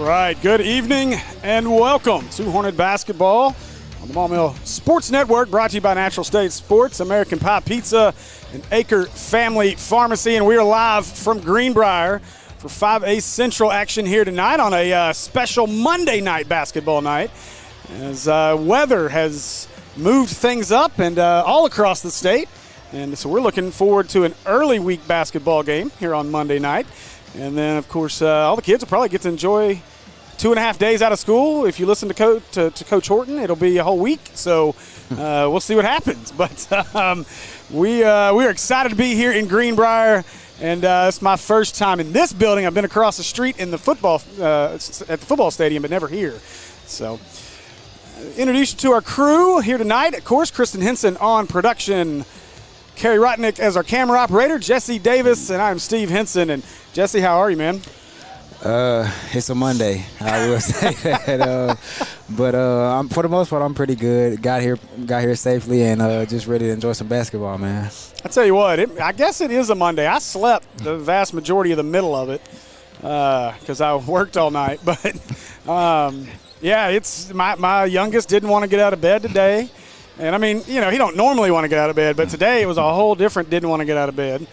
right, good evening and welcome to Hornet Basketball on the Ball Mill Sports Network, brought to you by Natural State Sports, American Pie Pizza, and Acre Family Pharmacy. And we are live from Greenbrier for 5A Central action here tonight on a special Monday night basketball night, as weather has moved things up and all across the state. And so we're looking forward to an early week basketball game here on Monday night. And then, of course, all the kids will probably get to enjoy 2.5 days out of school. If you listen to Coach Horton, it'll be a whole week. So we'll see what happens. But we're excited to be here in Greenbrier. And it's my first time in this building. I've been across the street in the football at the football stadium, but never here. So introduce you to our crew here tonight. Of course, Kristen Henson on production. Kerry Rotnick as our camera operator, Jesse Davis, and I'm Steve Henson. And Jesse, how are you, man? It's a Monday, I will say that. But I'm, for the most part, I'm pretty good. Got here safely and just ready to enjoy some basketball, man. I tell you what, I guess it is a Monday. I slept the vast majority of the middle of it because I worked all night. But yeah, it's my youngest didn't want to get out of bed today. And, I mean, you know, he don't normally want to get out of bed, but today it was a whole different didn't want to get out of bed.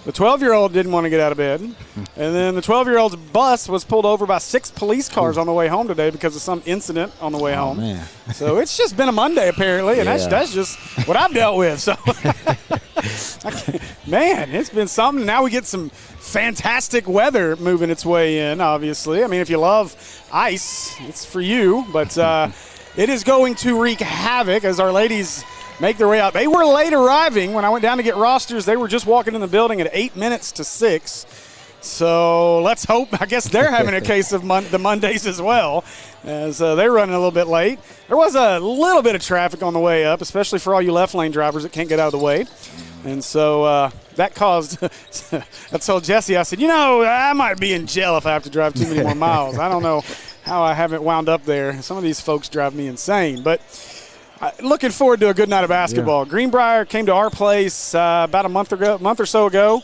The 12-year-old didn't want to get out of bed. And then the 12-year-old's bus was pulled over by 6 police cars on the way home today because of some incident on the way home. Man. So it's just been a Monday, apparently, and that's just what I've dealt with. So, man, it's been something. Now we get some fantastic weather moving its way in, obviously. I mean, if you love ice, it's for you. But it is going to wreak havoc as our ladies make their way out. They were late arriving. When I went down to get rosters, they were just walking in the building at 8 minutes to 6. So let's hope. I guess they're having a case of the Mondays as well, as they're running a little bit late. There was a little bit of traffic on the way up, especially for all you left lane drivers that can't get out of the way. And so that caused – I told Jesse, I said, you know, I might be in jail if I have to drive too many more miles. I don't know how I haven't wound up there. Some of these folks drive me insane. But looking forward to a good night of basketball. Yeah. Greenbrier came to our place about a month or so ago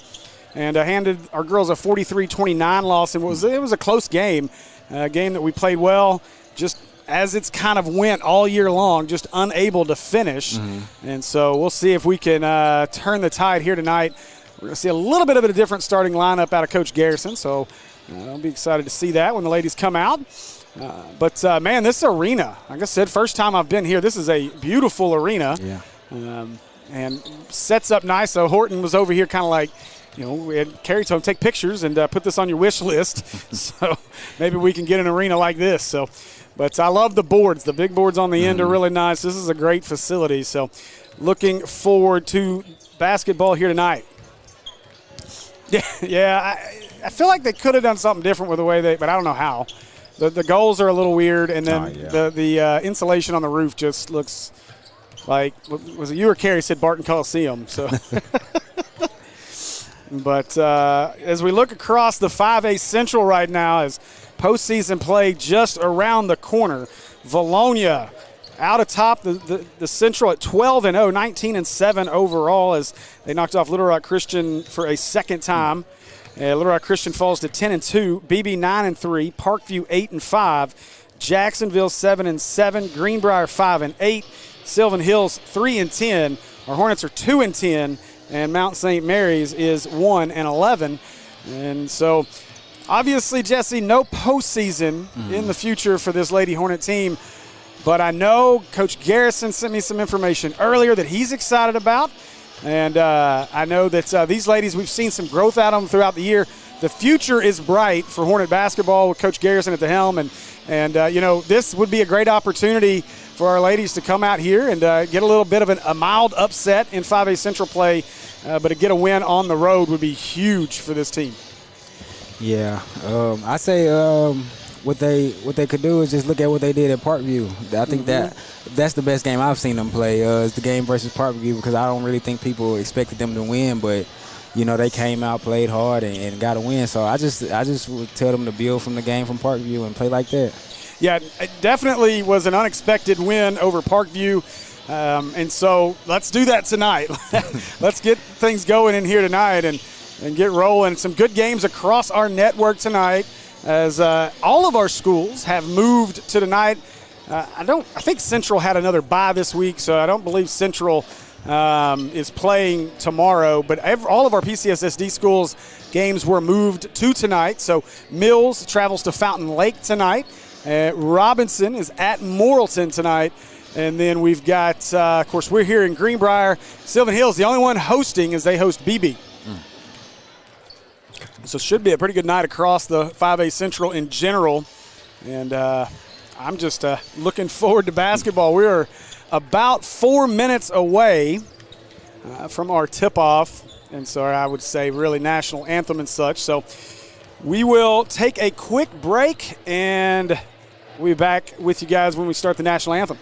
and handed our girls a 43-29 loss. And it was a close game, a game that we played well, just as it's kind of went all year long, just unable to finish. Mm-hmm. And so we'll see if we can turn the tide here tonight. We're going to see a little bit of a different starting lineup out of Coach Garrison. So I'll be excited to see that when the ladies come out. But man, this arena, like I said, first time I've been here. This is a beautiful arena. Yeah. And sets up nice. So Horton was over here kind of like, you know, we had Kerry told him, take pictures and put this on your wish list. So maybe we can get an arena like this. So, but I love the boards. The big boards on the end are really nice. This is a great facility. So looking forward to basketball here tonight. Yeah, I feel like they could have done something different with the way but I don't know how. The goals are a little weird, and then the insulation on the roof just looks like, was it you or Kerry said Barton Coliseum? So, but as we look across the 5A Central right now, as postseason play just around the corner, Valonia out atop the Central at 12-0, 19-7 overall, as they knocked off Little Rock Christian for a second time. Little Rock Christian falls to 10-2, BB 9-3, Parkview 8-5, Jacksonville 7-7, Greenbrier 5-8, Sylvan Hills 3-10. Our Hornets are 2-10, and Mount St. Mary's is 1-11. And so, obviously, Jesse, no postseason in the future for this Lady Hornet team. But I know Coach Garrison sent me some information earlier that he's excited about. And I know that these ladies, we've seen some growth out of them throughout the year. The future is bright for Hornet basketball with Coach Garrison at the helm. And you know, this would be a great opportunity for our ladies to come out here and get a little bit of a mild upset in 5A Central play. But to get a win on the road would be huge for this team. Yeah, I say what they could do is just look at what they did at Parkview. I think that's the best game I've seen them play. Is the game versus Parkview, because I don't really think people expected them to win, but you know, they came out, played hard, and got a win. So I just would tell them to build from the game from Parkview and play like that. Yeah, it definitely was an unexpected win over Parkview. And so let's do that tonight. Let's get things going in here tonight and get rolling. Some good games across our network tonight. as all of our schools have moved to tonight. I think Central had another bye this week, so I don't believe Central is playing tomorrow. But all of our PCSSD schools games were moved to tonight. So Mills travels to Fountain Lake tonight. Robinson is at Morrilton tonight. And then we've got, of course, we're here in Greenbrier. Sylvan Hills, the only one hosting as they host BB. So it should be a pretty good night across the 5A Central in general. And I'm just looking forward to basketball. We're about 4 minutes away from our tip-off. And so I would say really national anthem and such. So we will take a quick break, and we'll be back with you guys when we start the national anthem.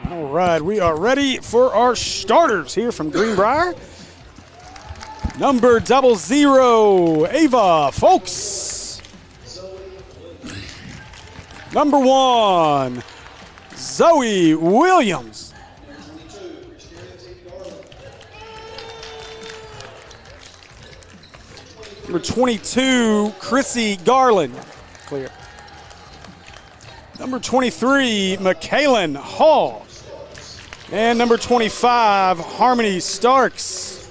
All right, we are ready for our starters here from Greenbrier. Number 00, Ava Folks. Number 1, Zoe Williams. Number 22, Chrissy Garland. Clear. Number 23, McKaylin Hall. And number 25, Harmony Starks.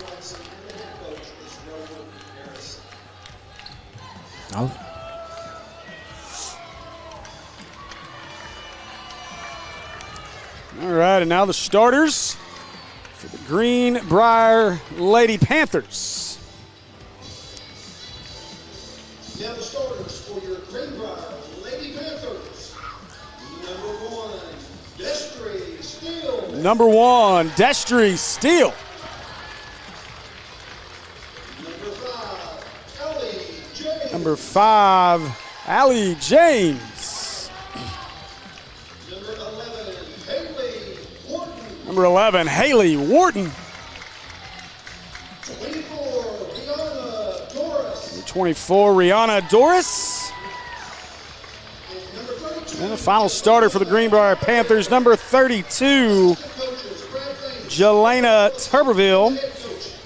Oh. All right, and now the starters for the Greenbrier Lady Panthers. Now the starters for your Greenbrier Lady Panthers. Number 1, Destry Steele. Number 5, Allie James. Number 11, Haley Wharton. 24, Rihanna Doris. And the final starter for the Greenbrier Panthers, number 32, Jelena Tuberville.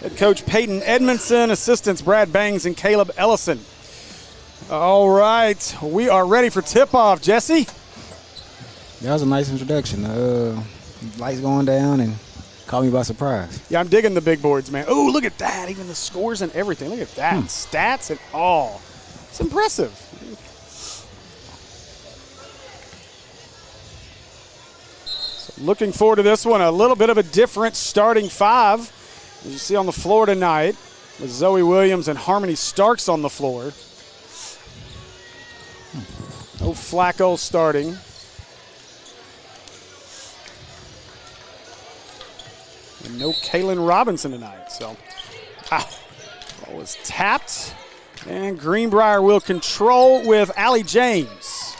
Head coach Peyton Edmondson, assistants Brad Bangs and Caleb Ellison. All right, we are ready for tip-off, Jesse. That was a nice introduction. Lights going down and caught me by surprise. Yeah, I'm digging the big boards, man. Oh, look at that. Even the scores and everything. Look at that. Stats and all. It's impressive. So looking forward to this one. A little bit of a different starting 5, as you see on the floor tonight, with Zoe Williams and Harmony Starks on the floor. No Flacco starting. And no Kaylin Robinson tonight. So, ball was tapped. And Greenbrier will control with Allie James.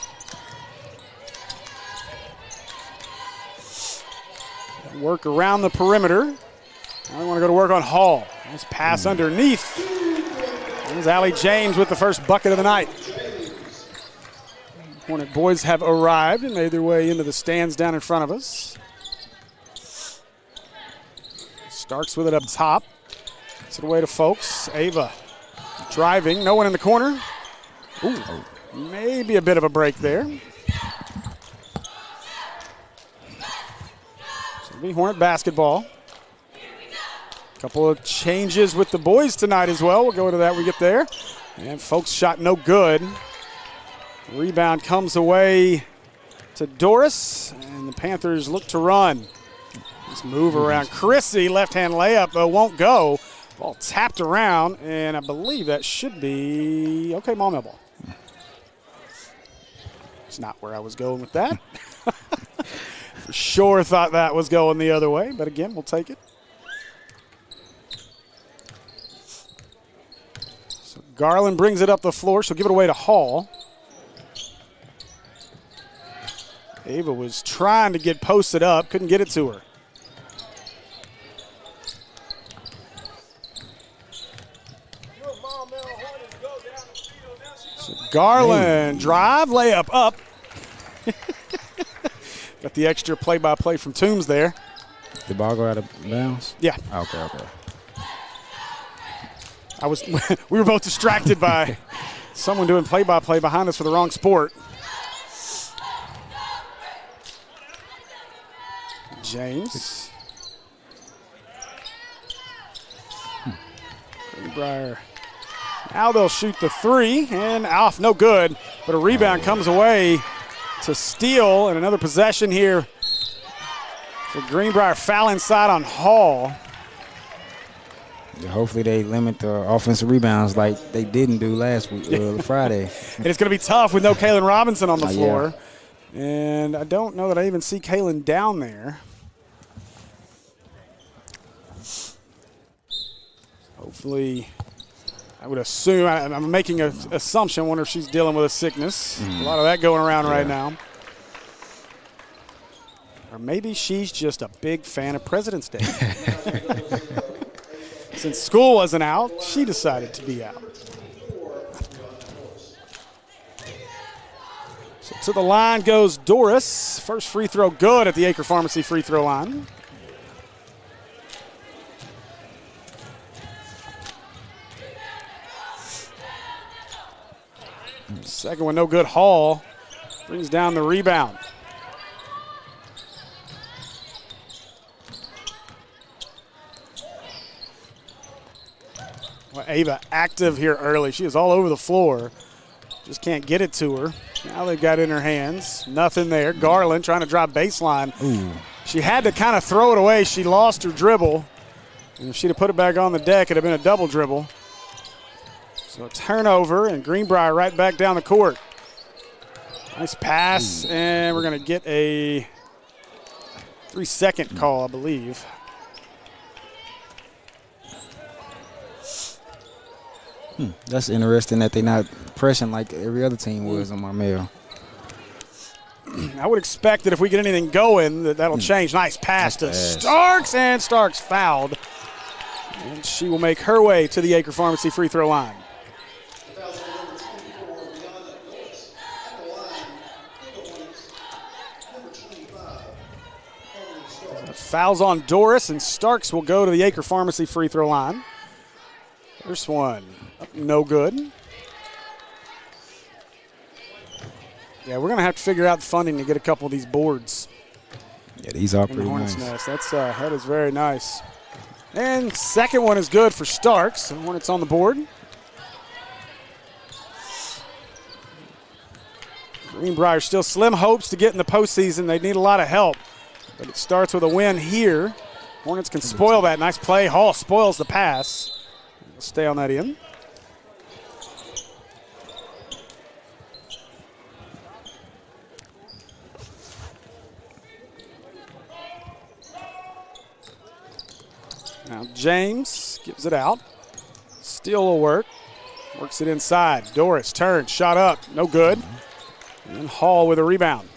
Work around the perimeter. Now we want to go to work on Hall. Nice pass underneath. There's Allie James with the first bucket of the night. Hornet boys have arrived and made their way into the stands down in front of us. Starks with it up top. Gets it away to Folks. Ava driving. No one in the corner. Ooh, maybe a bit of a break there. So it'll be Hornet basketball. Couple of changes with the boys tonight as well. We'll go into that when we get there. And Folks shot no good. Rebound comes away to Doris, and the Panthers look to run. Let's move around. Chrissy, left-hand layup, though, won't go. Ball tapped around, and I believe that should be, okay, Maumelle ball. It's not where I was going with that. For sure thought that was going the other way, but again, we'll take it. So Garland brings it up the floor. She'll give it away to Hall. Ava was trying to get posted up, couldn't get it to her. So Garland, drive, layup up. Got the extra play-by-play from Toombs there. Did the ball go out of bounds? Yeah. Okay. We were both distracted by someone doing play-by-play behind us for the wrong sport. James. Greenbrier. Now they'll shoot the 3 and off, no good. But a rebound comes away to Steele, and another possession here for Greenbrier. Foul inside on Hall. Yeah, hopefully they limit the offensive rebounds like they didn't do last week, Friday. And it's going to be tough with no Kaylin Robinson on the floor. Yeah. And I don't know that I even see Kaylin down there. Hopefully, I would assume, I'm making an assumption, wonder if she's dealing with a sickness. A lot of that going around right now. Or maybe she's just a big fan of President's Day. Since school wasn't out, she decided to be out. So to the line goes Doris. First free throw good at the Acre Pharmacy free throw line. Second one no good. Hall brings down the rebound. Well, Ava active here early. She is all over the floor. Just can't get it to her. Now they've got it in her hands. Nothing there. Garland trying to drop baseline. Ooh. She had to kind of throw it away. She lost her dribble. And if she'd have put it back on the deck, it'd have been a double dribble. So a turnover, and Greenbrier right back down the court. Nice pass, and we're going to get a 3-second call, I believe. That's interesting that they're not pressing like every other team was on Marmel. I would expect that if we get anything going, that'll change. Nice pass to Starks, and Starks fouled. And she will make her way to the Acre Pharmacy free throw line. Fouls on Doris, and Starks will go to the Acre Pharmacy free throw line. First one, no good. Yeah, we're going to have to figure out the funding to get a couple of these boards. Yeah, these are in pretty the Hornets' nice. Nest. That is very nice. And second one is good for Starks. And Hornets on the board. Greenbrier still slim hopes to get in the postseason. They need a lot of help. But it starts with a win here. Hornets can spoil that. Nice play. Hall spoils the pass. We'll stay on that end. Now James gives it out. Steal will work. Works it inside. Doris turns. Shot up. No good. And Hall with a rebound.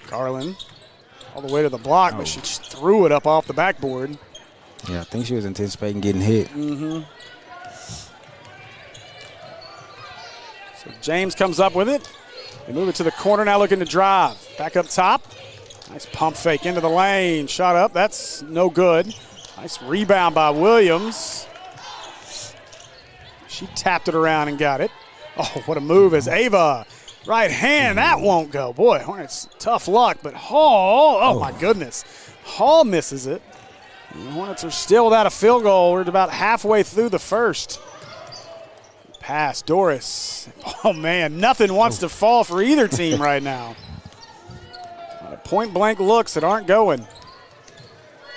Garland all the way to the block, but she threw it up off the backboard. Yeah, I think she was anticipating getting hit. So James comes up with it. They move it to the corner now, looking to drive. Back up top. Nice pump fake into the lane. Shot up. That's no good. Nice rebound by Williams. She tapped it around and got it. Oh, what a move as Ava. Right hand, that won't go. Boy, Hornets, tough luck, but Hall, oh my goodness. Hall misses it. And the Hornets are still without a field goal. We're about halfway through the first. Pass, Doris. Oh man, nothing wants to fall for either team right now. Point blank looks that aren't going.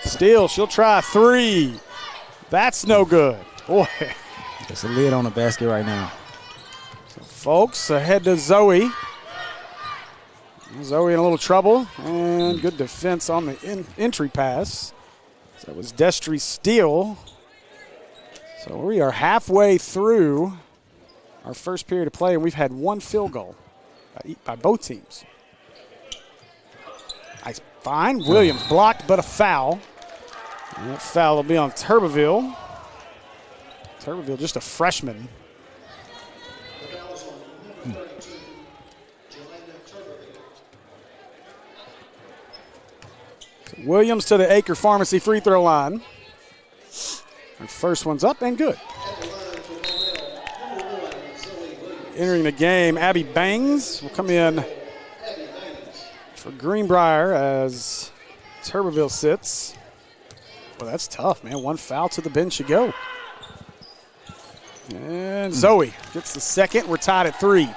Steele, she'll try a three. That's no good. Boy. It's a lid on the basket right now. Folks, ahead to Zoe. Zoe in a little trouble, and good defense on the entry pass. So that was Destry Steele. So we are halfway through our first period of play, and we've had one field goal by both teams. Nice find. Williams blocked, but a foul. And that foul will be on Turbeville. Turbeville, just a freshman. Williams to the Acre Pharmacy free throw line. Her first one's up and good. Entering the game, Abby Bangs will come in for Greenbrier as Turbeville sits. Well, that's tough, man. One foul to the bench you go. And Zoe gets the second. We're tied at 3.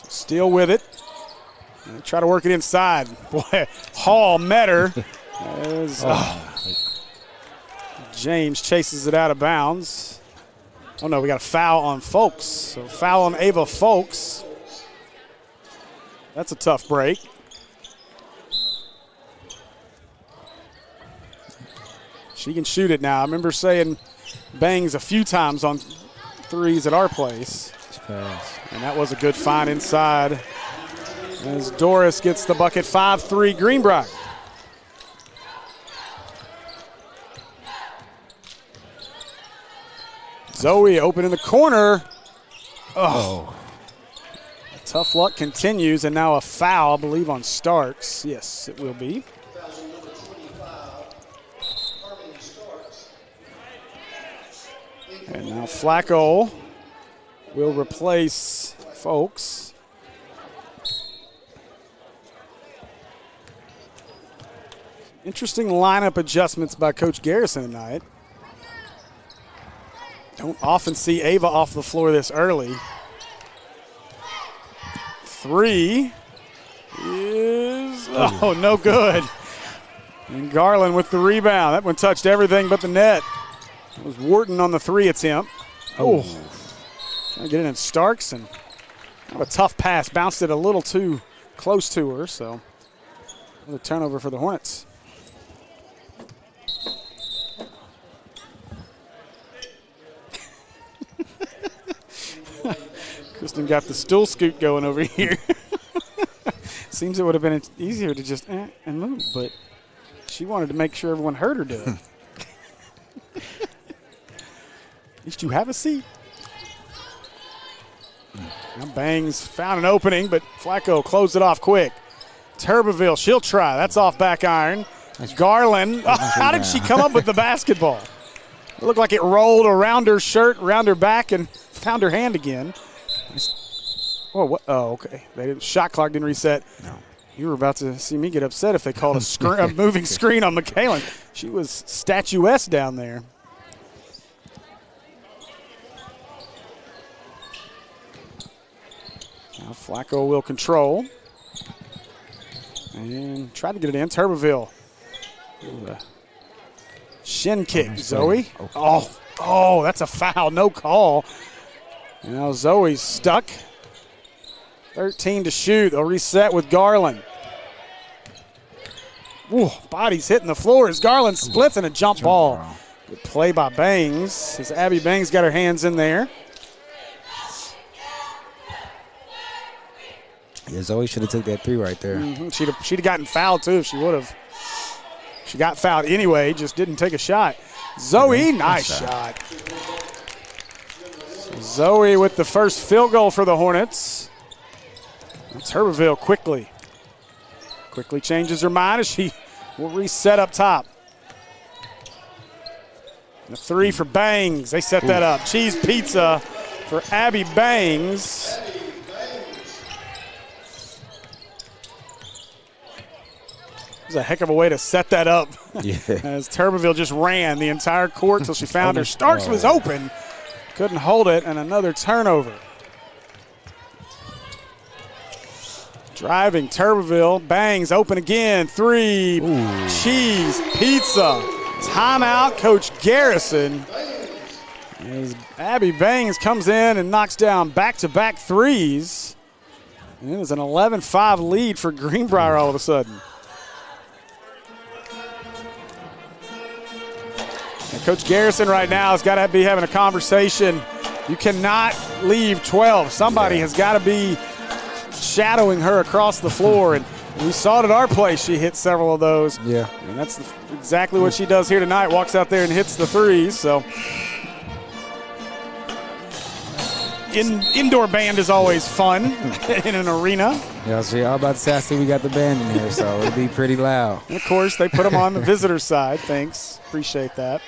Steele with it. And try to work it inside. Boy, Hall met her. James chases it out of bounds. Oh, no, we got a foul on Folks. So foul on Ava Folks. That's a tough break. She can shoot it now. I remember saying bangs a few times on threes at our place. And that was a good find inside as Doris gets the bucket. 5-3 Greenbrier. Zoe open in the corner. Oh. Tough luck continues, and now a foul, I believe, on Starks. Yes, it will be. And now Flacco will replace Folks. Interesting lineup adjustments by Coach Garrison tonight. Don't often see Ava off the floor this early. 3 is, no good. And Garland with the rebound. That one touched everything but the net. It was Wharton on the 3 attempt. Trying to get it in Starks, and a tough pass. Bounced it a little too close to her, so another turnover for the Hornets. Kristen got the stool scoot going over here. Seems it would have been easier to just and move, but she wanted to make sure everyone heard her do it. At least you have a seat. Now Bangs found an opening, but Flacco closed it off quick. Turbeville, she'll try. That's off back iron. Garland, how did she come up with the basketball? It looked like it rolled around her shirt, around her back, and found her hand again. Oh, what? Oh, okay. Shot clock didn't reset. No. You were about to see me get upset if they called a moving screen on McKaylen. She was statuesque down there. Now Flacco will control. And try to get it in. Turbeville. Shin kick. Zoe. Oh, that's a foul. No call. Now Zoe's stuck. 13 to shoot. They'll reset with Garland. Ooh, body's hitting the floor as Garland splits in a jump ball. Good play by Bangs as Abby Bangs got her hands in there. Yeah, Zoe should have took that 3 right there. Mm-hmm. She'd have gotten fouled too if she would have. She got fouled anyway, just didn't take a shot. Zoe, nice shot. Zoe with the first field goal for the Hornets. Turbeville quickly changes her mind as she will reset up top. The 3 for Bangs. They set that up. Cheese pizza for Abby Bangs. It was a heck of a way to set that up. Yeah. As Turbeville just ran the entire court until she found her. Starks was open. Couldn't hold it, and another turnover. Driving Turbeville, Bangs open again, 3, cheese, pizza, timeout, Coach Garrison. As Abby Bangs comes in and knocks down back-to-back threes. And it is an 11-5 lead for Greenbrier all of a sudden. And Coach Garrison right now has got to be having a conversation. You cannot leave 12. Somebody has got to be shadowing her across the floor, and we saw it at our place. She hit several of those. Yeah. And that's exactly what she does here tonight. Walks out there and hits the threes. So indoor band is always fun in an arena. Yeah, so y'all about to say, I see we got the band in here, so it'll be pretty loud. And of course, they put them on the visitor side. Thanks. Appreciate that.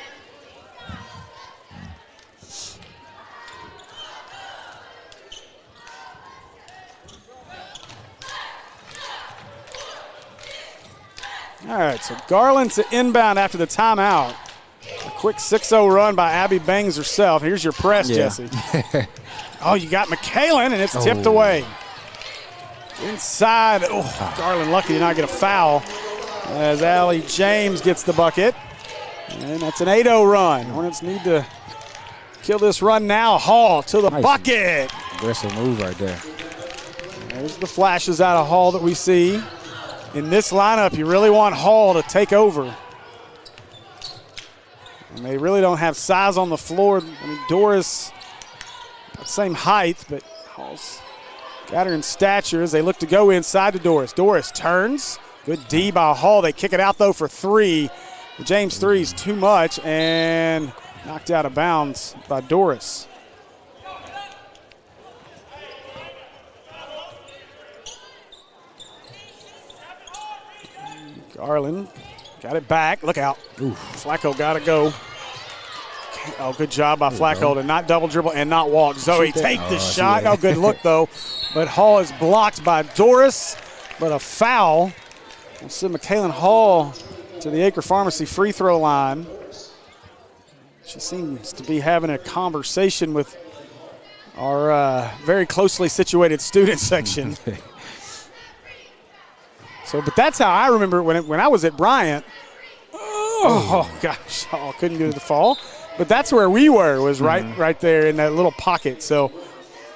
All right, so Garland to inbound after the timeout. A quick 6-0 run by Abby Bangs herself. Here's your press, Jesse. Oh, you got McKaylen, and it's tipped away. Inside. Garland lucky to not get a foul as Allie James gets the bucket. And that's an 8-0 run. Hornets need to kill this run now. Hall to the bucket. Aggressive move right there. There's the flashes out of Hall that we see. In this lineup, you really want Hall to take over. And they really don't have size on the floor. I mean, Doris, same height, but Hall's got her in stature as they look to go inside to Doris. Doris turns. Good D by Hall. They kick it out, though, for three. The James three is too much and knocked out of bounds by Doris. Garland got it back. Look out. Oof. Flacco got to go. Oh, good job by Flacco to not double dribble and not walk. Zoe, take the shot. Oh, good look, though. But Hall is blocked by Doris, but a foul. We'll send McKaylin Hall to the Acre Pharmacy free throw line. She seems to be having a conversation with our very closely situated student section. But that's how I remember when I was at Bryant. Oh gosh, couldn't do the fall. But that's where we were, was right there in that little pocket. So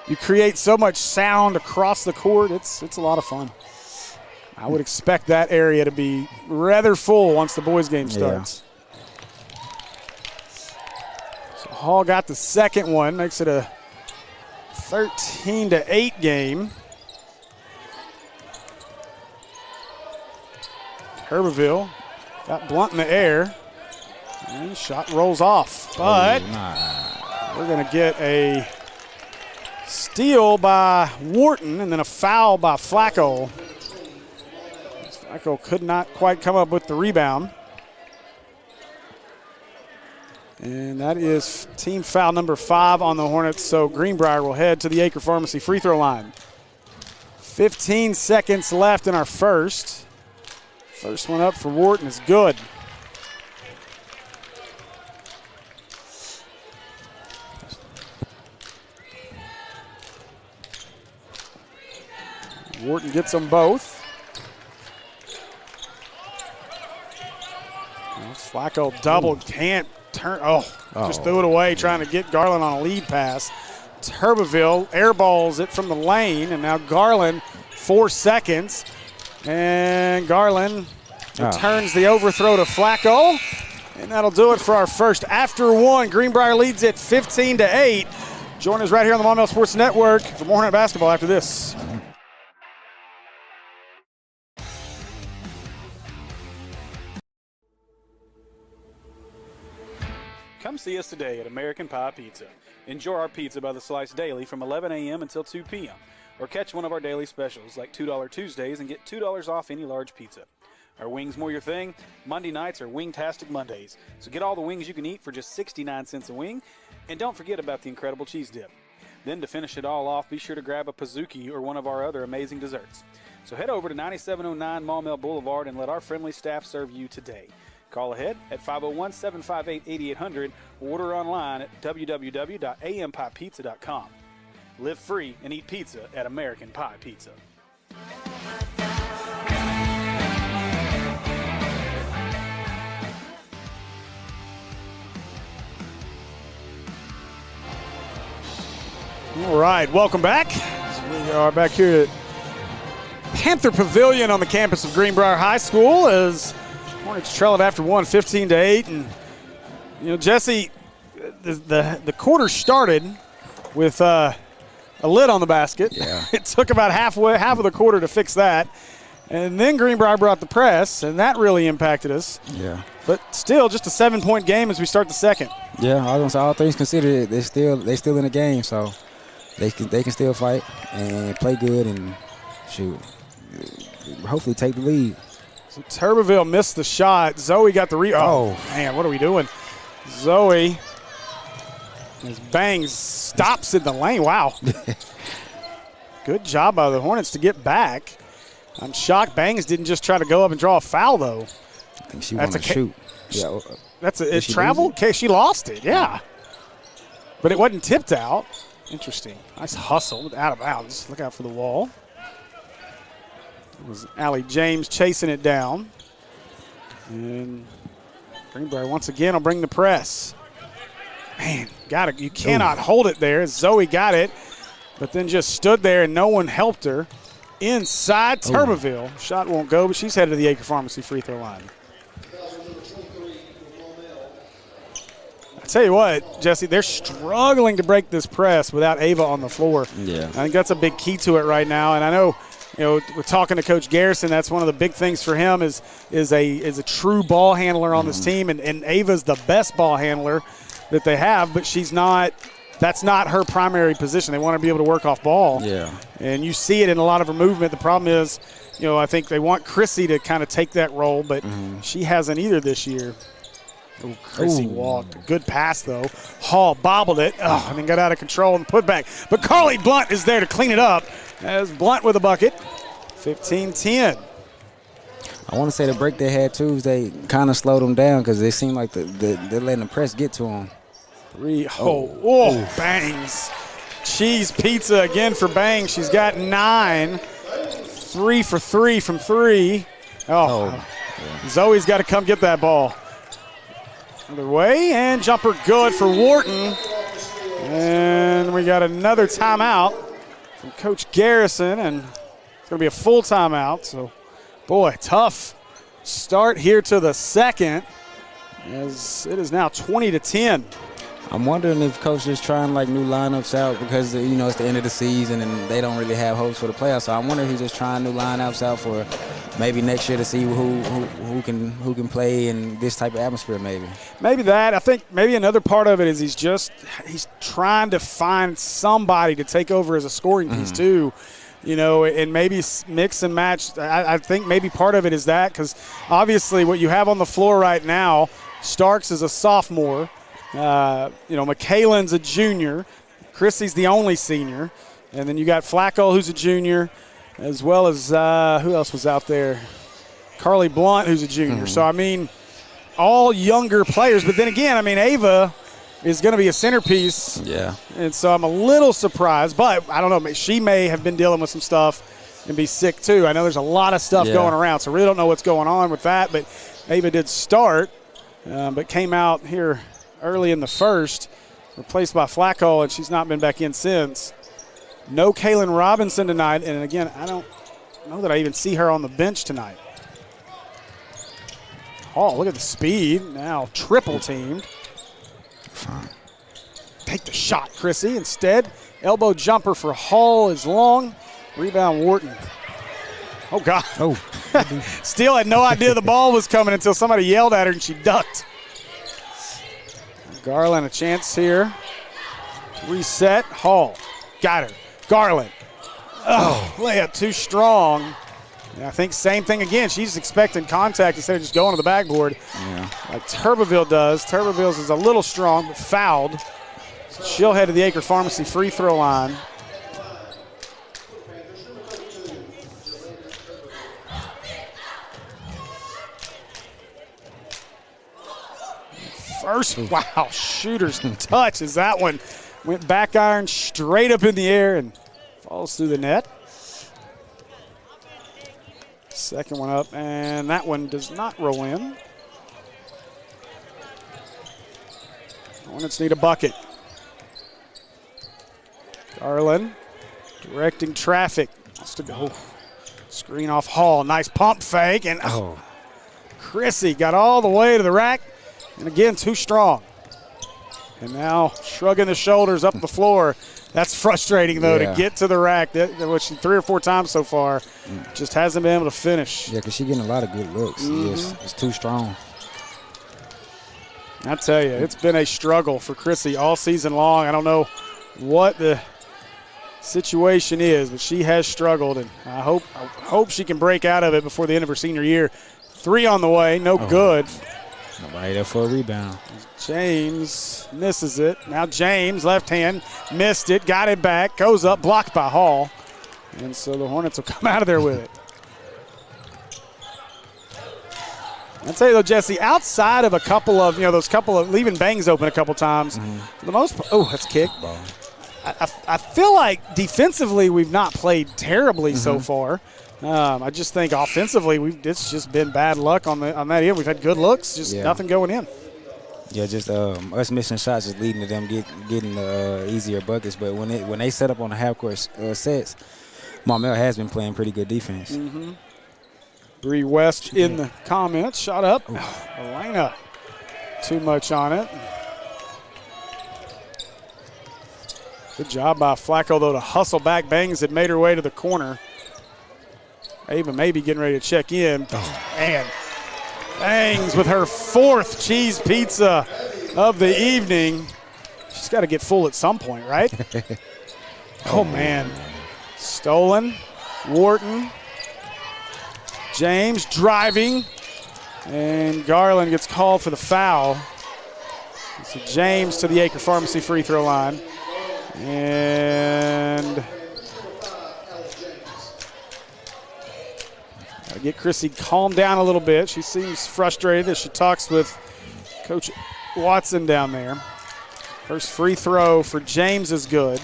you create so much sound across the court. It's a lot of fun. I would expect that area to be rather full once the boys' game starts. Yeah. So Hall got the second one, makes it a 13-8 game. Turbeville got Blunt in the air. And shot rolls off. But we're going to get a steal by Wharton and then a foul by Flacco. Flacco could not quite come up with the rebound. And that is team foul number 5 on the Hornets. So Greenbrier will head to the Acre Pharmacy free throw line. 15 seconds left in our first. First one up for Wharton is good. Wharton gets them both. Flacco doubled, can't turn. Just threw it away trying to get Garland on a lead pass. Turbeville airballs it from the lane, and now Garland, 4 seconds. And Garland returns the overthrow to Flacco. And that'll do it for our first after one. Greenbrier leads it 15-8. Join us right here on the Maumelle Sports Network for more Hornet basketball after this. Come see us today at American Pie Pizza. Enjoy our pizza by the slice daily from 11 a.m. until 2 p.m. Or catch one of our daily specials like $2 Tuesdays and get $2 off any large pizza. Are wings more your thing? Monday nights are Wingtastic Mondays. So get all the wings you can eat for just 69 cents a wing. And don't forget about the incredible cheese dip. Then to finish it all off, be sure to grab a Pizookie or one of our other amazing desserts. So head over to 9709 Maumelle Boulevard and let our friendly staff serve you today. Call ahead at 501-758-8800 or order online at www.ampiepizza.com. Live free and eat pizza at American Pie Pizza. All right, welcome back. We are back here at Panther Pavilion on the campus of Greenbrier High School as Hornets trail it after one, 15-8. And, Jesse, the quarter started with a lid on the basket. Yeah. It took about half of the quarter to fix that. And then Greenbrier brought the press, and that really impacted us. Yeah. But still, just a 7-point game as we start the second. Yeah, I was gonna say, all things considered, they still in the game, so they can still fight and play good and hopefully take the lead. So Turbeville missed the shot. Zoe got the Oh, man, what are we doing? Zoe, as Bangs stops in the lane. Wow. Good job by the Hornets to get back. I'm shocked Bangs didn't just try to go up and draw a foul, though. I think she wanted to shoot. Yeah. That's it. Traveled? Okay, she lost it, yeah. But it wasn't tipped out. Interesting. Nice hustle, out of bounds. Look out for the wall. It was Allie James chasing it down. And Greenbrier once again will bring the press. Man, you cannot hold it there. Zoe got it, but then just stood there and no one helped her. Inside Turbeville. Shot won't go, but she's headed to the Acre Pharmacy free throw line. tell you what, Jesse, they're struggling to break this press without Ava on the floor. Yeah. I think that's a big key to it right now. And I know, we're talking to Coach Garrison. That's one of the big things for him is a true ball handler on this team. And Ava's the best ball handler that they have, but she's not. That's not her primary position. They want to be able to work off ball. Yeah. And you see it in a lot of her movement. The problem is, I think they want Chrissy to kind of take that role, but she hasn't either this year. Oh, Chrissy walked. Good pass, though. Hall bobbled it and then got out of control and put back. But Carly Blunt is there to clean it up as Blunt with a bucket. 15-10. I want to say the break they had Tuesday kind of slowed them down because they seemed like they're letting the press get to them. Bangs. Cheese pizza again for Bangs. She's got 9. 3 for 3 from 3. Zoe's got to come get that ball. Other way, and jumper good for Wharton. And we got another timeout from Coach Garrison, and it's going to be a full timeout. So, boy, tough start here to the second as it is now 20-10. I'm wondering if Coach is trying new lineups out because it's the end of the season and they don't really have hopes for the playoffs. So I wonder if he's just trying new lineups out for maybe next year to see who can play in this type of atmosphere. Maybe that. I think maybe another part of it is he's trying to find somebody to take over as a scoring piece too. and maybe mix and match. I think maybe part of it is that, because obviously what you have on the floor right now, Starks is a sophomore. McKaylin's a junior. Chrissy's the only senior. And then you got Flacco, who's a junior, as well as who else was out there? Carly Blunt, who's a junior. So, I mean, all younger players. But then again, I mean, Ava is going to be a centerpiece. Yeah. And so I'm a little surprised. But I don't know. She may have been dealing with some stuff and be sick too. I know there's a lot of stuff going around, so I really don't know what's going on with that. But Ava did start, but came out here early in the first, replaced by Flacco, and she's not been back in since. No Kaylin Robinson tonight. And, again, I don't know that I even see her on the bench tonight. Oh, look at the speed. Now triple teamed. Fine. Take the shot, Chrissy. Instead, elbow jumper for Hall is long. Rebound, Wharton. Oh, God. Oh. Still had no idea the ball was coming until somebody yelled at her and she ducked. Garland a chance here. Reset. Hall. Got her. Garland. Oh, layup too strong. And I think same thing again. She's expecting contact instead of just going to the backboard like Turbeville does. Turbeville's is a little strong, but fouled. So she'll head to the Acre Pharmacy free throw line. First, wow, shooter's touch as that one went back iron straight up in the air and falls through the net. Second one up, and that one does not roll in. Hornets need a bucket. Garland directing traffic. Wants to go. Screen off Hall. Nice pump fake, and Chrissy got all the way to the rack. And again, too strong. And now shrugging the shoulders up the floor. That's frustrating, though, to get to the rack, which 3 or 4 times so far. Just hasn't been able to finish. Yeah, because she's getting a lot of good looks. It's too strong. I tell you, it's been a struggle for Chrissy all season long. I don't know what the situation is, but she has struggled, and I hope she can break out of it before the end of her senior year. 3 on the way, no good. Nobody there for a rebound. James misses it. Now James, left hand, missed it, got it back, goes up, blocked by Hall. And so the Hornets will come out of there with it. I'll tell you, though, Jesse, outside of a couple of, those couple of leaving bangs open a couple times, for the most part, that's a kick. I feel like defensively we've not played terribly so far. I just think offensively it's just been bad luck on that end. We've had good looks, just nothing going in. Yeah, just us missing shots is leading to them getting easier buckets. But when they set up on the half-court sets, Maumelle has been playing pretty good defense. Bree West in the comments. Shot up. Elena too much on it. Good job by Flacco, though, to hustle back. Bangs had made her way to the corner. Ava may be getting ready to check in. And Bangs with her 4th cheese pizza of the evening. She's got to get full at some point, right? Oh, man. Stolen. Wharton. James driving. And Garland gets called for the foul. So James to the Acre Pharmacy free throw line. And gotta get Chrissy calmed down a little bit. She seems frustrated as she talks with Coach Watson down there. First free throw for James is good.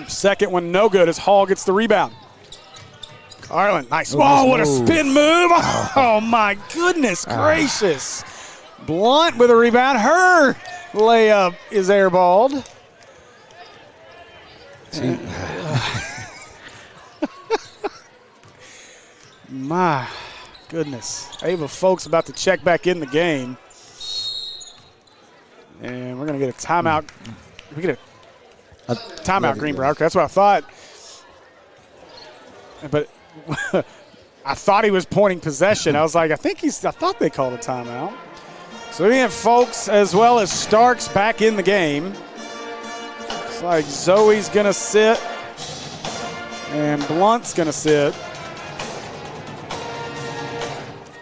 Second one no good as Hall gets the rebound. Garland, nice. Oh, what a spin move. Oh, my goodness gracious. Blunt with a rebound. Her layup is airballed. My goodness. Ava Folks about to check back in the game. And we're going to get a timeout. We get a timeout, Greenbrier. Okay, that's what I thought. But I thought he was pointing possession. I was like, I thought they called a timeout. So we have Folks as well as Starks back in the game. Looks like Zoe's going to sit and Blunt's going to sit.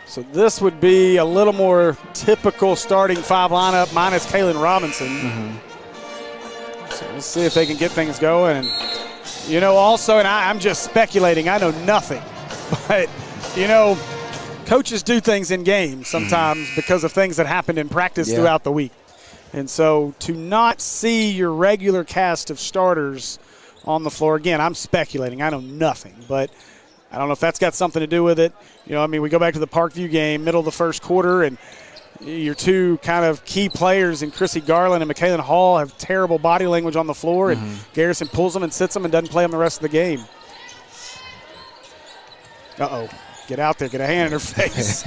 So this would be a little more typical starting 5 lineup minus Kaylin Robinson. So we'll see if they can get things going. And, you know, also, and I'm just speculating, I know nothing. But, you know, coaches do things in games sometimes because of things that happened in practice throughout the week. And so to not see your regular cast of starters on the floor, again, I'm speculating. I know nothing. But I don't know if that's got something to do with it. You know, I mean, we go back to the Parkview game, middle of the first quarter, and your two kind of key players in Chrissy Garland and McKaylin Hall have terrible body language on the floor, and Garrison pulls them and sits them and doesn't play them the rest of the game. Uh-oh. Get out there. Get a hand in her face.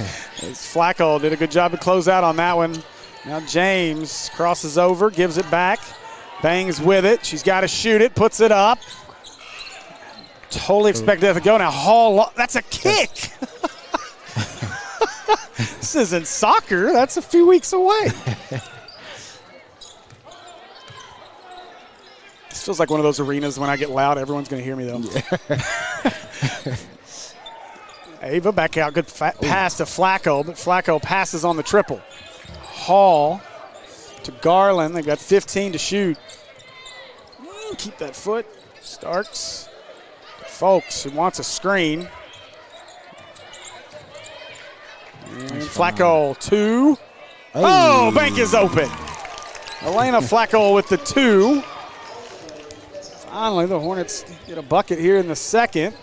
Flacco did a good job to close out on that one. Now James crosses over, gives it back. Bangs with it. She's got to shoot it, puts it up. Totally expected that to go. Now Hall, that's a kick. This isn't soccer. That's a few weeks away. This feels like one of those arenas when I get loud, everyone's going to hear me, though. Ava back out. Good pass to Flacco, but Flacco passes on the triple. Hall to Garland. They've got 15 to shoot. Keep that foot. Starks. Folks, who wants a screen. And Flacco, 2. Hey. Oh, bank is open. Elena Flacco with the 2. Finally, the Hornets get a bucket here in the second.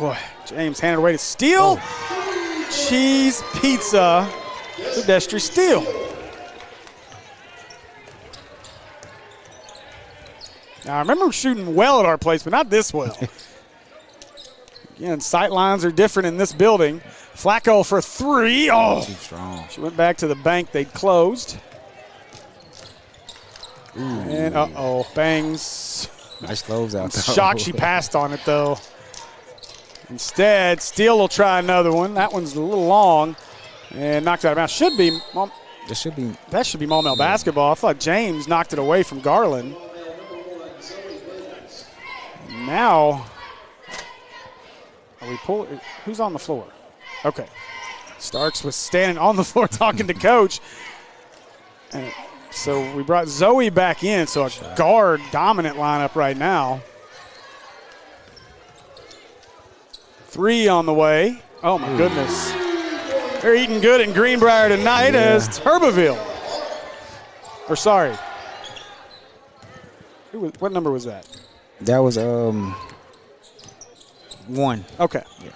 Boy, James handed away to steal. Cheese pizza for Destry Steele. Now, I remember shooting well at our place, but not this well. Again, sight lines are different in this building. Flacco for 3. Oh, too strong. She went back to the bank. They closed. Ooh. And Bangs. Nice close out. Shocked she passed on it, though. Instead, Steele will try another one. That one's a little long and knocked out of bounds. That should be Maumelle basketball. I thought James knocked it away from Garland. Now, are we pulling? Who's on the floor? Okay. Starks was standing on the floor talking to Coach. And so we brought Zoe back in, so a guard dominant lineup right now. 3 on the way. Oh, my goodness. They're eating good in Greenbrier tonight as Turbeville. Or sorry. What number was that? That was 1. Okay. Yeah.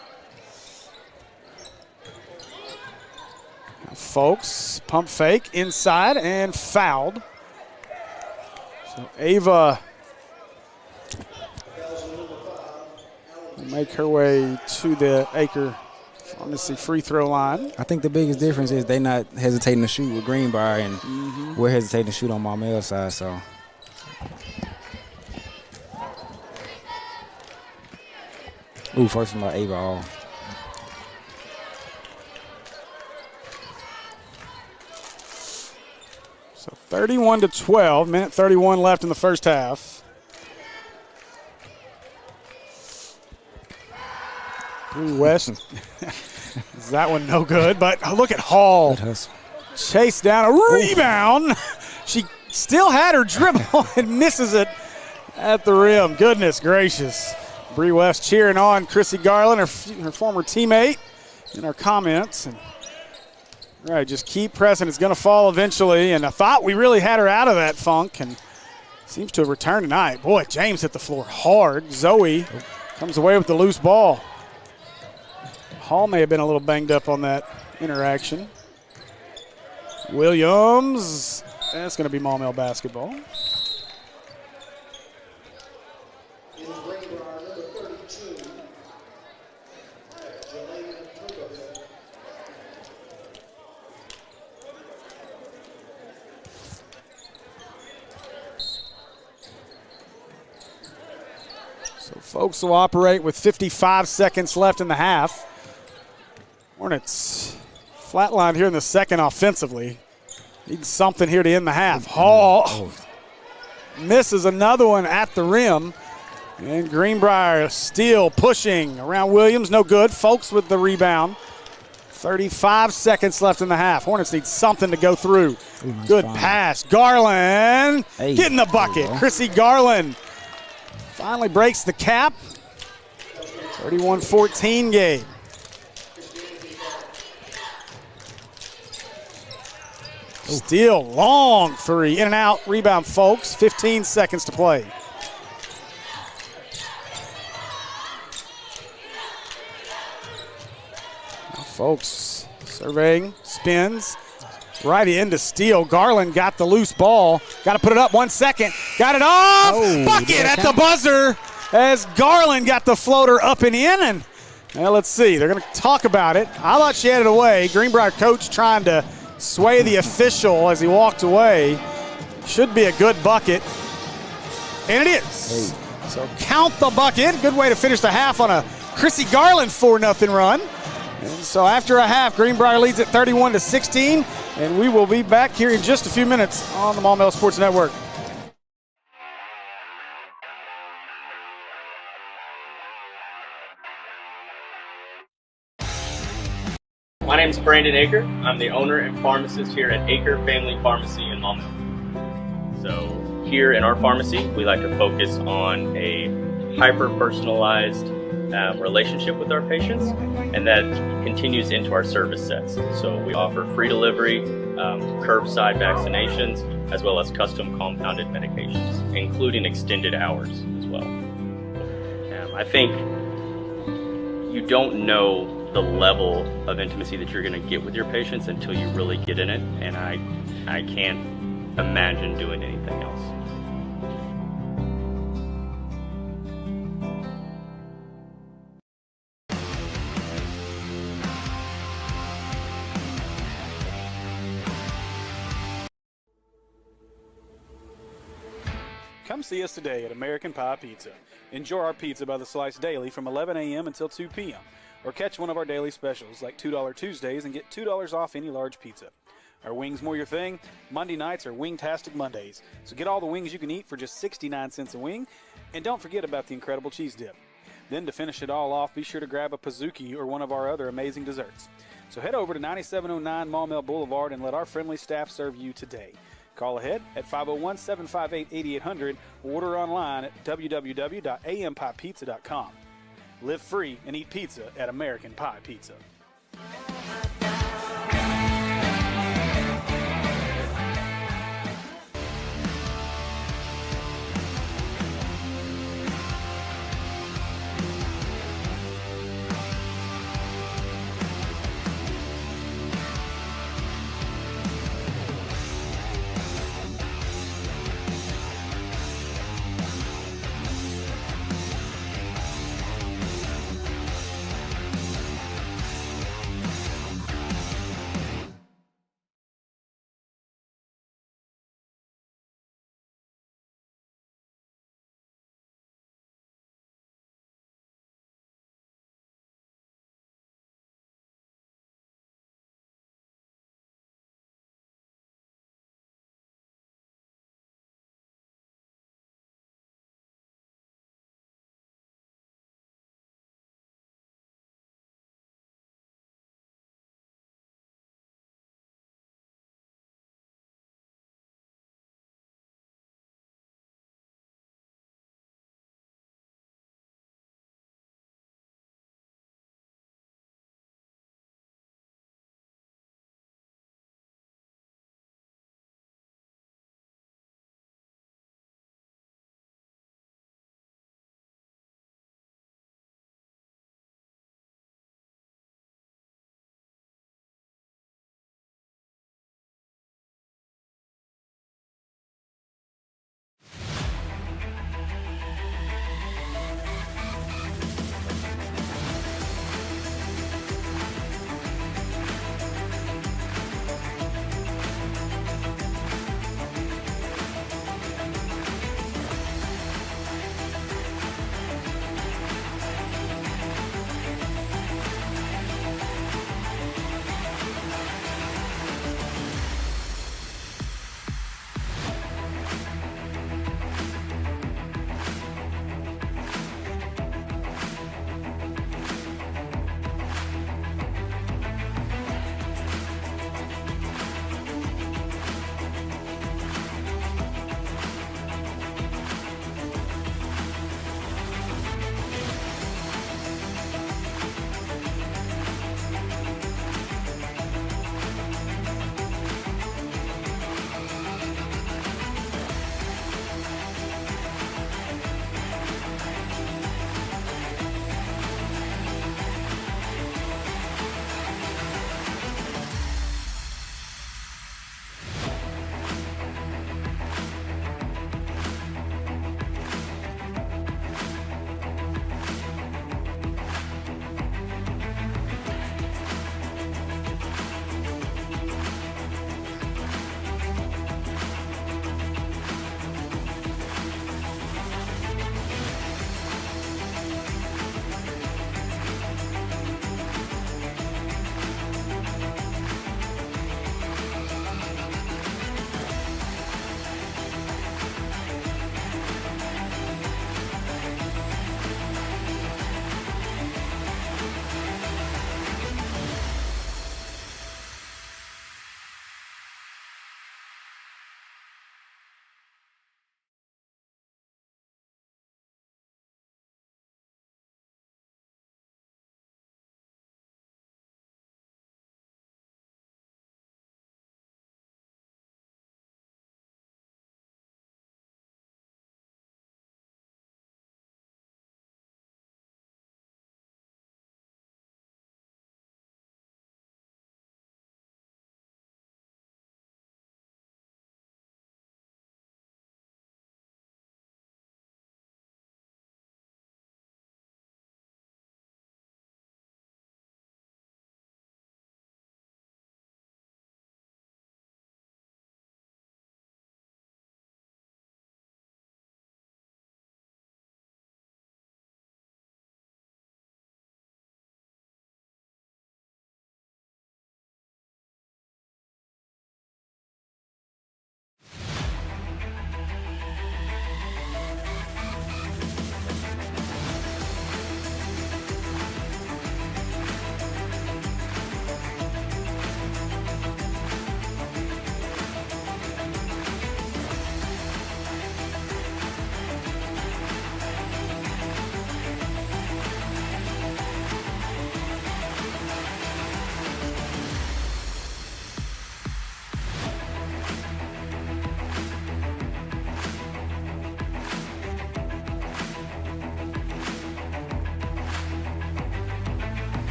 Now, Folks, pump fake inside and fouled. So Ava make her way to the Acre Pharmacy free throw line. I think the biggest difference is they not hesitating to shoot with Greenbrier, and we're hesitating to shoot on Marmel's side. So, first one by Ava off. So 31-12, minute 31 left in the first half. Bree West. Is that one no good? But look at Hall. Chase down a rebound. She still had her dribble and misses it at the rim. Goodness gracious. Bree West cheering on Chrissy Garland, her former teammate, in our comments. And all right, just keep pressing. It's going to fall eventually. And I thought we really had her out of that funk, and seems to have returned tonight. Boy, James hit the floor hard. Zoe comes away with the loose ball. Hall may have been a little banged up on that interaction. Williams. That's going to be Maumelle basketball. So folks will operate with 55 seconds left in the half. Hornets flatlined here in the second offensively. Need something here to end the half. Hall misses another one at the rim. And Greenbrier still pushing around Williams. No good. Folks with the rebound. 35 seconds left in the half. Hornets need something to go through. Good pass. Garland getting the bucket. Chrissy Garland finally breaks the cap. 31-14 game. Steal, long three, in and out, rebound, folks. 15 seconds to play. Now, folks, surveying, spins, right into steal. Garland got the loose ball. Got to put it up 1 second. Got it off. Bucket at the buzzer as Garland got the floater up and in. And well, let's see. They're going to talk about it. I thought she had it away. Greenbrier coach trying to sway the official as he walked away. Should be a good bucket. And it is. So count the bucket. Good way to finish the half on a Chrissy Garland 4-0 run. And so after a half, Greenbrier leads at 31-16. And we will be back here in just a few minutes on the Maumelle Sports Network. My name is Brandon Aker. I'm the owner and pharmacist here at Aker Family Pharmacy in Maumelle. So here in our pharmacy, we like to focus on a hyper-personalized relationship with our patients, and that continues into our service sets. So we offer free delivery, curbside vaccinations, as well as custom compounded medications, including extended hours as well. I think you don't know the level of intimacy that you're going to get with your patients until you really get in it, and I can't imagine doing anything else. Come see us today at American Pie Pizza. Enjoy our pizza by the slice daily from 11 a.m. until 2 p.m. Or catch one of our daily specials like $2 Tuesdays and get $2 off any large pizza. Are wings more your thing? Monday nights are Wingtastic Mondays. So get all the wings you can eat for just 69 cents a wing. And don't forget about the incredible cheese dip. Then to finish it all off, be sure to grab a Pizookie or one of our other amazing desserts. So head over to 9709 Maumelle Boulevard and let our friendly staff serve you today. Call ahead at 501-758-8800 or order online at www.ampiepizza.com. Live free and eat pizza at American Pie Pizza.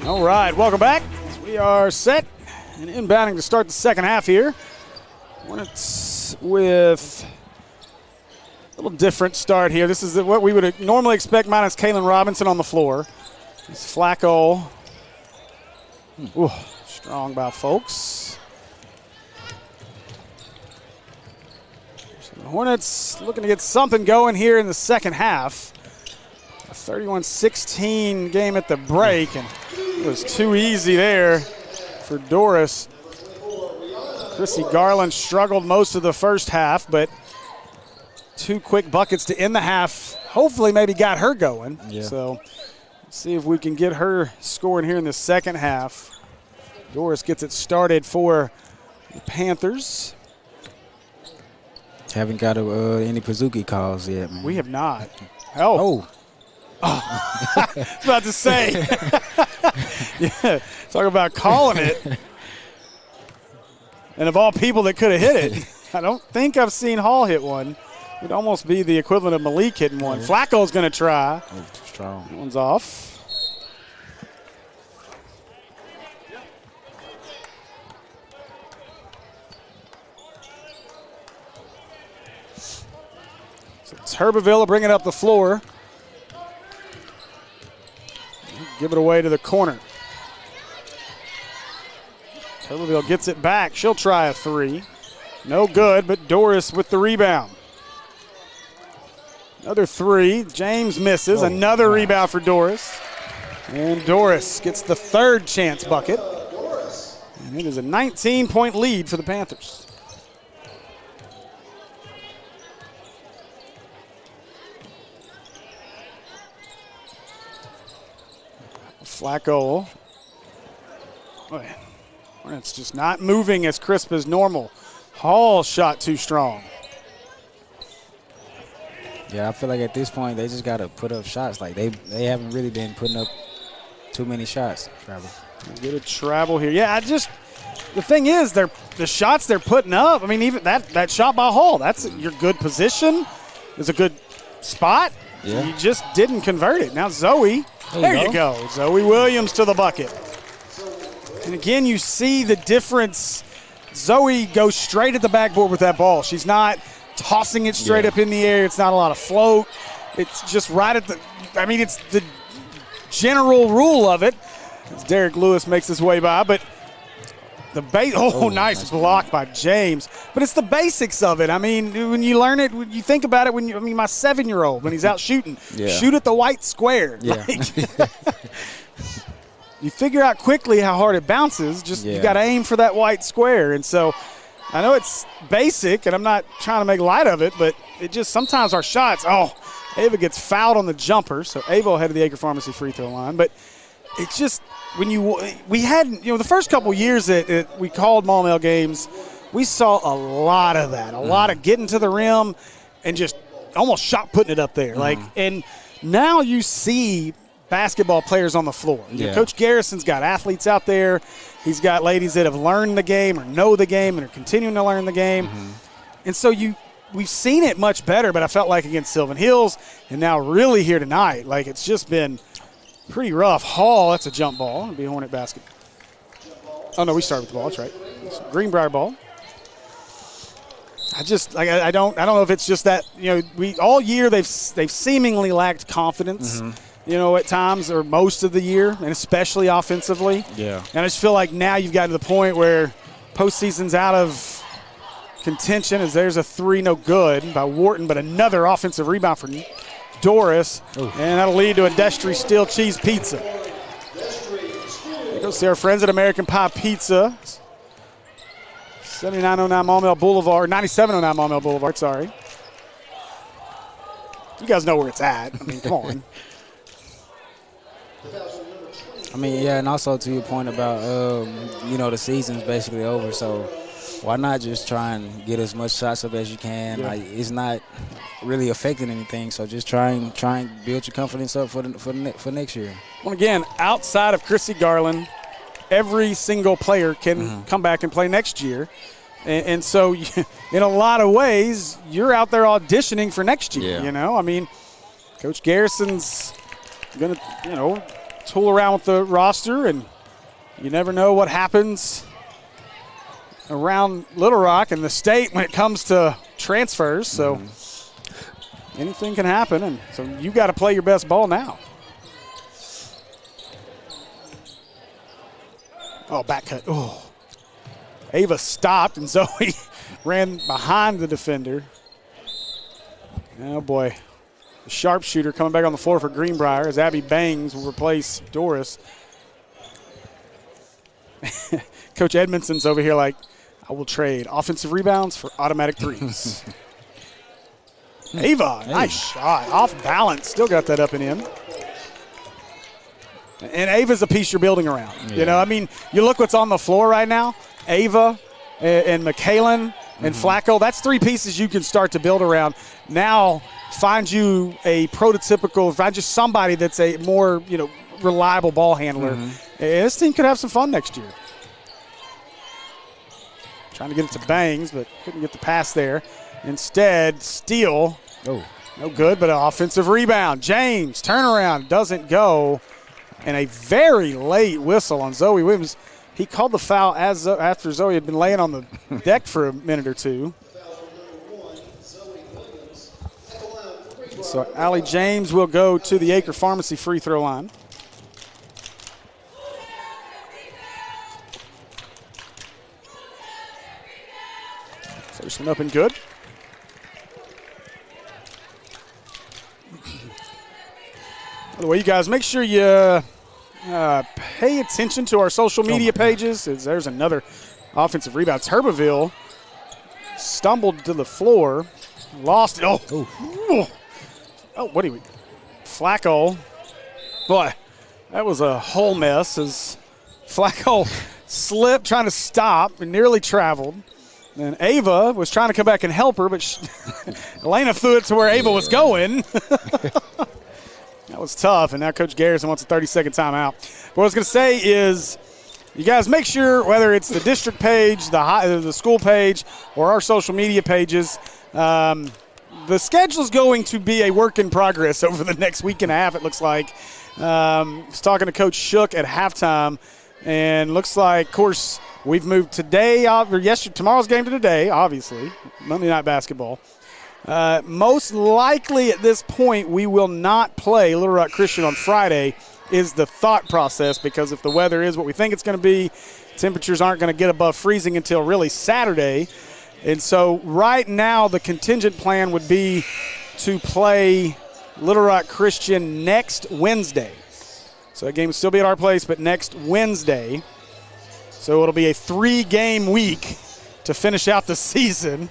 All right, welcome back. We are set and inbounding to start the second half here. Hornets with a little different start here. This is what we would normally expect minus Kalen Robinson on the floor. It's Flacco. Ooh, strong by folks. So the Hornets looking to get something going here in the second half. A 31-16 game at the break, and it was too easy there for Doris. Chrissy Garland struggled most of the first half, but 2 quick buckets to end the half hopefully maybe got her going. Yeah. So let's see if we can get her scoring here in the second half. Doris gets it started for the Panthers. Haven't got any Pazuki calls yet, man. We have not. Oh. I was about to say. Yeah, talk about calling it. And of all people that could have hit it, I don't think I've seen Hall hit one. It'd almost be the equivalent of Malik hitting one. Flacco's going to try. Oh, too strong. That one's off. So it's Herbiville bringing up the floor. Give it away to the corner. Herbiville gets it back. She'll try a 3. No good, but Doris with the rebound. Another 3. James misses. Another rebound for Doris. And Doris gets the 3rd chance bucket. And it is a 19-point lead for the Panthers. Flacco. It's just not moving as crisp as normal. Hall shot too strong. Yeah, I feel like at this point they just got to put up shots. Like they haven't really been putting up too many shots. Travel. Get a travel here. Yeah, the thing is, the shots they're putting up. I mean, even that shot by Hall, that's your good position. Is a good spot. Yeah. You just didn't convert it. Now Zoe. There you go. Zoe Williams to the bucket. And again, you see the difference. Zoe goes straight at the backboard with that ball. She's not tossing it straight up in the air. It's not a lot of float. It's just right at it's the general rule of it. As Derek Lewis makes his way by, but nice block by James. But it's the basics of it. I mean, when you learn it, when you think about it, my 7-year-old, when he's out shooting, shoot at the white square. Yeah. You figure out quickly how hard it bounces. You got to aim for that white square. And so I know it's basic, and I'm not trying to make light of it, but it just sometimes our shots, Ava gets fouled on the jumper, so Ava headed the Acre Pharmacy free throw line. But it's just we had the first couple years that we called Maumelle games, we saw a lot of that, a lot of getting to the rim and just almost shot putting it up there. And now you see basketball players on the floor. Coach Garrison's got athletes out there. He's got ladies that have learned the game or know the game and are continuing to learn the game. And so we've seen it much better, but I felt like against Sylvan Hills and now really here tonight, it's just been pretty rough. Hall, that's a jump ball. It'll be a Hornet basket. Oh, no, we started with the ball. That's right. It's a Greenbrier ball. I don't know if it's just that, we all year they've seemingly lacked confidence. At times or most of the year, and especially offensively. Yeah. And I just feel like now you've gotten to the point where postseason's out of contention as there's a 3 no good by Wharton, but another offensive rebound for Doris. Ooh. And that'll lead to a Destry Steel Cheese Pizza. Go see our friends at American Pie Pizza. 7909 Maumelle Boulevard, 9709 Maumelle Boulevard, sorry. You guys know where it's at. I mean, come on. And also to your point about, the season's basically over, so why not just try and get as much shots up as you can? Yeah. It's not really affecting anything, so just try and build your confidence up for next year. Well, again, outside of Chrissy Garland, every single player can come back and play next year. And so, in a lot of ways, you're out there auditioning for next year, Coach Garrison's going to, tool around with the roster, and you never know what happens around Little Rock and the state when it comes to transfers. So anything can happen, and so you got to play your best ball now. Oh, back cut. Oh. Ava stopped, and Zoe ran behind the defender. Oh, boy. The sharpshooter coming back on the floor for Greenbrier as Abby Bangs will replace Doris. Coach Edmondson's over here like, I will trade offensive rebounds for automatic threes. Ava, nice shot. Off balance. Still got that up and in. And Ava's a piece you're building around. Yeah. You know, I mean, you look what's on the floor right now. Ava and McKalen and Flacco, that's three pieces you can start to build around. Now find you a prototypical, find just somebody that's a more, you know, reliable ball handler. And this team could have some fun next year. Trying to get it to Bangs, but couldn't get the pass there. Instead, steal. Oh, no good, but an offensive rebound. James, turnaround, doesn't go. And a very late whistle on Zoe Williams. He called the foul after Zoe had been laying on the deck for a minute or two. So Allie James will go to the Acre Pharmacy free throw line. First one up and good. By the way, you guys, make sure you pay attention to our social media pages. There's another offensive rebound. Turbeville stumbled to the floor, lost it. What do we? Flacco. Boy, that was a whole mess as Flacco slipped trying to stop and nearly traveled. And Ava was trying to come back and help her, but Elena threw it to where Ava was going. That was tough, and now Coach Garrison wants a 30-second timeout. What I was going to say is you guys make sure, whether it's the district page, the school page, or our social media pages, the schedule is going to be a work in progress over the next week and a half, it looks like. I was talking to Coach Shook at halftime, and looks like, of course, we've moved tomorrow's game to today, obviously, Monday Night Basketball. Most likely at this point, we will not play Little Rock Christian on Friday is the thought process, because if the weather is what we think it's going to be, temperatures aren't going to get above freezing until really Saturday. And so right now the contingent plan would be to play Little Rock Christian next Wednesday. So that game would still be at our place, but next Wednesday. So it'll be a 3-game week to finish out the season.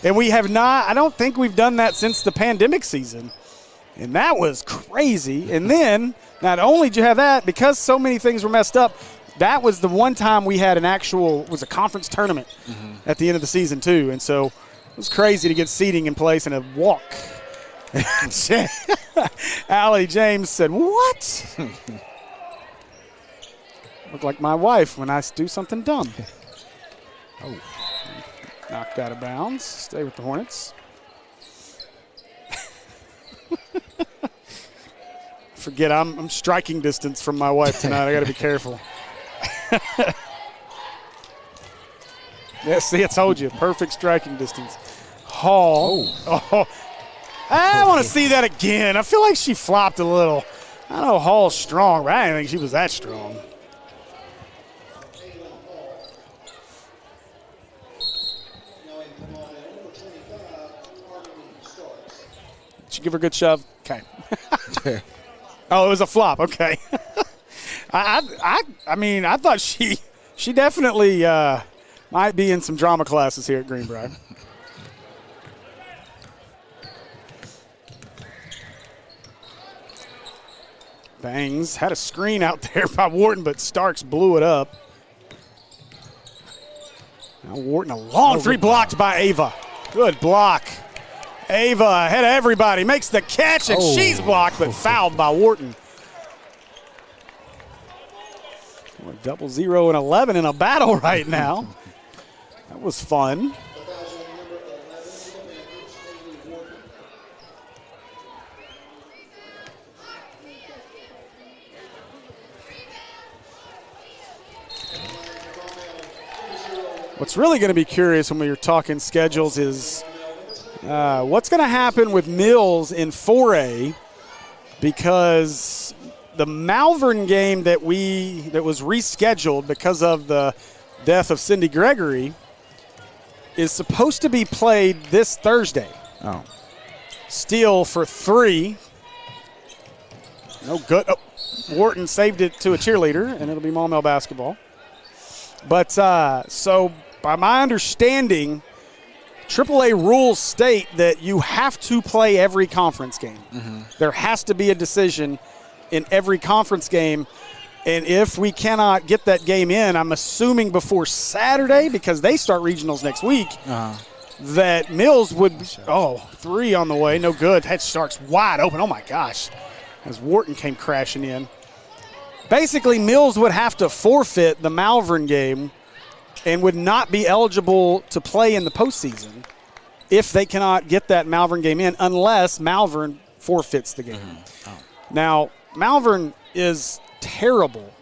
And we have not, I don't think we've done that since the pandemic season. And that was crazy. And then, not only did you have that, because so many things were messed up, that was the one time we had was a conference tournament at the end of the season too. And so it was crazy to get seating in place and a walk. Allie James said, what? Look like my wife when I do something dumb. Knocked out of bounds. Stay with the Hornets. Forget I'm striking distance from my wife tonight. I got to be careful. Yeah, see, I told you. Perfect striking distance. Hall. I want to see that again. I feel like she flopped a little. I know Hall's strong, but I didn't think she was that strong. Did you give her a good shove? Okay. Oh, it was a flop. Okay. I mean, I thought she definitely might be in some drama classes here at Greenbrier. Bangs had a screen out there by Wharton, but Starks blew it up. Now Wharton, a long three blocked by Ava. Good block. Ava ahead of everybody, makes the catch, and she's blocked, but fouled by Wharton. 0 and 11 in a battle right now. That was fun. What's really going to be curious when we were talking schedules is what's going to happen with Mills in 4A, because the Malvern game that was rescheduled because of the death of Cindy Gregory is supposed to be played this Thursday. Oh. Steele for 3. No good. Oh, Wharton saved it to a cheerleader, and it'll be Maumelle basketball. But so by my understanding, AAA rules state that you have to play every conference game. Mm-hmm. There has to be a decision in every conference game. And if we cannot get that game in, I'm assuming before Saturday, because they start regionals next week, that Mills would, 3 on the way, no good. Head Stark's wide open. Oh, my gosh, as Wharton came crashing in. Basically, Mills would have to forfeit the Malvern game and would not be eligible to play in the postseason if they cannot get that Malvern game in, unless Malvern forfeits the game. Mm-hmm. Oh. Now, Malvern is terrible.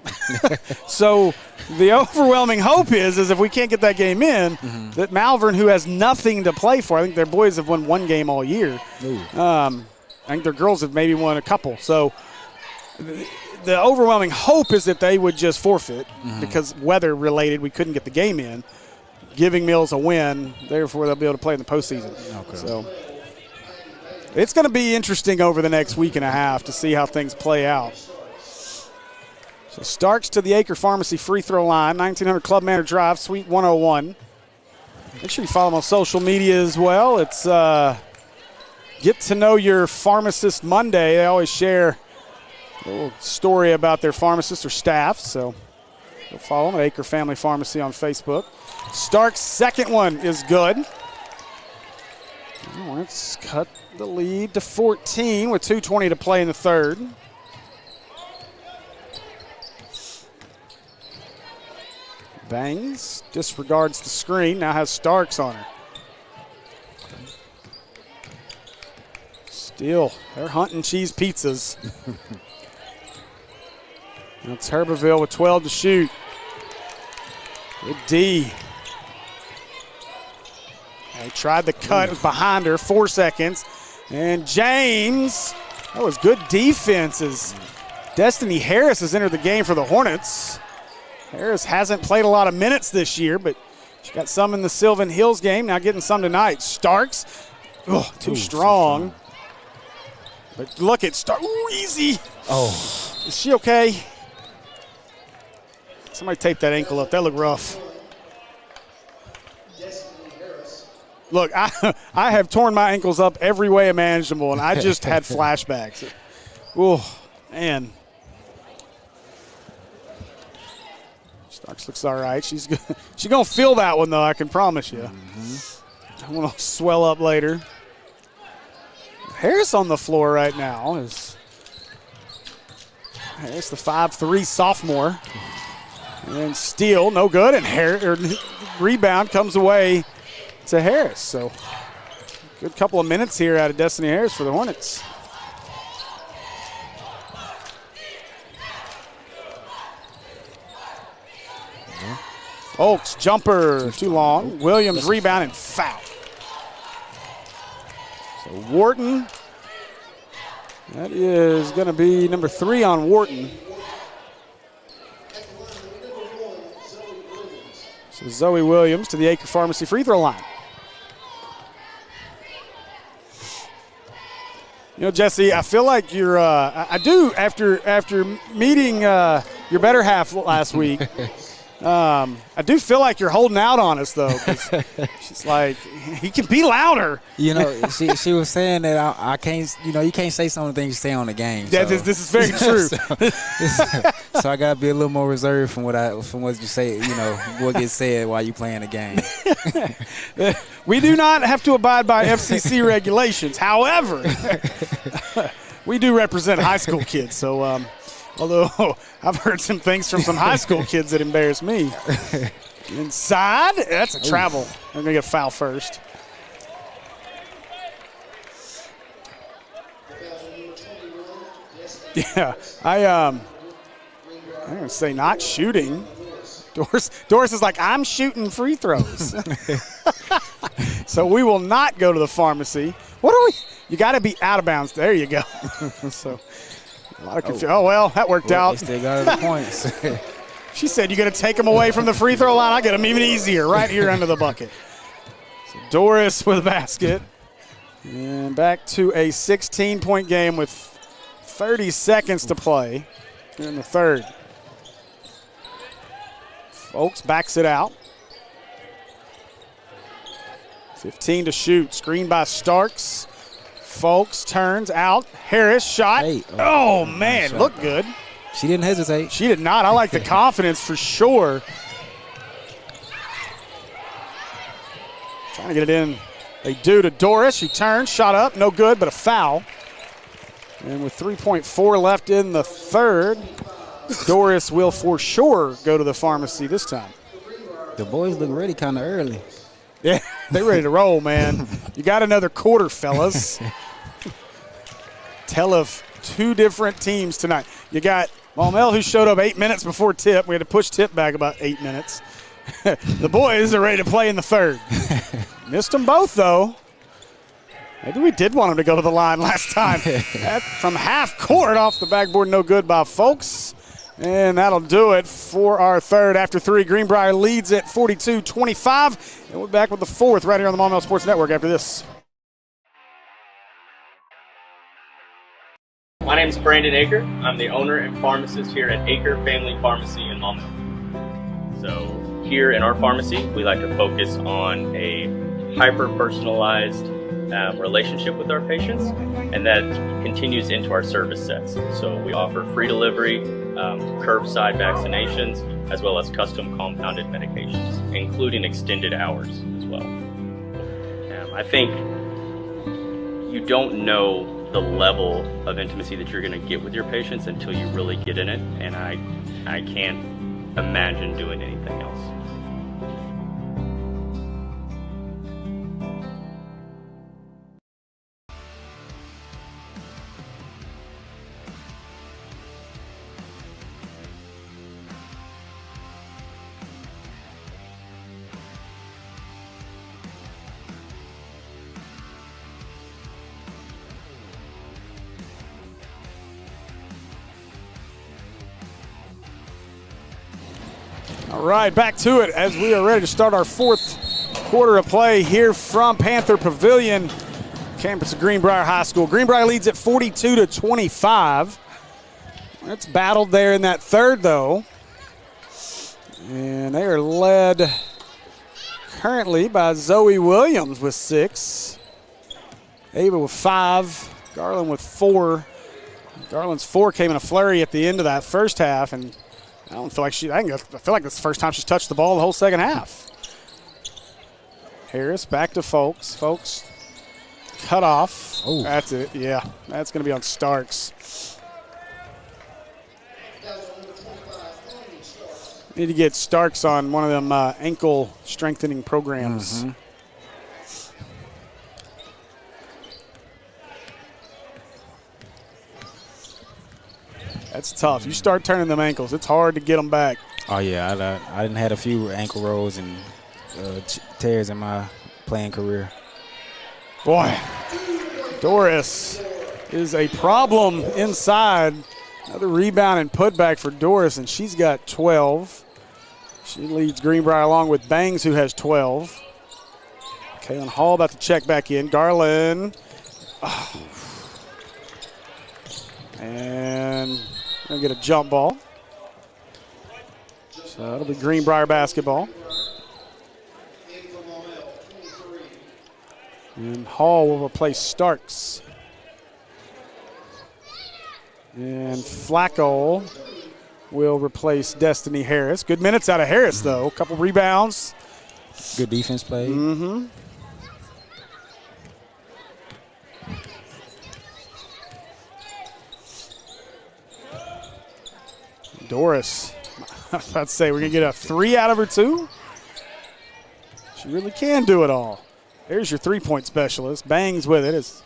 So the overwhelming hope is if we can't get that game in, that Malvern, who has nothing to play for, I think their boys have won 1 game all year. I think their girls have maybe won a couple. So the overwhelming hope is that they would just forfeit because weather-related, we couldn't get the game in, giving Mills a win. Therefore, they'll be able to play in the postseason. Okay. So it's going to be interesting over the next week and a half to see how things play out. So Starks to the Acre Pharmacy free throw line, 1900 Club Manor Drive, Suite 101. Make sure you follow them on social media as well. It's Get to Know Your Pharmacist Monday. They always share a little story about their pharmacist or staff, so go follow them at Acre Family Pharmacy on Facebook. Stark's second one is good. Let's cut the lead to 14 with 2:20 to play in the third. Bangs, disregards the screen, now has Starks on her. Steele, they're hunting cheese pizzas. It's Herbiville with 12 to shoot. Good D. They tried the cut, it was behind her, 4 seconds. And James, that was good defense as Destiny Harris has entered the game for the Hornets. Harris hasn't played a lot of minutes this year, but she got some in the Sylvan Hills game, now getting some tonight. Starks, too strong. But look at Starks, easy. Oh. Is she okay? Somebody tape that ankle up, that looked rough. Look, I have torn my ankles up every way imaginable, and I just had flashbacks. Oh, man. Starks looks all right. She's going to feel that one, though, I can promise you. I'm going to swell up later. Harris on the floor right now is Harris, the 5'3" sophomore. And Steele, no good, and rebound comes away to Harris. So good couple of minutes here out of Destiny Harris for the Hornets. Oaks, jumper, too long. Williams, rebound, and foul. So Wharton, that is going to be number 3 on Wharton. So Zoe Williams to the Acre Pharmacy free throw line. You know, Jesse, I feel like you're. I do after meeting your better half last week. I do feel like you're holding out on us, though. 'Cause she's like, he can be louder. You know, she was saying that I can't. You know, you can't say some of the things you say on the game. So. This is very true. So I gotta be a little more reserved from what you say. You know, what gets said while you playing the game. We do not have to abide by FCC regulations. However, we do represent high school kids, so. Although I've heard some things from some high school kids that embarrass me. Inside, that's a travel. They're going to get a foul first. Yeah, I'm going to say not shooting. Doris is like, I'm shooting free throws. So we will not go to the pharmacy. What are we? You got to be out of bounds. There you go. So a lot of confusion. Oh, well, that worked out. They still got the points. She said, you're going to take them away from the free throw line? I get them even easier right here under the bucket. So Doris with a basket. And back to a 16-point game with 30 seconds to play in the third. Folks backs it out. 15 to shoot. Screen by Starks. Folks turns out. Harris shot. Hey, oh man, shot. looked good. She didn't hesitate. She did not. I like the confidence for sure. Trying to get it in. They do to Doris. She turns, shot up, no good, but a foul. And with 3.4 left in the third, Doris will for sure go to the pharmacy this time. The boys look ready kind of early. Yeah, they're ready to roll, man. You got another quarter, fellas. Tell of two different teams tonight. You got Maumelle, who showed up 8 minutes before tip. We had to push tip back about 8 minutes. The boys are ready to play in the third. Missed them both, though. Maybe we did want them to go to the line last time. From half court off the backboard, no good by Folks. And that'll do it for our third after three. Greenbrier leads at 42-25. And we're back with the fourth right here on the Maumelle Sports Network after this. My name is Brandon Aker. I'm the owner and pharmacist here at Aker Family Pharmacy in Maumelle. So here in our pharmacy, we like to focus on a hyper-personalized relationship with our patients, and that continues into our service sets. So we offer free delivery, curbside vaccinations, as well as custom compounded medications, including extended hours as well. I think you don't know the level of intimacy that you're going to get with your patients until you really get in it, and I can't imagine doing anything else. All right, back to it as we are ready to start our fourth quarter of play here from Panther Pavilion, campus of Greenbrier High School. Greenbrier leads at 42-25. It's battled there in that third, though. And they are led currently by Zoe Williams with 6, Ava with 5, Garland with 4. Garland's 4 came in a flurry at the end of that first half, and I don't feel like I feel like that's the first time she's touched the ball the whole second half. Harris back to Folks. Folks cut off. Ooh. That's it. Yeah, that's going to be on Starks. Need to get Starks on one of them ankle strengthening programs. Mm-hmm. That's tough. You start turning them ankles, it's hard to get them back. Oh, yeah. I didn't had a few ankle rolls and tears in my playing career. Boy, Doris is a problem inside. Another rebound and putback for Doris, and she's got 12. She leads Greenbrier along with Bangs, who has 12. Kaylin Hall about to check back in. Garland. Oh. And going to get a jump ball. So that'll be Greenbrier basketball. And Hall will replace Starks. And Flacco will replace Destiny Harris. Good minutes out of Harris, though. A couple rebounds. Good defense play. Mm-hmm. Doris. I was about to say, we're going to get a 3 out of her, too. She really can do it all. There's your three-point specialist. Bangs with it as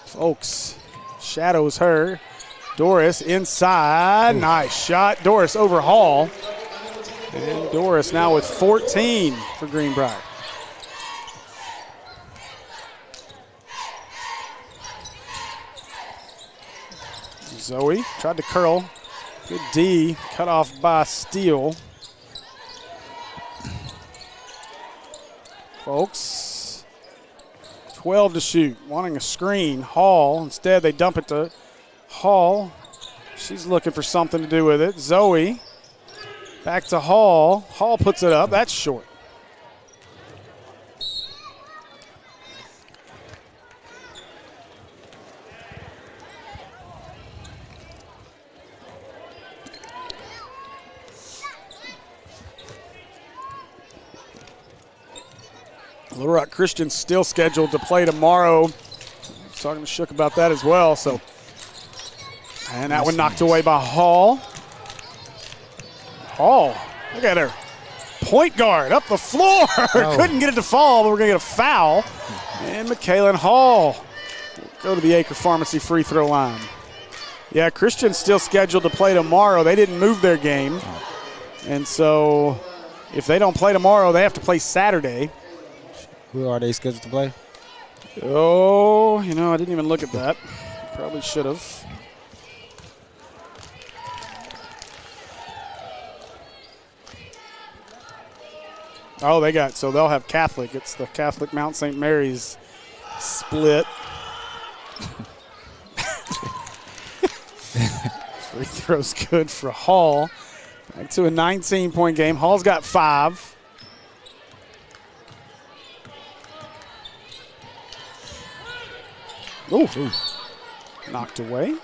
Folks shadows her. Doris inside. Nice shot. Doris over Hall. And Doris now with 14 for Greenbrier. Zoe tried to curl. Good D, cut off by Steele. Folks, 12 to shoot, wanting a screen. Hall, instead they dump it to Hall. She's looking for something to do with it. Zoe, back to Hall. Hall puts it up, that's short. Little Rock Christian still scheduled to play tomorrow. Talking to Shook about that as well. So, and that one knocked away by Hall. Hall, look at her. Point guard up the floor. Couldn't get it to fall, but we're going to get a foul. And Michaela Hall go to the Acre Pharmacy free throw line. Yeah, Christian's still scheduled to play tomorrow. They didn't move their game. And so if they don't play tomorrow, they have to play Saturday. Who are they scheduled to play? Oh, I didn't even look at that. Probably should have. Oh, so they'll have Catholic. It's the Catholic Mount St. Mary's split. Free throw's good for Hall. Back to a 19-point game. Hall's got 5. Ooh. Knocked away.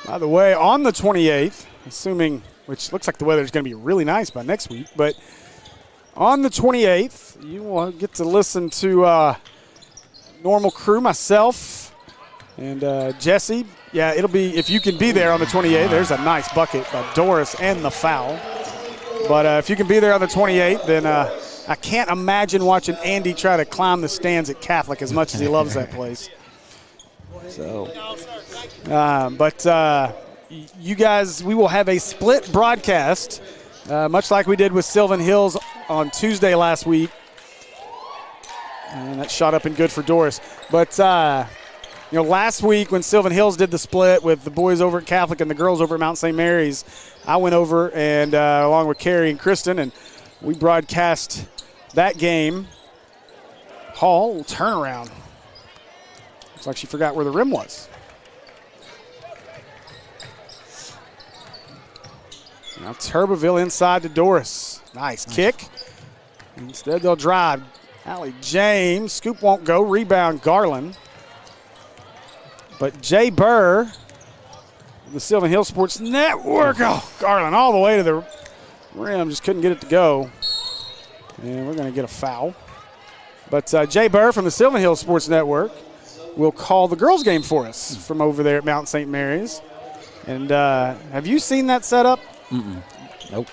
By the way, on the 28th, assuming, which looks like the weather is going to be really nice by next week, but on the 28th, you will get to listen to normal crew, myself, and Jesse. Yeah, it'll be, if you can be there on the 28th, there's a nice bucket by Doris and the foul. But if you can be there on the 28th, then I can't imagine watching Andy try to climb the stands at Catholic as much as he loves that place. So, you guys, we will have a split broadcast, much like we did with Sylvan Hills on Tuesday last week. And that shot up and good for Doris. But, last week when Sylvan Hills did the split with the boys over at Catholic and the girls over at Mount St. Mary's, I went over and along with Carrie and Kristen, and we broadcast that game. Hall, turnaround. Looks like she forgot where the rim was. Now Turbeville inside to Doris. Nice kick. Instead they'll drive. Allie James. Scoop won't go. Rebound Garland. But Jay Burr, the Sylvan Hills Sports Network. Oh, Garland all the way to the rim. Just couldn't get it to go. And we're going to get a foul. But Jay Burr from the Sylvan Hills Sports Network will call the girls' game for us from over there at Mount St. Mary's. And have you seen that setup? Nope.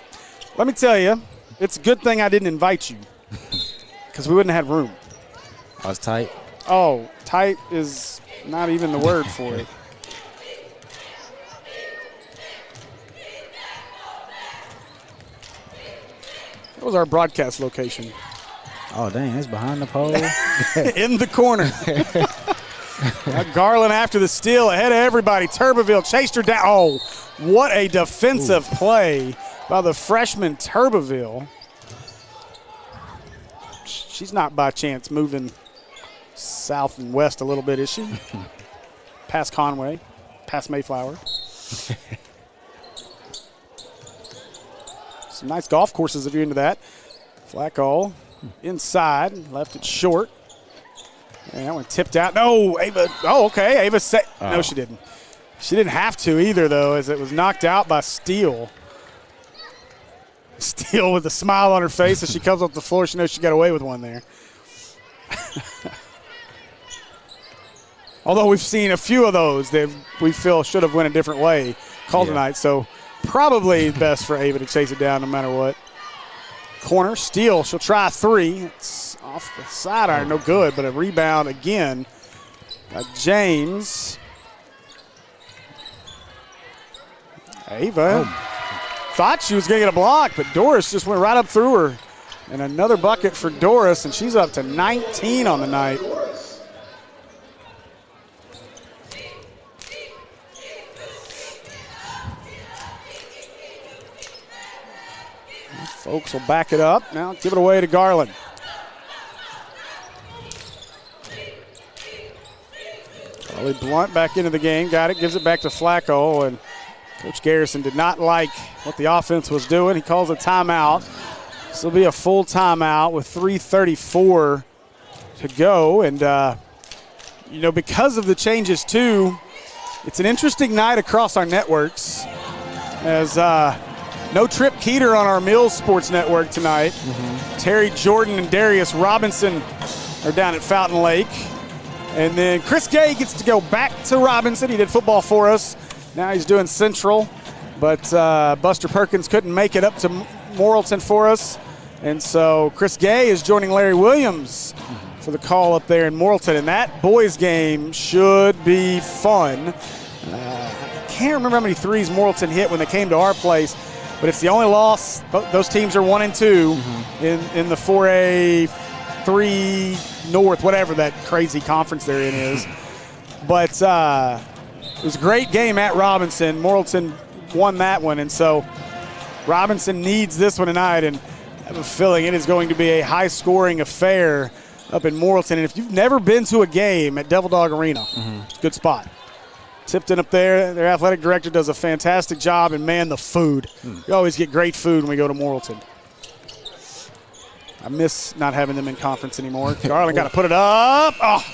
Let me tell you, it's a good thing I didn't invite you because we wouldn't have had room. I was tight. Oh, tight is not even the word for it. That was our broadcast location. Oh, dang, it's behind the pole. In the corner. Garland after the steal, ahead of everybody. Turbeville chased her down. Oh, what a defensive play by the freshman Turbeville. She's not by chance moving south and west a little bit, is she? Past Conway, past Mayflower. Some nice golf courses if you're into that. Flacco inside, left it short. And that one tipped out. No, Ava. Oh, okay. Ava set. No, she didn't. She didn't have to either, though, as it was knocked out by Steele. Steele with a smile on her face as she comes off the floor. She knows she got away with one there. Although we've seen a few of those that we feel should have went a different way called tonight. So probably best for Ava to chase it down no matter what. Corner, Steele. She'll try 3. It's off the sidearm, no good, but a rebound again. James. Ava thought she was going to get a block, but Doris just went right up through her. And another bucket for Doris, and she's up to 19 on the night. Folks will back it up. Now give it away to Garland. Charlie Blunt back into the game. Got it. Gives it back to Flacco. And Coach Garrison did not like what the offense was doing. He calls a timeout. This will be a full timeout with 3:34 to go. And, because of the changes, too, it's an interesting night across our networks as no Trip Keeter on our Mills Sports Network tonight. Terry Jordan and Darius Robinson are down at Fountain Lake. And then Chris Gay gets to go back to Robinson. He did football for us. Now he's doing Central. But Buster Perkins couldn't make it up to Morrilton for us. And so Chris Gay is joining Larry Williams for the call up there in Morrilton. And that boys game should be fun. I can't remember how many threes Morrilton hit when they came to our place. But it's the only loss. Those teams are 1 and 2 in the 4A, 3 North, whatever that crazy conference they're in is. But it was a great game at Robinson. Morrilton won that one, and so Robinson needs this one tonight. And I have a feeling it is going to be a high-scoring affair up in Morrilton. And if you've never been to a game at Devil Dog Arena, it's a good spot. Tipton up there, their athletic director does a fantastic job, and man, the food. You always get great food when we go to Morrilton. I miss not having them in conference anymore. Garland got to put it up. Oh,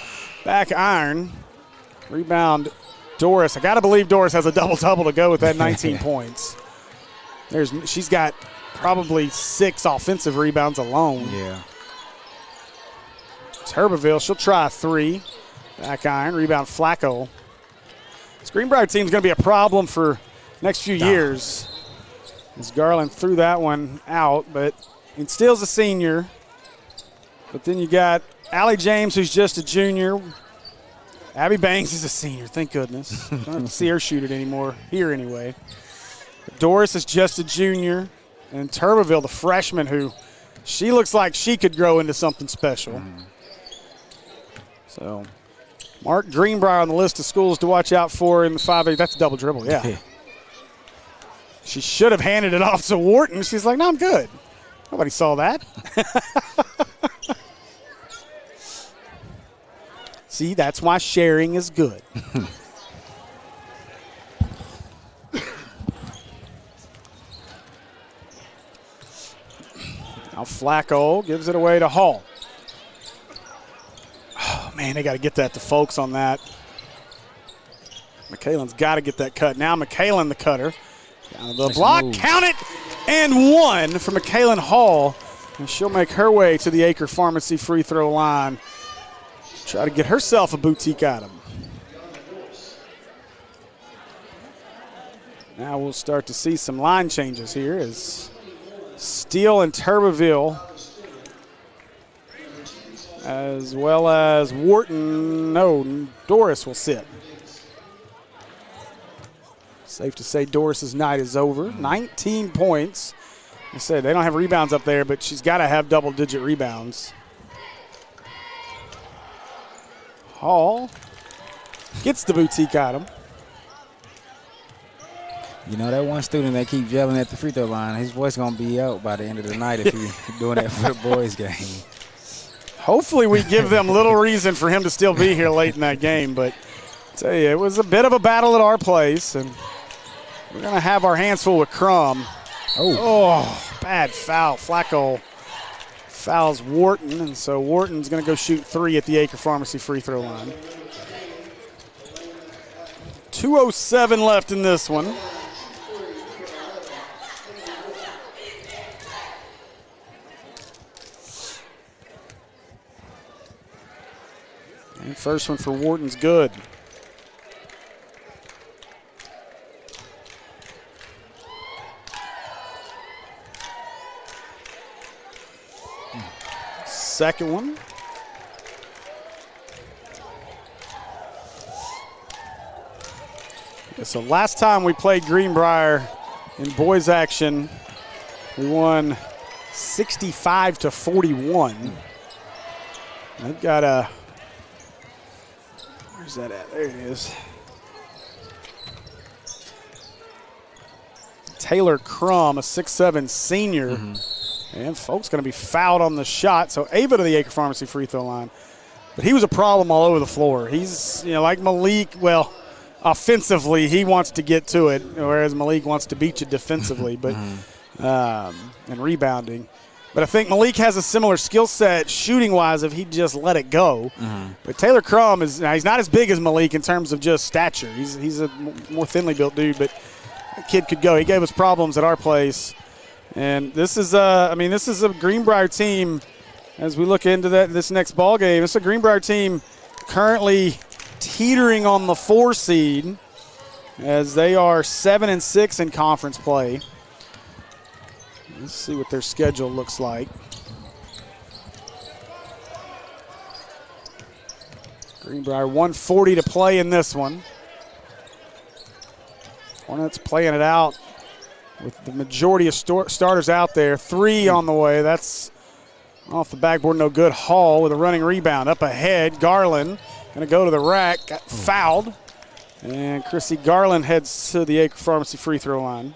back iron. Rebound, Doris. I got to believe Doris has a double-double to go with that 19 points. She's got probably 6 offensive rebounds alone. Yeah. Turbeville, she'll try a 3. Back iron, rebound Flacco. This Greenbrier team is going to be a problem for next few years. As Garland threw that one out, but Steele's a senior. But then you got Allie James, who's just a junior. Abby Banks is a senior, thank goodness. Don't have to see her shoot it anymore, here anyway. But Doris is just a junior. And Turbeville, the freshman, who she looks like she could grow into something special. So Mark Greenbrier on the list of schools to watch out for in the 5A. That's a double dribble, yeah. She should have handed it off to Wharton. She's like, no, I'm good. Nobody saw that. See, that's why sharing is good. Now Flacco gives it away to Hall. Oh, man, they got to get that to folks on that. McKaylin's got to get that cut. Now McKaylin, the cutter. Down to the block, count it, and 1 for McKaylin Hall. And she'll make her way to the Acre Pharmacy free throw line. Try to get herself a boutique item. Now we'll start to see some line changes here as Steele and Turbeville, as well as Doris will sit. Safe to say Doris's night is over. 19 points. I said they don't have rebounds up there, but she's got to have double-digit rebounds. Hall gets the boutique item. You know, that one student that keeps yelling at the free throw line, his voice going to be out by the end of the night if he's doing that for the boys' game. Hopefully we give them little reason for him to still be here late in that game. But I tell you, it was a bit of a battle at our place, and we're going to have our hands full with Crum. Oh, bad foul. Flacco fouls Wharton, and so Wharton's going to go shoot 3 at the Acre Pharmacy free throw line. 2:07 left in this one. And first one for Wharton's good. Second one. So last time we played Greenbrier in boys action, we won 65-41. They've got a, where's that at? There it is. Taylor Crum, a 6'7" senior. And folks going to be fouled on the shot. So Ava to the Acre Pharmacy free throw line. But he was a problem all over the floor. He's, like Malik, well, offensively, he wants to get to it, whereas Malik wants to beat you defensively but and rebounding. But I think Malik has a similar skill set shooting-wise if he just let it go. But Taylor Crum, he's not as big as Malik in terms of just stature. He's a more thinly built dude, but the kid could go. He gave us problems at our place. And this is a Greenbrier team, as we look into this next ball game. It's a Greenbrier team currently teetering on the 4 seed as they are 7-6 in conference play. Let's see what their schedule looks like. Greenbrier 140 to play in this one. Hornets playing it out with the majority of starters out there. 3 on the way. That's off the backboard, no good. Hall with a running rebound. Up ahead, Garland going to go to the rack. Got fouled. And Chrissy Garland heads to the Acre Pharmacy free throw line.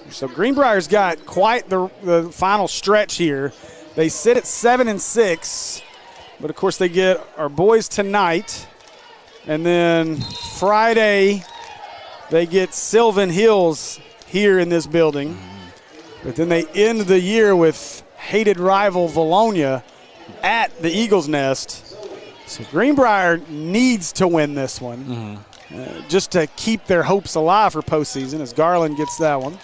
So Greenbrier's got quite the final stretch here. They sit at 7-6, but of course they get our boys tonight. And then Friday, they get Sylvan Hills here in this building. But then they end the year with hated rival Valonia at the Eagles Nest. So Greenbrier needs to win this one just to keep their hopes alive for postseason as Garland gets that one.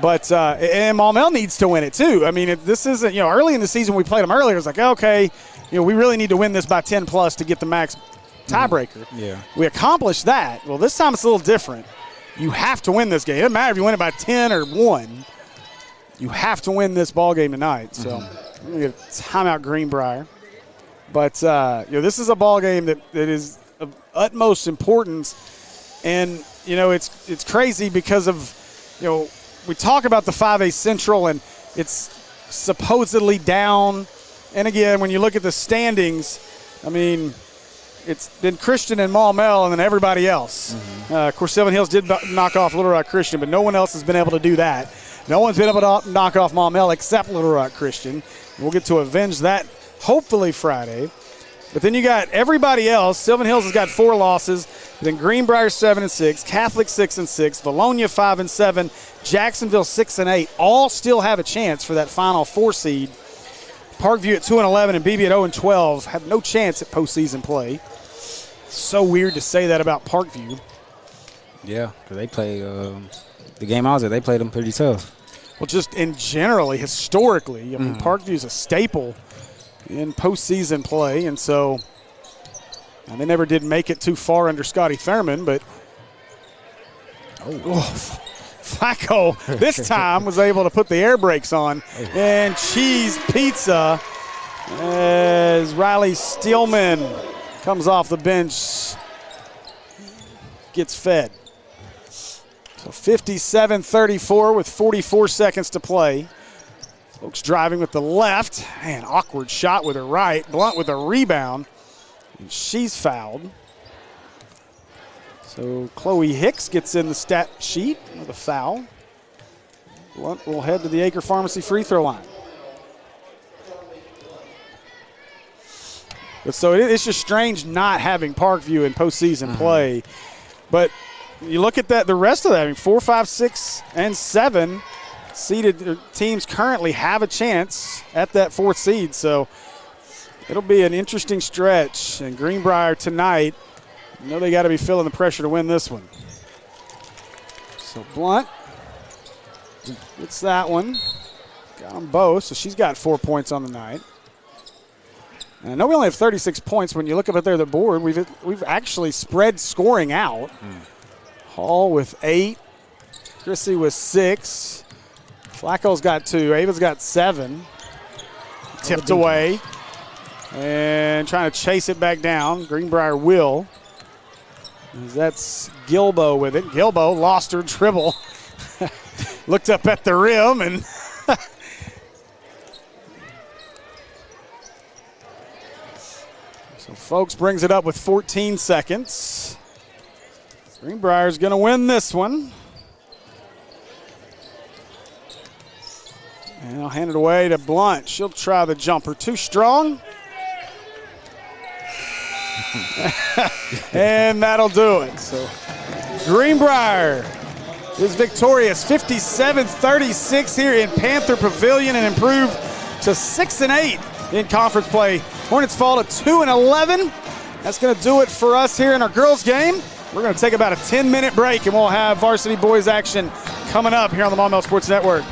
But and Maumelle needs to win it too. I mean, this isn't, early in the season we played them earlier. It was like, okay, we really need to win this by 10 plus to get the max tiebreaker. Yeah. We accomplished that. Well, this time it's a little different. You have to win this game. It doesn't matter if you win it by 10 or 1. You have to win this ball game tonight. So we're going to get a timeout Greenbrier. But, this is a ball game that is of utmost importance. And, it's crazy because of, we talk about the 5A Central and it's supposedly down. And, again, when you look at the standings, I mean, it's been Christian and Maumelle and then everybody else. Of course, Sylvan Hills did knock off Little Rock Christian, but no one else has been able to do that. No one's been able to knock off Maumelle except Little Rock Christian. We'll get to avenge that hopefully Friday. But then you got everybody else. Sylvan Hills has got 4 losses. Then Greenbrier 7-6, Catholic 6-6, Valonia 5-7, Jacksonville 6-8. All still have a chance for that final 4 seed. Parkview at 2-11 and BB at 0-12 have no chance at postseason play. So weird to say that about Parkview. Yeah, because they play the game I was at. They played them pretty tough. Well, just in generally, historically, I mean, Parkview's a staple in postseason play, and so they never did make it too far under Scotty Thurman, but Flacco this time was able to put the air brakes on and cheese pizza as Riley Steelman comes off the bench, gets fed. So 57-34 with 44 seconds to play. Folks driving with the left. Man, awkward shot with her right. Blunt with a rebound. And she's fouled. So Chloe Hicks gets in the stat sheet with a foul. Blunt will head to the Acre Pharmacy free throw line. But so it's just strange not having Parkview in postseason play. But you look at that, the rest of that, I mean, 4, 5, 6, and 7 seeded teams currently have a chance at that 4th seed. So it'll be an interesting stretch. And Greenbrier tonight, they got to be feeling the pressure to win this one. So Blunt gets that one. Got them both. So she's got 4 points on the night. And I know we only have 36 points. When you look up there at the board, we've actually spread scoring out. Hall with 8. Chrissy with 6. Flacco's got 2. Ava's got 7. Tipped away. And trying to chase it back down. Greenbrier will. That's Gilbo with it. Gilbo lost her dribble. Looked up at the rim and so Folks brings it up with 14 seconds. Greenbrier's going to win this one. And I'll hand it away to Blunt. She'll try the jumper. Too strong. And that'll do it. So Greenbrier is victorious 57-36 here in Panther Pavilion and improved to 6-8 in conference play. Hornets fall to 2-11. That's going to do it for us here in our girls game. We're going to take about a 10-minute break and we'll have varsity boys action coming up here on the Maumelle Sports Network.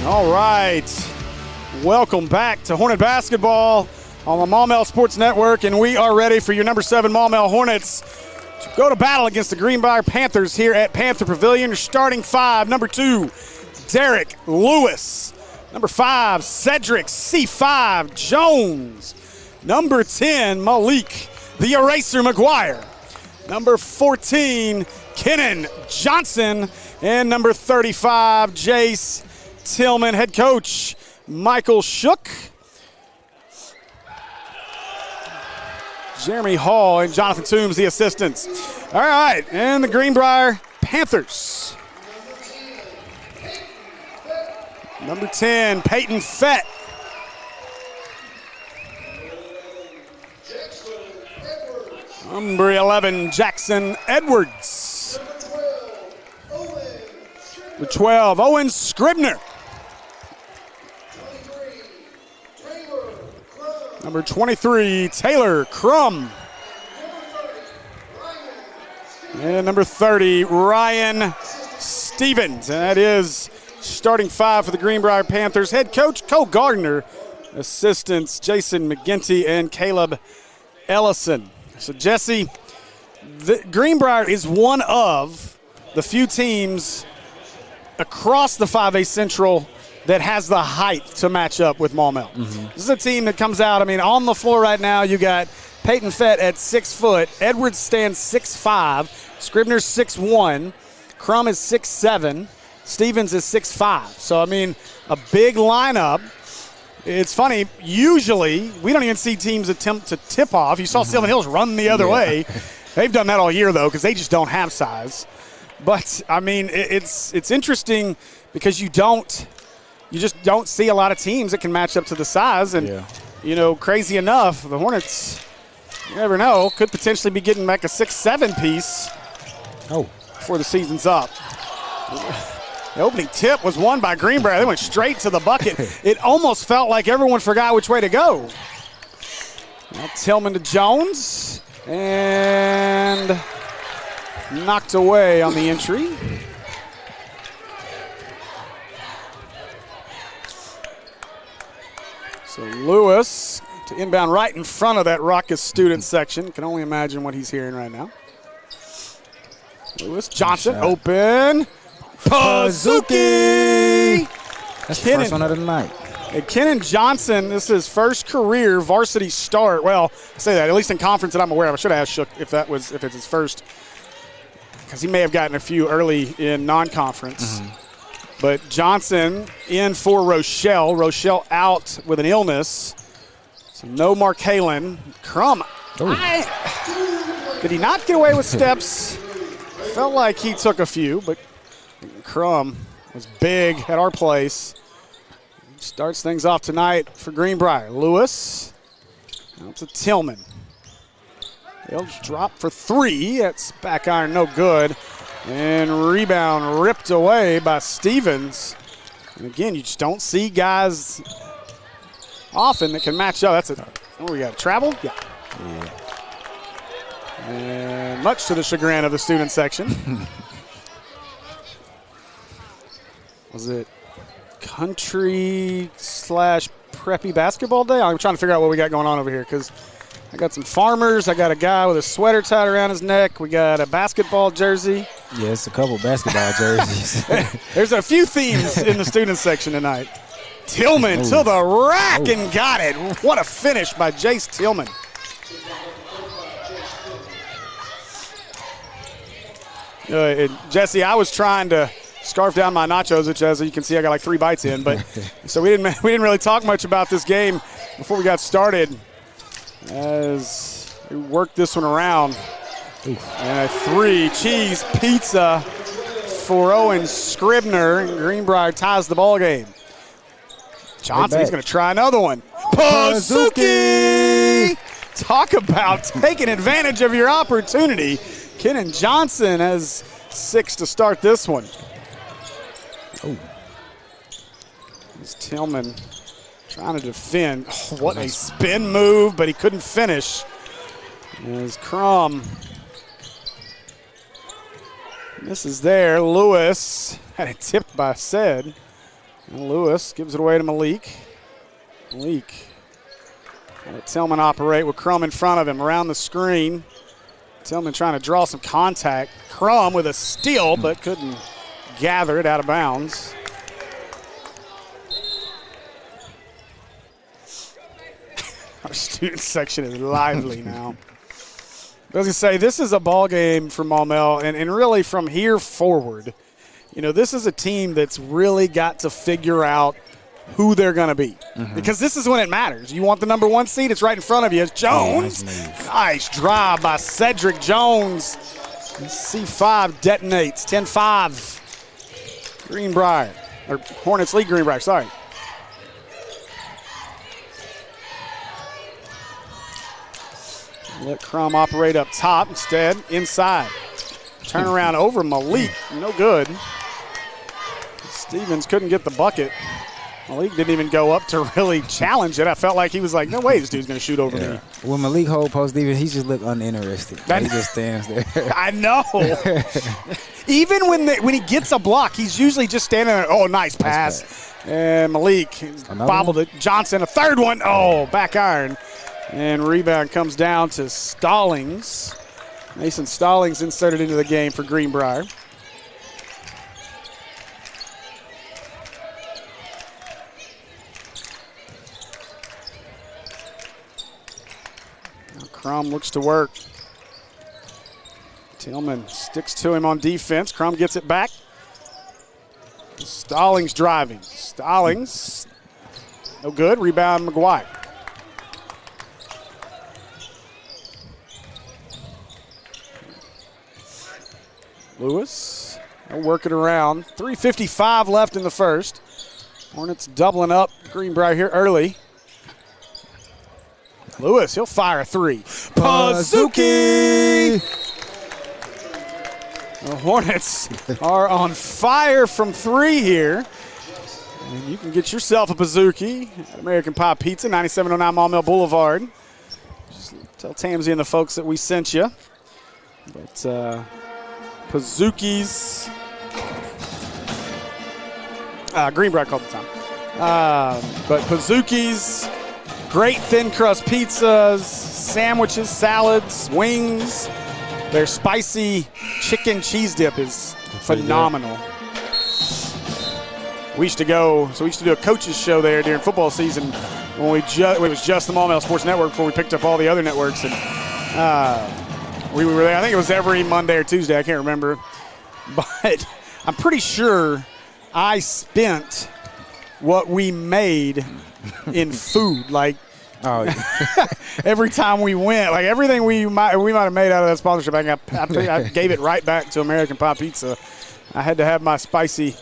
All right. Welcome back to Hornet Basketball on the Maumelle Sports Network, and we are ready for your number 7 Maumelle Hornets to go to battle against the Greenbrier Panthers here at Panther Pavilion. Your starting 5, number 2, Derek Lewis. Number 5, Cedric C5 Jones. Number 10, Malik the Eraser McGuire. Number 14, Kennan Johnson. And number 35, Jace Tillman. Head coach Michael Shook. Jeremy Hall and Jonathan Toombs, the assistants. All right, and the Greenbrier Panthers. Number 10, Peyton Fett. Number 11, Jackson Edwards. Number 12, Owen Scribner. Number 23, Taylor Crum. And number 30, Ryan Stevens. And that is starting 5 for the Greenbrier Panthers. Head coach Cole Gardner. Assistants Jason McGinty and Caleb Ellison. So, Jesse, the Greenbrier is one of the few teams across the 5A Central that has the height to match up with Maumelle. This is a team that comes out, I mean, on the floor right now, you got Peyton Fett at 6 foot. Edwards stands 6'5". Scribner's 6'1". Crum is 6'7". Stevens is 6'5". So, I mean, a big lineup. It's funny, usually we don't even see teams attempt to tip off. You saw Sylvan Hills run the other way. They've done that all year, though, because they just don't have size. But, I mean, it's interesting because you just don't see a lot of teams that can match up to the size. And, you know, crazy enough, the Hornets, you never know, could potentially be getting back a 6'7" piece before the season's up. The opening tip was won by Greenbrier. They went straight to the bucket. It almost felt like everyone forgot which way to go. Now Tillman to Jones. And knocked away on the entry. So Lewis to inbound right in front of that raucous student section. Can only imagine what he's hearing right now. Lewis Johnson open. Pazuki! That's the first one of the night. Kennan Johnson, this is his first career varsity start. Well, I say that, at least in conference that I'm aware of. I should have asked Shook if it's his first, because he may have gotten a few early in non-conference. But Johnson in for Rochelle. Rochelle out with an illness. So no Mark Halen. Crum. Did he not get away with steps? Felt like he took a few, but Crum was big at our place. Starts things off tonight for Greenbrier. Lewis out to Tillman. He'll drop for 3. That's back iron, no good. And rebound ripped away by Stevens. And again, you just don't see guys often that can match up. That's we got travel? Yeah. And much to the chagrin of the student section. Was it country / preppy basketball day? I'm trying to figure out what we got going on over here because I got some farmers. I got a guy with a sweater tied around his neck. We got a basketball jersey. Yeah, it's a couple basketball jerseys. There's a few themes in the student section tonight. Tillman to the rack and got it. What a finish by Jace Tillman. Jesse, I was trying to scarf down my nachos, which, as you can see, I got like 3 bites in. But so we didn't really talk much about this game before we got started, as we worked this one around. And a 3 cheese pizza for Owen Scribner. And Greenbrier ties the ball game. Johnson, he's going to try another one. Pazuki! Talk about taking advantage of your opportunity. Kennan Johnson has 6 to start this one. It's Tillman trying to defend. What a spin move, but he couldn't finish. As Crum misses there. Lewis had it tipped by Sed. And Lewis gives it away to Malik. Malik. Let Tillman operate with Crum in front of him around the screen. Tillman trying to draw some contact. Crum with a steal, but couldn't gather it out of bounds. Our student section is lively now. I was going to say, this is a ball game for Maumelle, and really from here forward, you know, this is a team that's really got to figure out who they're going to be. Because this is when it matters. You want the number 1 seed, it's right in front of you. It's Jones. Nice drive by Cedric Jones. C5 detonates, 10-5. Greenbrier, or Hornets lead Greenbrier, sorry. Let Crum operate up top instead, inside. Turnaround over Malik, no good. Stevens couldn't get the bucket. Malik didn't even go up to really challenge it. I felt like he was like, no way this dude's going to shoot over me. When Malik hold post defense, he just looked uninterested. He just stands there. I know. Even when he gets a block, he's usually just standing there. Oh, nice pass. And Malik bobbled it. Johnson, a third one. Oh, back iron. And rebound comes down to Stallings. Mason Stallings inserted into the game for Greenbrier. Now Crum looks to work. Tillman sticks to him on defense. Crum gets it back. Stallings driving. Stallings, no good. Rebound McGuire. Lewis, they'll work it around. 3:55 left in the first. Hornets doubling up Greenbrier here early. Lewis, he'll fire a three. Pazuki! The Hornets are on fire from three here. And you can get yourself a Pazuki at American Pie Pizza, 9709 Maumelle Boulevard. Just tell Tamsy and the folks that we sent you. But Pazuki's, Greenbrier called the time. But Pazuki's, great thin crust pizzas, sandwiches, salads, wings. Their spicy chicken cheese dip is phenomenal. We used to do a coaches show there during football season when it was just the Maumelle Sports Network before we picked up all the other networks. And we were there. I think it was every Monday or Tuesday. I can't remember. But I'm pretty sure I spent what we made in food. Like, every time we went, like everything we might have made out of that sponsorship, I gave it right back to American Pie Pizza. I had to have my spicy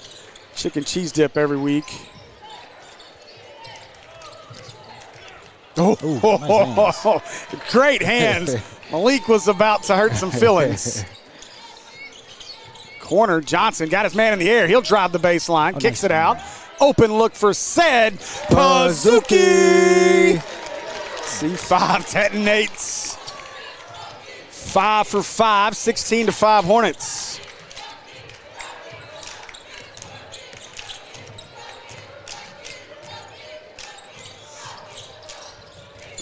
chicken cheese dip every week. Oh, great hands. Malik was about to hurt some feelings. Corner, Johnson got his man in the air. He'll drive the baseline, kicks it out. Open look for Ced. Pazuki. C5 detonates. 5 for 5, 16-5 Hornets.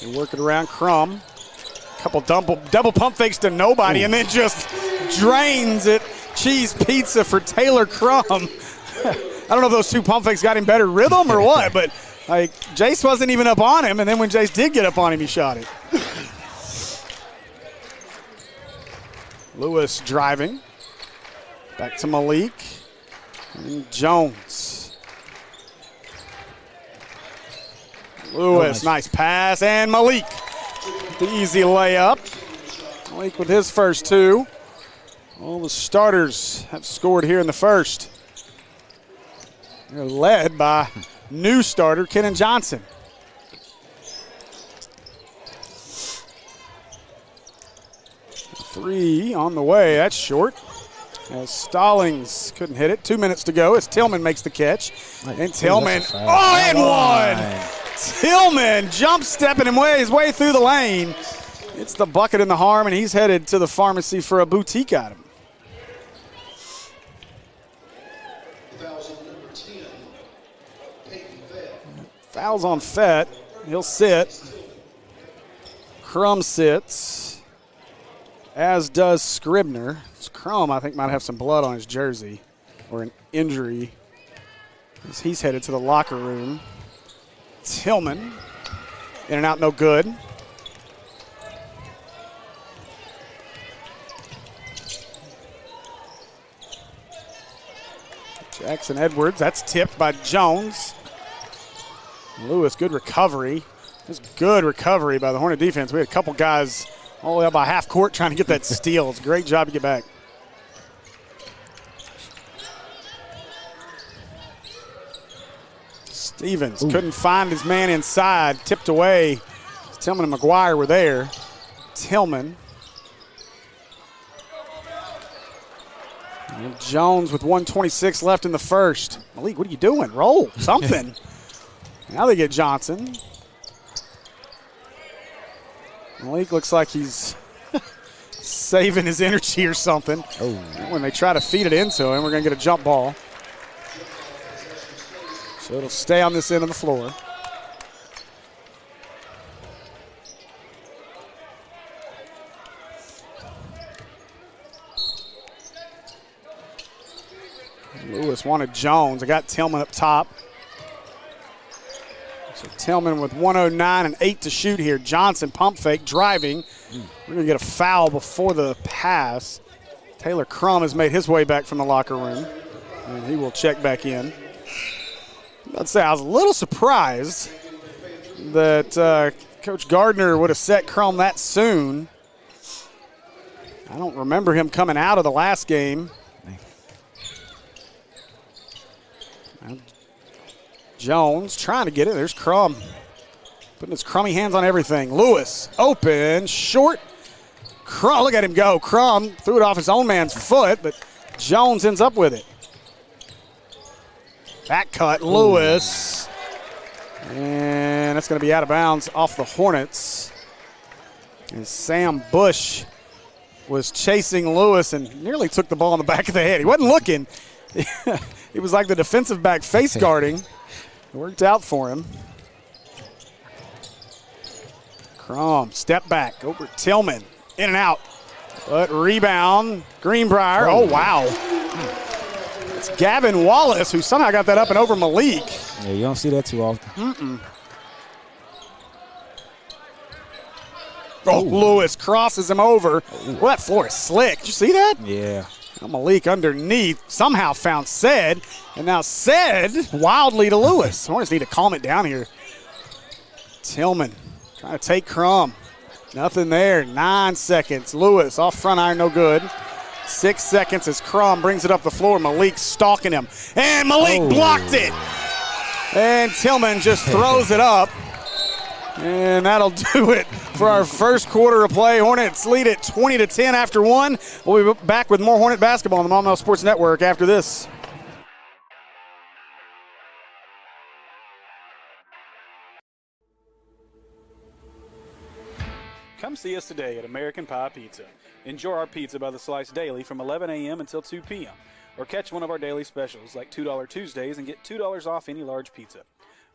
They work it around Crum. Couple double pump fakes to nobody, and then just drains it. Cheese pizza for Taylor Crum. I don't know if those two pump fakes got him better rhythm or what, but like Jace wasn't even up on him, and then when Jace did get up on him, he shot it. Lewis driving. Back to Malik. And Jones. Lewis, nice pass, and Malik. The easy layup. Malik with his first two. All the starters have scored here in the first. They're led by new starter Kenan Johnson. Three on the way. That's short. As Stallings couldn't hit it. 2 minutes to go as Tillman makes the catch. And Tillman, and one! Tillman jump stepping his way through the lane. It's the bucket in the harm, and he's headed to the pharmacy for a boutique item. Fouls on Fett. He'll sit. Crum sits, as does Scribner. Crum, I think, might have some blood on his jersey or an injury as he's headed to the locker room. Tillman, in and out, no good. Jackson Edwards, that's tipped by Jones. Lewis, good recovery. Just good recovery by the Hornet defense. We had a couple guys all the way up by half court trying to get that steal. It's a great job to get back. Stevens couldn't find his man inside. Tipped away. Tillman and McGuire were there. Tillman. And Jones with 1:26 left in the first. Malik, what are you doing? Roll something. Now they get Johnson. Malik looks like he's saving his energy or something. Oh. When they try to feed it into him, we're going to get a jump ball. So it'll stay on this end of the floor. Lewis wanted Jones. I got Tillman up top. So Tillman with 1:09 and 8 to shoot here. Johnson pump fake, driving. We're going to get a foul before the pass. Taylor Crum has made his way back from the locker room, and he will check back in. I'd say I was a little surprised that Coach Gardner would have set Crum that soon. I don't remember him coming out of the last game. Jones trying to get it. There's Crum. Putting his crummy hands on everything. Lewis, open, short. Crum, look at him go. Crum threw it off his own man's foot, but Jones ends up with it. Back cut, Lewis. And that's going to be out of bounds off the Hornets. And Sam Bush was chasing Lewis and nearly took the ball in the back of the head. He wasn't looking. It was like the defensive back face guarding. It worked out for him. Crum, step back over Tillman. In and out. But rebound, Greenbrier. Oh, wow. It's Gavin Wallace who somehow got that up and over Malik. Yeah, you don't see that too often. Oh, Lewis crosses him over. Well, that floor is slick. Did you see that? Yeah. Now Malik underneath somehow found Said, and now Said wildly to Lewis. Hornets need to calm it down here. Tillman trying to take Crum. Nothing there. 9 seconds. Lewis off front iron, no good. 6 seconds as Crum brings it up the floor. Malik stalking him. And Malik blocked it. And Tillman just throws it up. And that'll do it for our first quarter of play. Hornets lead it 20-10 after one. We'll be back with more Hornet basketball on the Maumelle Sports Network after this. Come see us today at American Pie Pizza. Enjoy our pizza by the slice daily from 11 a.m. until 2 p.m. Or catch one of our daily specials like $2 Tuesdays and get $2 off any large pizza.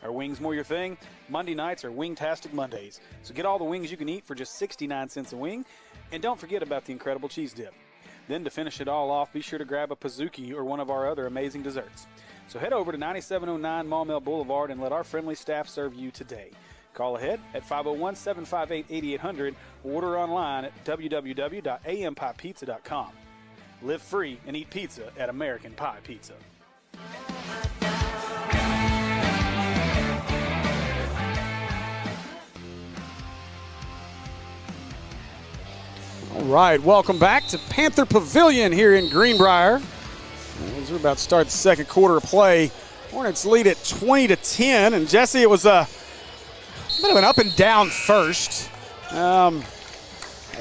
Are wings more your thing? Monday nights are Wingtastic Mondays. So get all the wings you can eat for just 69 cents a wing. And don't forget about the incredible cheese dip. Then to finish it all off, be sure to grab a Pizookie or one of our other amazing desserts. So head over to 9709 Maumelle Boulevard and let our friendly staff serve you today. Call ahead at 501-758-8800 or order online at www.ampiepizza.com. Live free and eat pizza at American Pie Pizza. All right, welcome back to Panther Pavilion here in Greenbrier. As we're about to start the second quarter of play, Hornets lead at 20-10. And Jesse, it was a bit of an up and down first. Had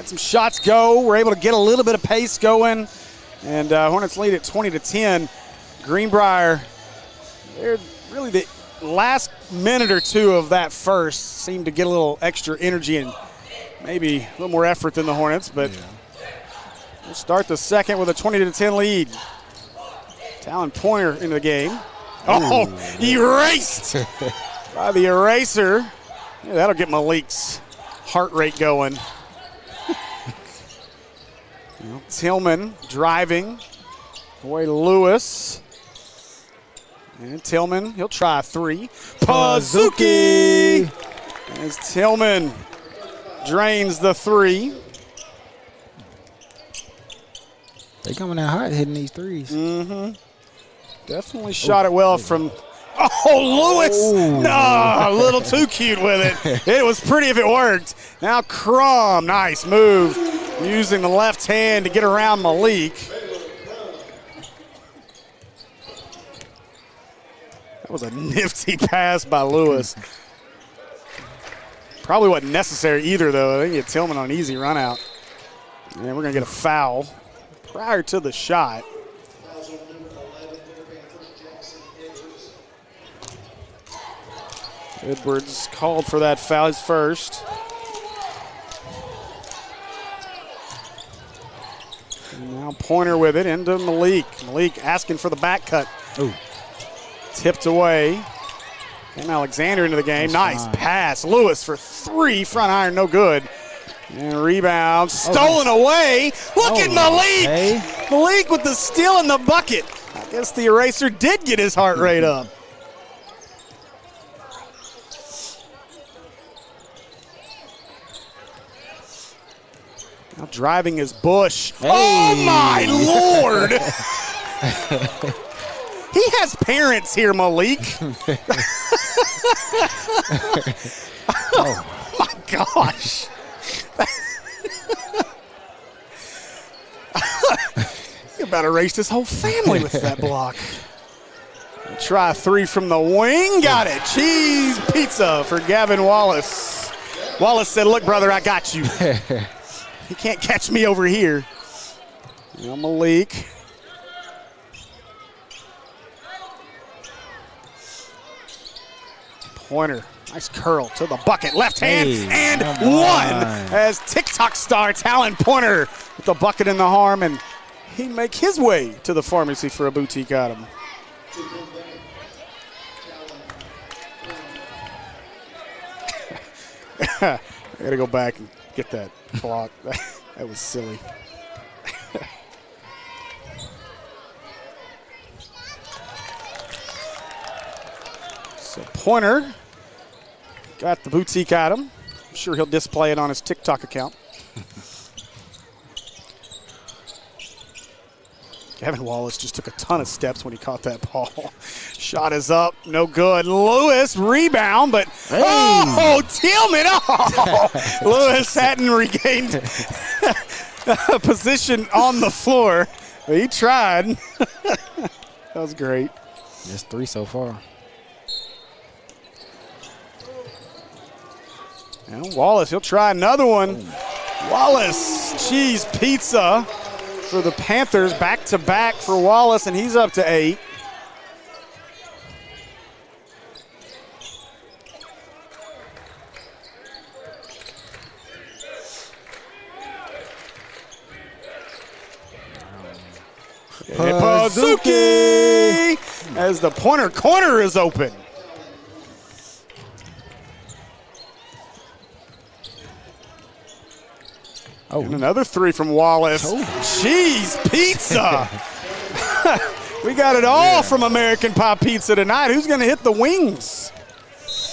some shots go. We're able to get a little bit of pace going. And Hornets lead at 20-10. Greenbrier, they're really the last minute or two of that first seemed to get a little extra energy and maybe a little more effort than the Hornets, but we'll start the second with a 20-10 lead. Talon Pointer into the game. Oh, erased by the eraser. Yeah, that'll get Malik's heart rate going. Tillman driving away to Lewis. And Tillman, he'll try a three. Pazuki! As Tillman drains the three. They coming out hot hitting these threes. Mm-hmm. Definitely shot it well from. Oh, Lewis! No, a little too cute with it. It was pretty if it worked. Now Crum, nice move. Using the left hand to get around Malik. That was a nifty pass by Lewis. Probably wasn't necessary either, though. They get Tillman on an easy run out. And we're going to get a foul prior to the shot. Edwards called for that foul, his first. And now Pointer with it into Malik. Malik asking for the back cut. Ooh. Tipped away. And Alexander into the game. Nice pass. Lewis for three. Front iron, no good. And rebound. Stolen away. Look at Malik. Okay. Malik with the steal in the bucket. I guess the eraser did get his heart rate up. Now driving is Bush. Hey. Oh, my Lord. He has parents here, Malik. Oh, my gosh. You about erased his whole family with that block. Try a three from the wing. Got it. Cheese pizza for Gavin Wallace. Wallace said, look, brother, I got you. You can't catch me over here. Now Malik. Pointer. Nice curl to the bucket. Left hand and one. As TikTok star Talon Pointer with the bucket in the arm, and he make his way to the pharmacy for a boutique item. I gotta go back and get that block. That was silly. So Pointer got the boutique item. I'm sure he'll display it on his TikTok account. Gavin Wallace just took a ton of steps when he caught that ball. Shot is up, no good. Lewis, rebound, but oh, Tillman, oh! Lewis hadn't regained a position on the floor, but he tried. That was great. That's three so far. And Wallace, he'll try another one. Wallace, cheese pizza for the Panthers, back-to-back for Wallace, and he's up to 8. Pazuki! As the Pointer corner is open. Oh, and another three from Wallace. Cheese pizza. We got it all from American Pie Pizza tonight. Who's going to hit the wings?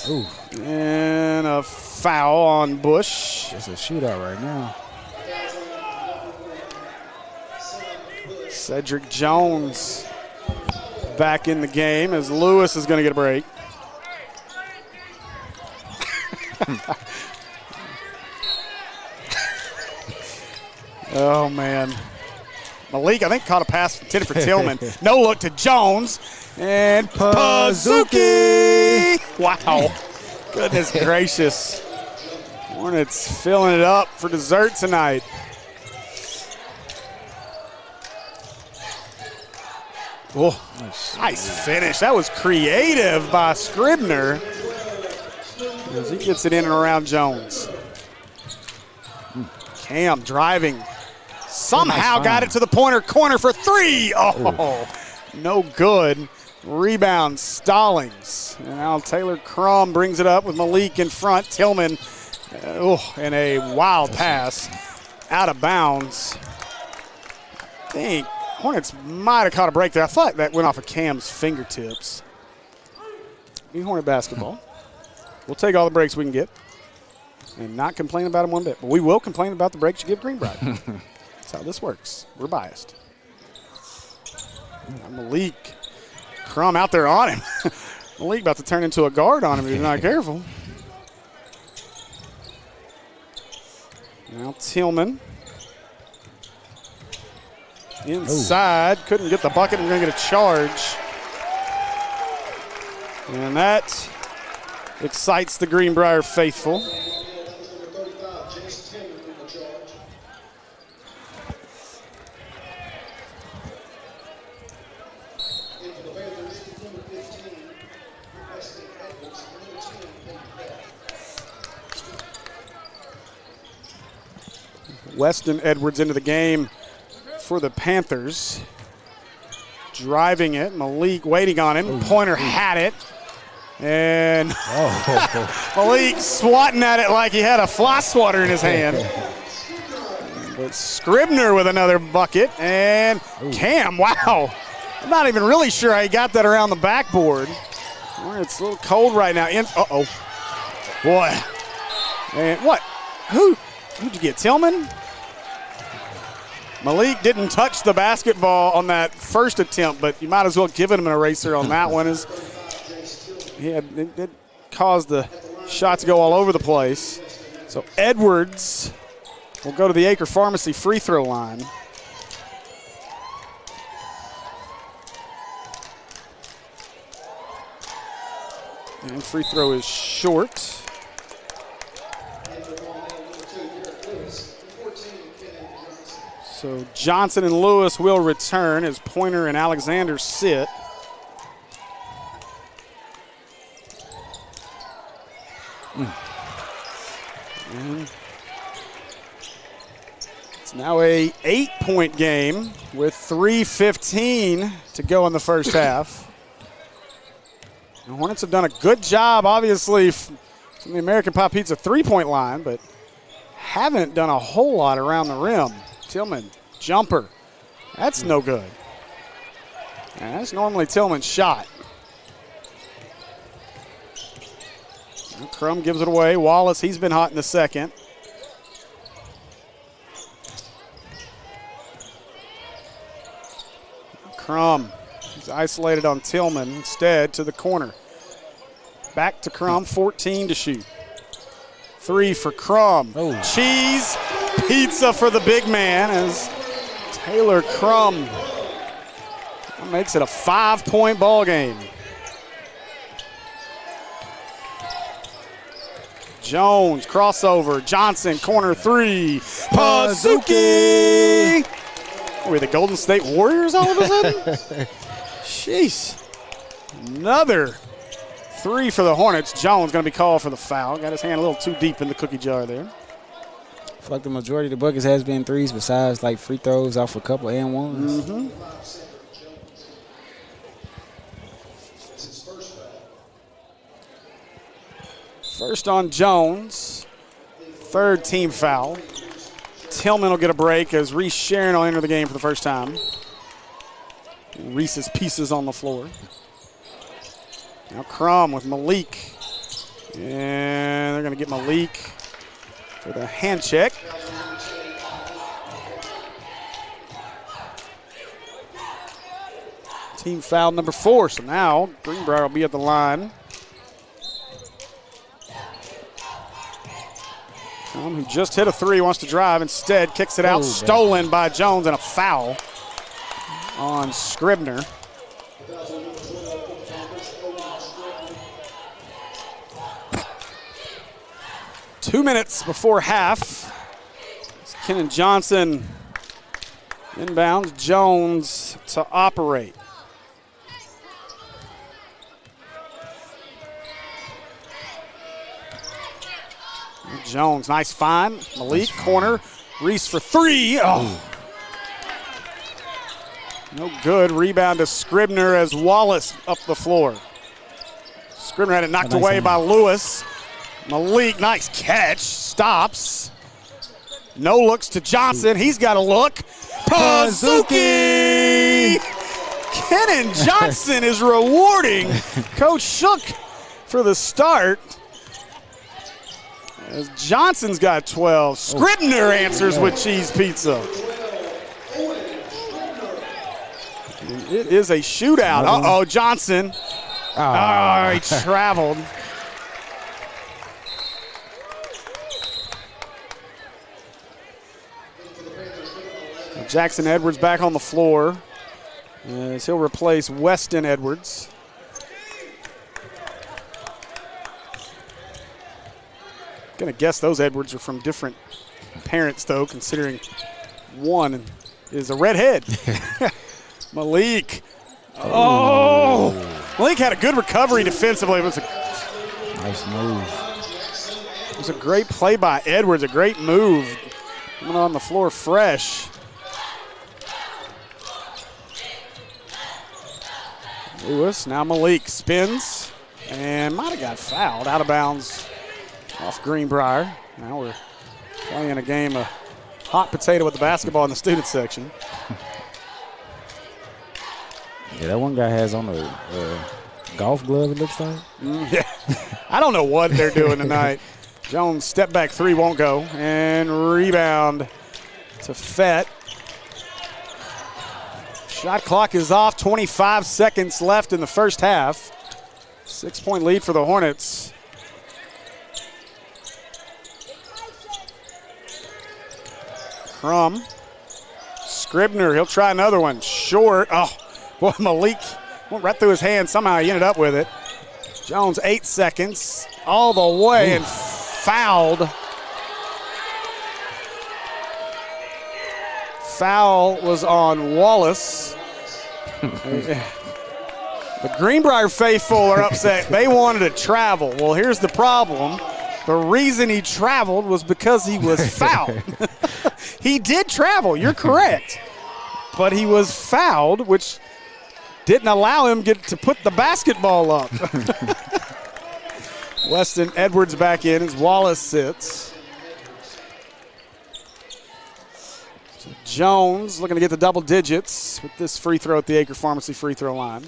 Ooh. And a foul on Bush. It's a shootout right now. Cedric Jones back in the game as Lewis is going to get a break. Oh, man. Malik, I think, caught a pass intended for Tillman. No look to Jones. And Pazuki! Wow. Goodness gracious. Hornets filling it up for dessert tonight. Oh, nice finish. That was creative by Scribner as he gets it in and around Jones. Cam driving. Somehow got it to the Pointer corner for three. Oh, no good. Rebound, Stallings. And now Taylor Crum brings it up with Malik in front. Tillman, and a wild pass out of bounds. I think Hornets might have caught a break there. I thought that went off of Cam's fingertips. New Hornet basketball. We'll take all the breaks we can get and not complain about them one bit. But we will complain about the breaks you give Greenbrier. That's how this works. We're biased. Malik Crum out there on him. Malik about to turn into a guard on him if he's not careful. Now Tillman. Inside. Ooh. Couldn't get the bucket. We're going to get a charge. And that excites the Greenbrier faithful. Weston Edwards into the game for the Panthers. Driving it. Malik waiting on him. Pointer had it. And Malik swatting at it like he had a fly swatter in his hand. But Scribner with another bucket. And Cam, wow. I'm not even really sure how he got that around the backboard. It's a little cold right now. Uh-oh. Boy. And what? Who'd you get, Tillman? Malik didn't touch the basketball on that first attempt, but you might as well give him an eraser on that one. It caused the shot to go all over the place. So Edwards will go to the Acre Pharmacy free throw line. And free throw is short. So Johnson and Lewis will return as Pointer and Alexander sit. And it's now a 8-point game with 3:15 to go in the first half. The Hornets have done a good job, obviously, from the American Pie Pizza three-point line, but haven't done a whole lot around the rim. Tillman, jumper. That's no good. And that's normally Tillman's shot. And Crum gives it away. Wallace, he's been hot in the second. Crum, he's isolated on Tillman. Instead, to the corner. Back to Crum, 14 to shoot. 3 for Crum. Cheese pizza for the big man as Taylor Crum makes it a 5-point ball game. Jones, crossover. Johnson, corner 3. Pazuki! Are we the Golden State Warriors all of a sudden? Jeez. Another 3 for the Hornets. Jones going to be called for the foul. Got his hand a little too deep in the cookie jar there. I feel like the majority of the buckets has been threes besides like free throws off a couple and ones. Mm-hmm. First on Jones. 3rd team foul. Tillman will get a break as Reese Sharon will enter the game for the first time. Reese's Pieces on the floor. Now Crum with Malik. And they're going to get Malik for the hand check. Team foul number 4. So now Greenbrier will be at the line. Who just hit a 3, wants to drive. Instead, kicks it out. Stolen by Jones and a foul on Scribner. Two minutes before half. Kenan Johnson inbounds. Jones to operate. Jones, nice find. Malik, corner. Reese for 3. Oh. No good. Rebound to Scribner as Wallace up the floor. Scribner had it knocked away by Lewis. Malik, nice catch. Stops. No looks to Johnson. He's got a look. Pazuki! Kenan Johnson is rewarding Coach Shook for the start. As Johnson's got 12. Scribner answers with cheese pizza. It is a shootout. Uh-oh, Johnson. Oh, he traveled. Jackson Edwards back on the floor as he'll replace Weston Edwards. Gonna guess those Edwards are from different parents, though, considering one is a redhead. Malik. Oh! Malik had a good recovery defensively. It was a Nice move. It was a great play by Edwards, a great move. Coming on the floor fresh. Lewis, now Malik spins and might have got fouled out of bounds off Greenbrier. Now we're playing a game of hot potato with the basketball in the student section. Yeah, that one guy has on a golf glove, it looks like. Yeah, I don't know what they're doing tonight. Jones step back three won't go, and rebound to Fett. Shot clock is off, 25 seconds left in the first half. 6-point lead for the Hornets. Crum. Scribner, he'll try another one. Short. Oh, boy, Malik went right through his hand. Somehow he ended up with it. Jones, 8 seconds. All the way and fouled. Foul was on Wallace. The Greenbrier faithful are upset. They wanted to travel. Well, here's the problem. The reason he traveled was because he was fouled. He did travel, you're correct. But he was fouled, which didn't allow him to put the basketball up. Weston Edwards back in as Wallace sits. So Jones looking to get the double digits with this free throw at the Acre Pharmacy free throw line.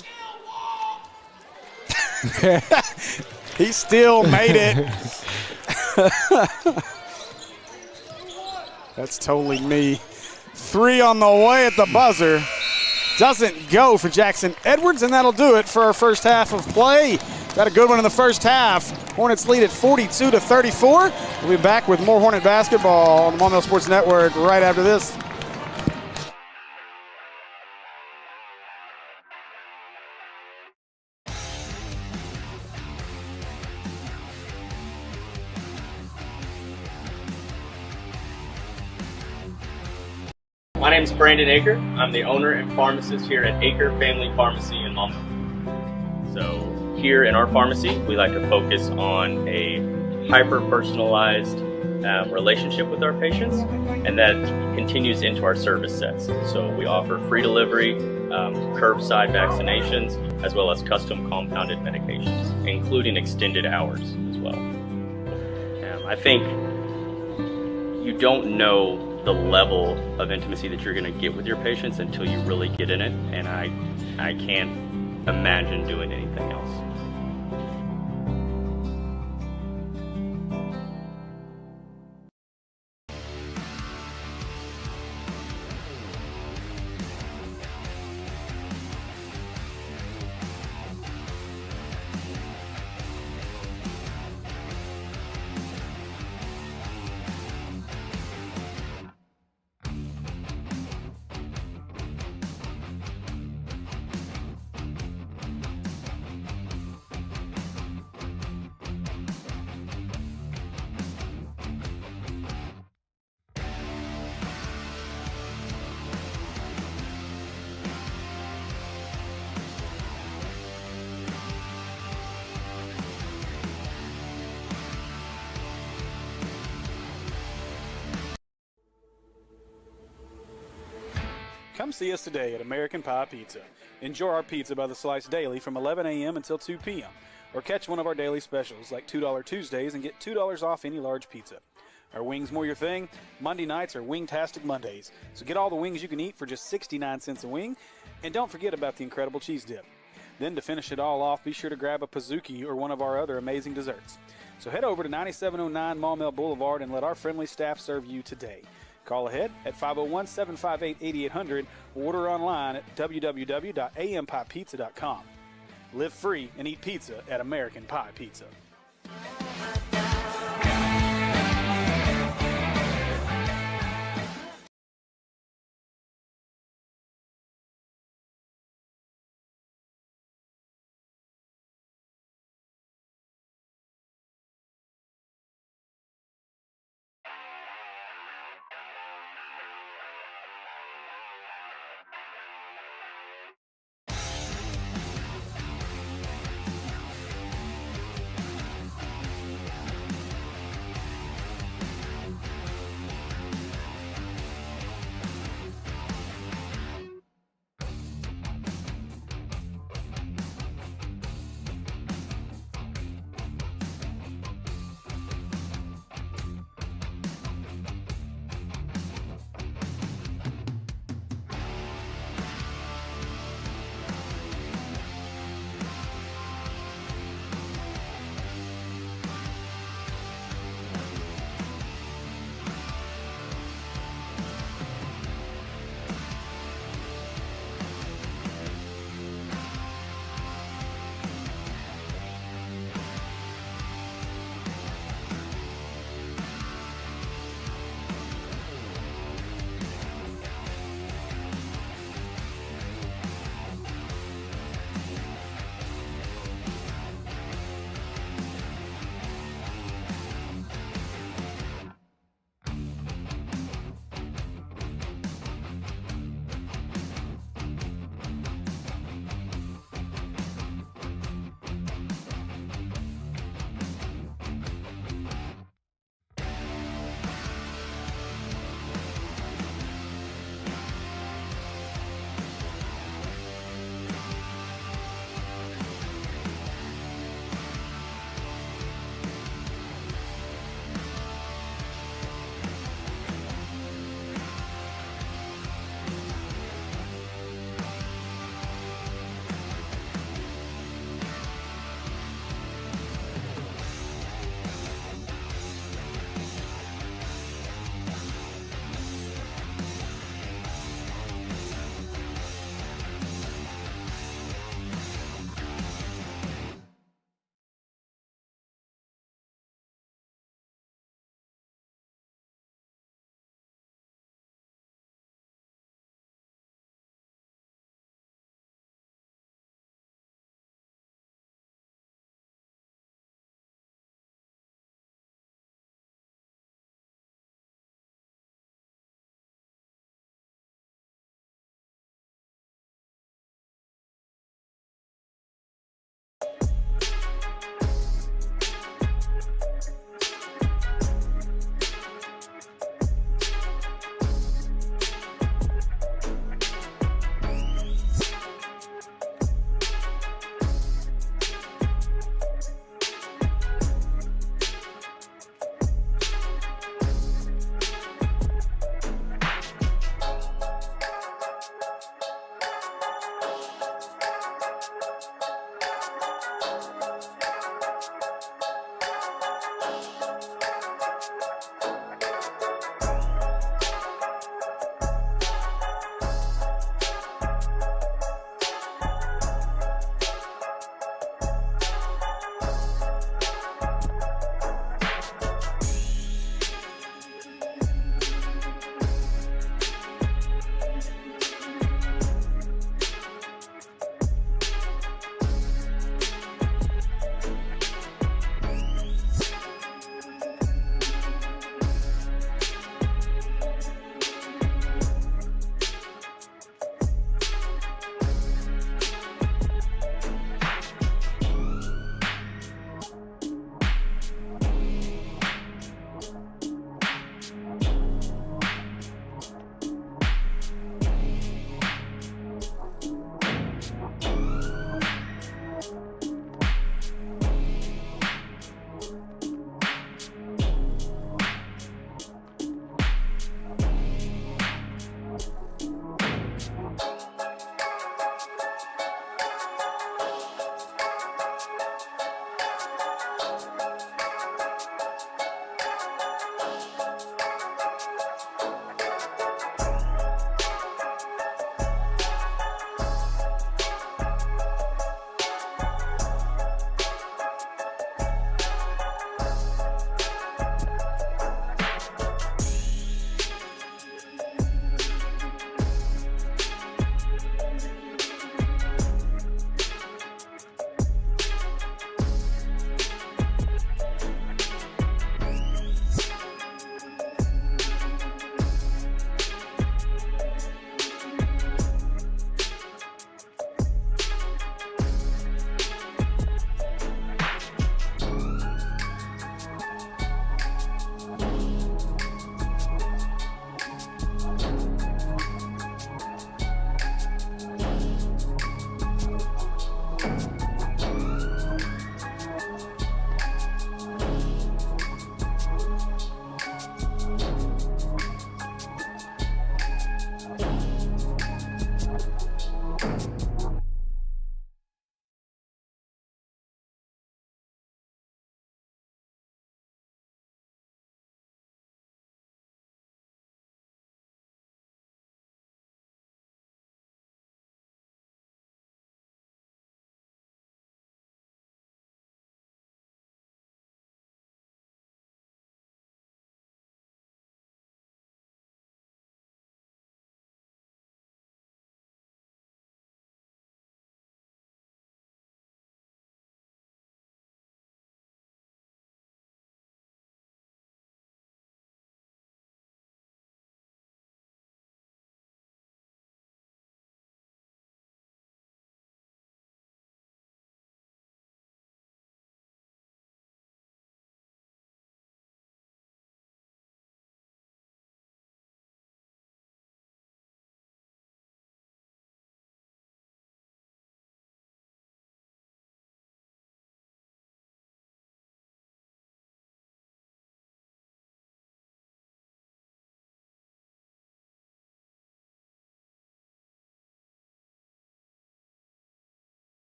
He still made it. That's totally me. 3 on the way at the buzzer. Doesn't go for Jackson Edwards, and that'll do it for our first half of play. Got a good one in the first half. Hornets lead at 42-34. We'll be back with more Hornet basketball on the Maumelle Sports Network right after this. My name is Brandon Aker. I'm the owner and pharmacist here at Aker Family Pharmacy in Maumelle. So here in our pharmacy, we like to focus on a hyper-personalized relationship with our patients, and that continues into our service sets. So we offer free delivery, curbside vaccinations, as well as custom compounded medications, including extended hours as well. I think you don't know the level of intimacy that you're going to get with your patients until you really get in it, and I can't imagine doing anything else. Come see us today at American Pie Pizza. Enjoy our pizza by the slice daily from 11 a.m. until 2 p.m. Or catch one of our daily specials like $2 Tuesdays and get $2 off any large pizza. Are wings more your thing? Monday nights are Wingtastic Mondays. So get all the wings you can eat for just 69 cents a wing. And don't forget about the incredible cheese dip. Then to finish it all off, be sure to grab a Pizookie or one of our other amazing desserts. So head over to 9709 Maumelle Boulevard and let our friendly staff serve you today. Call ahead at 501-758-8800 or order online at www.ampiepizza.com. Live free and eat pizza at American Pie Pizza.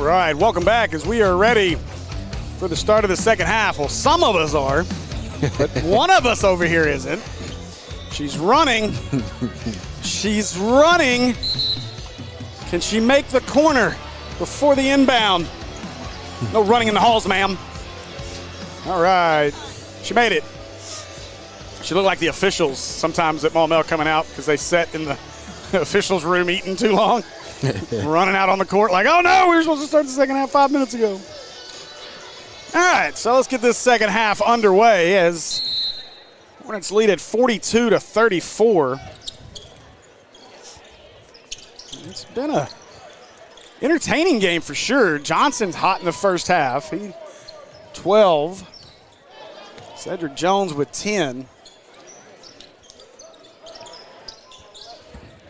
right, welcome back as we are ready for the start of the second half. Well, some of us are, but one of us over here isn't. She's running. She's running. Can she make the corner before the inbound? No running in the halls, ma'am. All right. She made it. She looked like the officials sometimes at Maumelle coming out because they sat in the officials' room eating too long. Running out on the court like, oh no, we were supposed to start the second half 5 minutes ago. All right, so let's get this second half underway as Hornets lead at 42-34. It's been a entertaining game for sure. Johnson's hot in the first half. He 12. Cedric Jones with 10.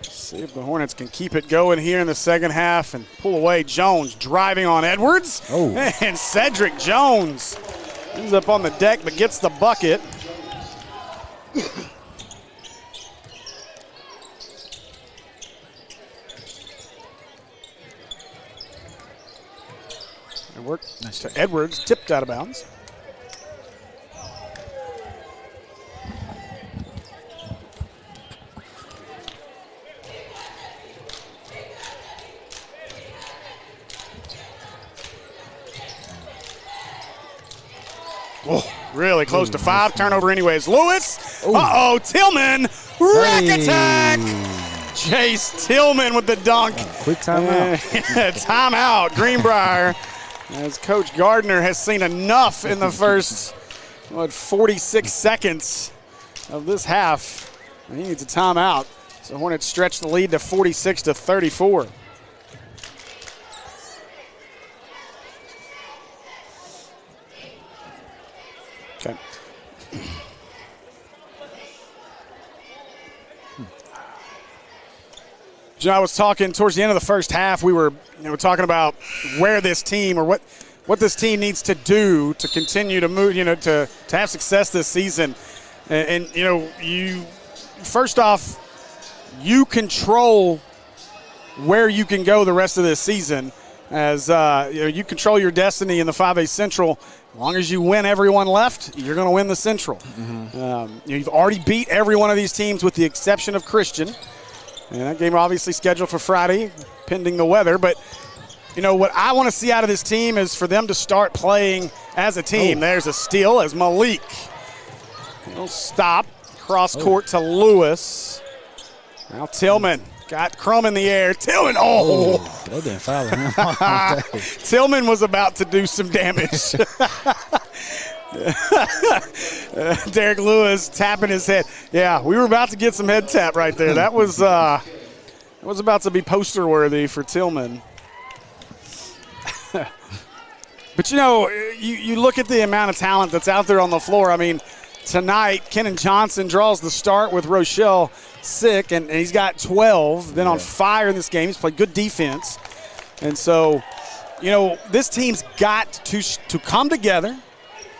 See if the Hornets can keep it going here in the second half and pull away. Jones driving on Edwards. Oh. And Cedric Jones ends up on the deck but gets the bucket. And work to Edwards, tipped out of bounds. Oh, really close to 5. Turnover anyways. Lewis. Uh-oh. Tillman. Rack attack. Chase Tillman with the dunk. Quick timeout. Timeout. Greenbrier. As Coach Gardner has seen enough in the first, 46 seconds of this half. He needs a timeout. So Hornets stretch the lead to 46-34. Okay. You know, I was talking towards the end of the first half. We were talking about where this team or what this team needs to do to continue to move, to have success this season. And you first off, you control where you can go the rest of this season. As you control your destiny in the 5A Central. As long as you win everyone left, you're going to win the Central. Mm-hmm. You've already beat every one of these teams with the exception of Christian. And that game obviously scheduled for Friday, pending the weather. But, what I want to see out of this team is for them to start playing as a team. There's a steal as Malik. He'll stop. Cross court to Lewis. Now Tillman. Got Crum in the air. Tillman, They didn't foul him. Tillman was about to do some damage. Derek Lewis tapping his head. Yeah, we were about to get some head tap right there. That was about to be poster worthy for Tillman. But you look at the amount of talent that's out there on the floor. I mean, tonight Kenan Johnson draws the start with Rochelle sick, and he's got 12. Been on fire in this game. He's played good defense, and so this team's got to come together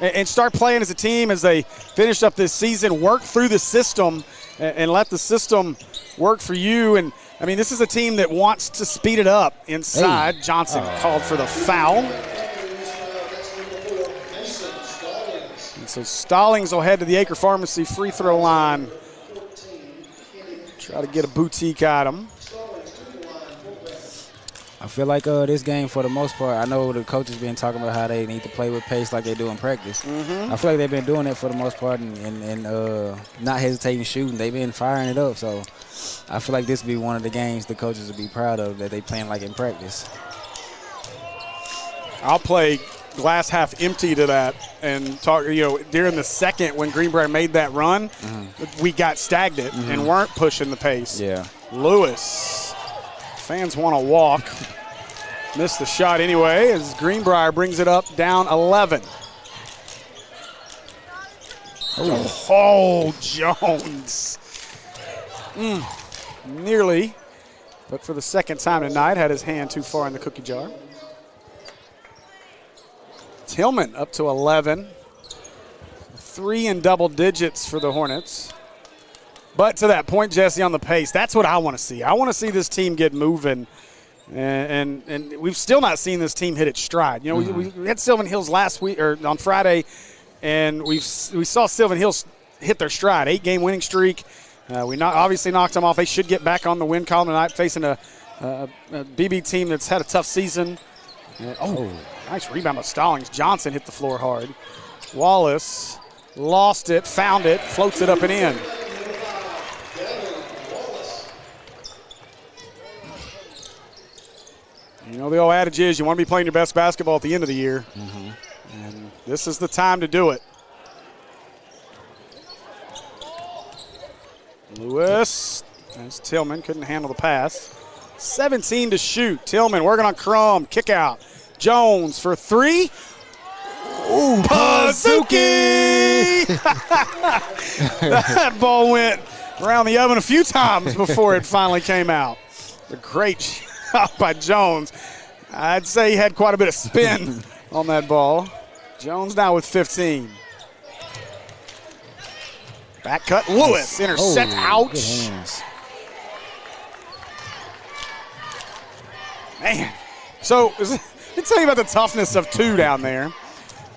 and start playing as a team as they finish up this season, work through the system and let the system work for you. And, I mean, this is a team that wants to speed it up inside. Hey. Johnson called for the foul. And so Stallings will head to the Acre Pharmacy free throw line. Try to get a boutique item. I feel like this game, for the most part, I know the coaches been talking about how they need to play with pace like they do in practice. Mm-hmm. I feel like they've been doing it for the most part and not hesitating shooting. They've been firing it up. So I feel like this will be one of the games the coaches will be proud of that they playing like in practice. I'll play glass half empty to that and talk, during the second when Greenbrier made that run, we got stagnant and weren't pushing the pace. Yeah. Lewis. Fans want to walk. Missed the shot anyway as Greenbrier brings it up down 11. Oh, Jones. Nearly, but for the second time tonight, had his hand too far in the cookie jar. Tillman up to 11. 3 in double digits for the Hornets. But to that point, Jesse, on the pace, that's what I want to see. I want to see this team get moving And we've still not seen this team hit its stride. You know, we had Sylvan Hills last week or on Friday, and we saw Sylvan Hills hit their stride. 8-game winning streak. We obviously knocked them off. They should get back on the win column tonight, facing a BB team that's had a tough season. Nice rebound by Stallings. Johnson hit the floor hard. Wallace lost it, found it, floats it up and in. You know, the old adage is you want to be playing your best basketball at the end of the year. And this is the time to do it. Lewis, as Tillman couldn't handle the pass. 17 to shoot. Tillman working on Crum. Kick out. Jones for 3. Ooh, Pazuki! That ball went around the oven a few times before it finally came out. A great shot by Jones. I'd say he had quite a bit of spin on that ball. Jones now with 15. Back cut, Lewis, intercept, ouch. Man, so let me tell you about the toughness of 2 down there.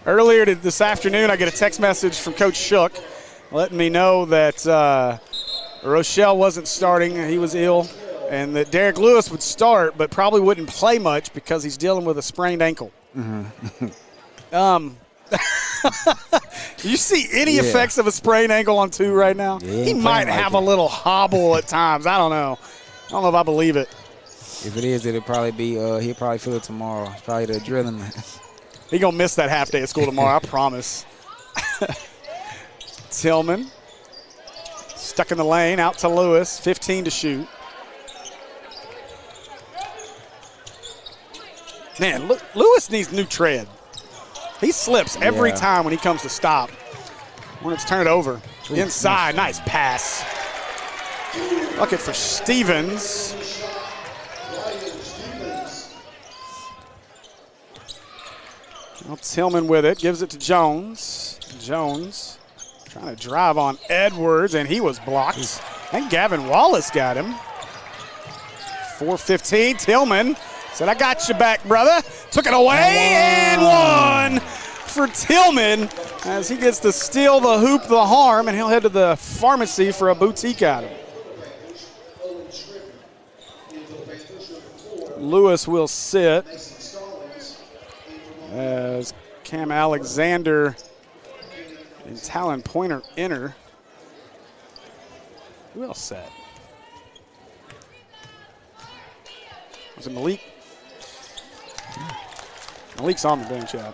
Earlier this afternoon, I get a text message from Coach Shook letting me know that Rochelle wasn't starting. He was ill, and that Derek Lewis would start but probably wouldn't play much because he's dealing with a sprained ankle. Do you see any effects of a sprained ankle on 2 right now? He might have a little hobble at times. I don't know. I don't know if I believe it. If it is, it'll probably be he'll probably feel it tomorrow. It's probably the adrenaline. He gonna miss that half day of school tomorrow, I promise. Tillman stuck in the lane, out to Lewis, 15 to shoot. Man, Lewis needs new tread. He slips every time when he comes to stop. Hornets turn it over. Inside, nice pass. Bucket for Stevens. Well, Tillman with it, gives it to Jones. Jones trying to drive on Edwards, and he was blocked. And Gavin Wallace got him. 4:15, Tillman said, I got you back, brother. Took it away and 1 for Tillman as he gets to steal the hoop, the harm, and he'll head to the pharmacy for a boutique item. Lewis will sit as Cam Alexander and Talon Pointer enter. Who else sat? Was it Malik? Malik's on the bench, yeah.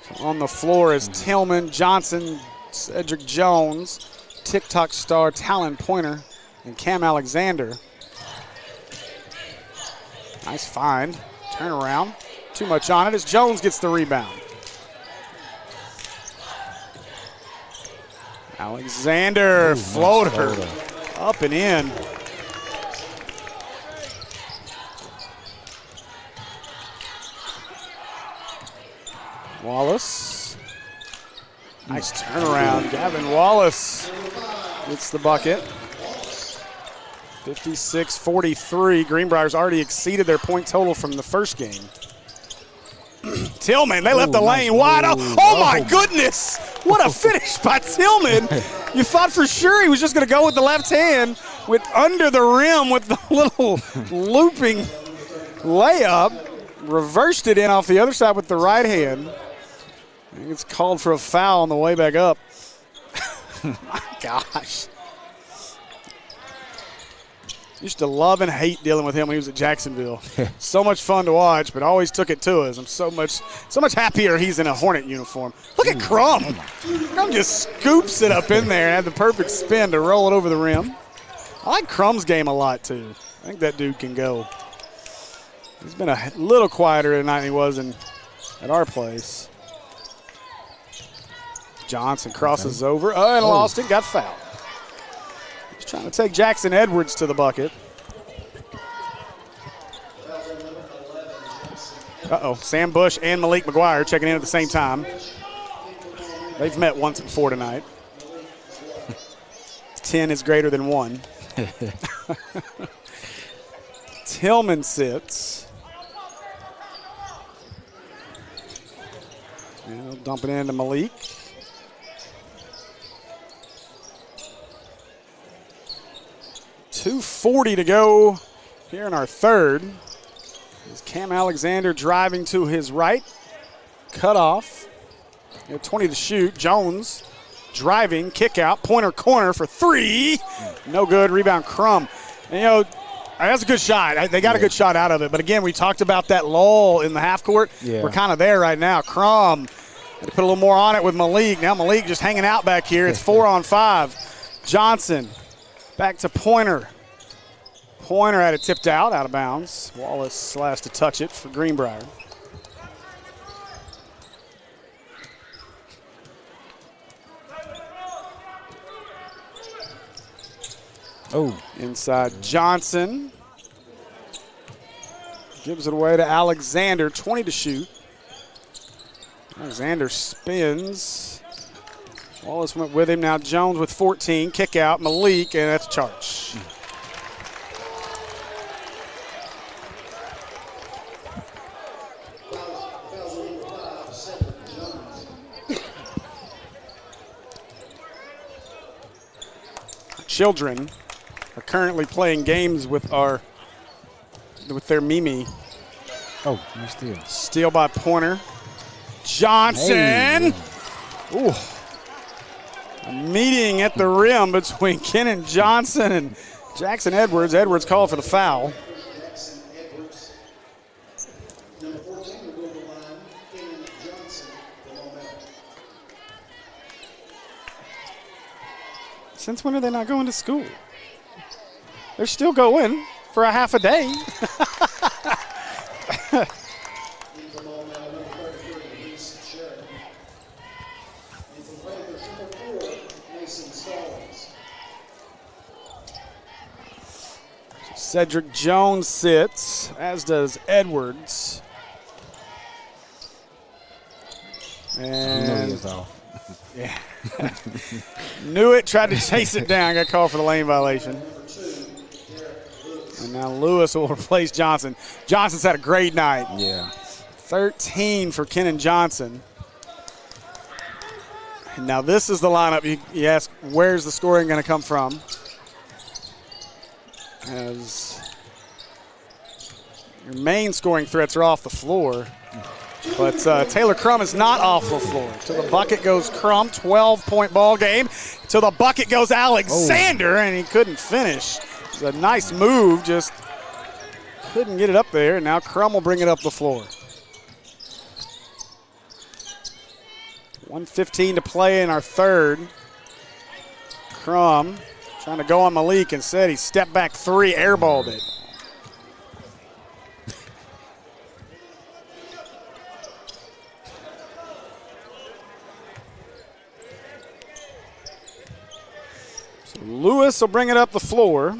So on the floor is Tillman, Johnson, Cedric Jones, TikTok star Talon Pointer, and Cam Alexander. Nice find. Turn around. Too much on it as Jones gets the rebound. Alexander, floater. Up and in. Wallace. Nice turnaround. Gavin Wallace gets the bucket. 56-43. Greenbrier's already exceeded their point total from the first game. Tillman, they left the lane wide open. Oh, my goodness. What a finish by Tillman. You thought for sure he was just going to go with the left hand with under the rim with the little looping layup. Reversed it in off the other side with the right hand. I think it's called for a foul on the way back up. My gosh. Used to love and hate dealing with him when he was at Jacksonville. So much fun to watch, but always took it to us. I'm so much happier he's in a Hornet uniform. Look at Crum. Crum just scoops it up in there and had the perfect spin to roll it over the rim. I like Crum's game a lot, too. I think that dude can go. He's been a little quieter tonight than he was at our place. Johnson crosses over. And lost it. Got fouled. He's trying to take Jackson Edwards to the bucket. Sam Bush and Malik McGuire checking in at the same time. They've met once before tonight. 10 is greater than 1. Tillman sits. And he'll dump it into Malik. .240 to go here in our third. Is Cam Alexander driving to his right. Cut off. 20 to shoot. Jones driving, kick out, pointer corner for three. No good. Rebound Crum. And, that's a good shot. They got a good shot out of it. But again, we talked about that lull in the half court. Yeah. We're kind of there right now. Crum had to put a little more on it with Malik. Now Malik just hanging out back here. It's 4-on-5. Johnson back to Pointer. Pointer had it tipped out of bounds. Wallace has to touch it for Greenbrier. Oh, inside Johnson. Gives it away to Alexander, 20 to shoot. Alexander spins. Wallace went with him. Now Jones with 14. Kick out, Malik, and that's a charge. Children are currently playing games with their Mimi. oh, nice steal. Steal by Pointer. Johnson. Hey. Ooh. A meeting at the rim between Kenan Johnson and Jackson Edwards. Edwards called for the foul. Jackson Edwards. Number 14 will go to the line. Kenan Johnson, the momentum. Since when are they not going to school? They're still going for a half a day. Into ball now, number 33, Reese Sheridan. Into Panthers, number 4, Mason Stallings. Cedric Jones sits, as does Edwards. And yeah. Knew it, tried to chase it down, got called for the lane violation. And now Lewis will replace Johnson. Johnson's had a great night. Yeah. 13 for Kenan Johnson. And now this is the lineup. You ask, where's the scoring going to come from? As your main scoring threats are off the floor. But Taylor Crum is not off the floor. To the bucket goes Crum, 12-point ball game. To the bucket goes Alexander, and he couldn't finish. It was a nice move, just couldn't get it up there. And now Crum will bring it up the floor. 1:15 to play in our third. Crum trying to go on Malik, instead he stepped back three, airballed it. So Lewis will bring it up the floor.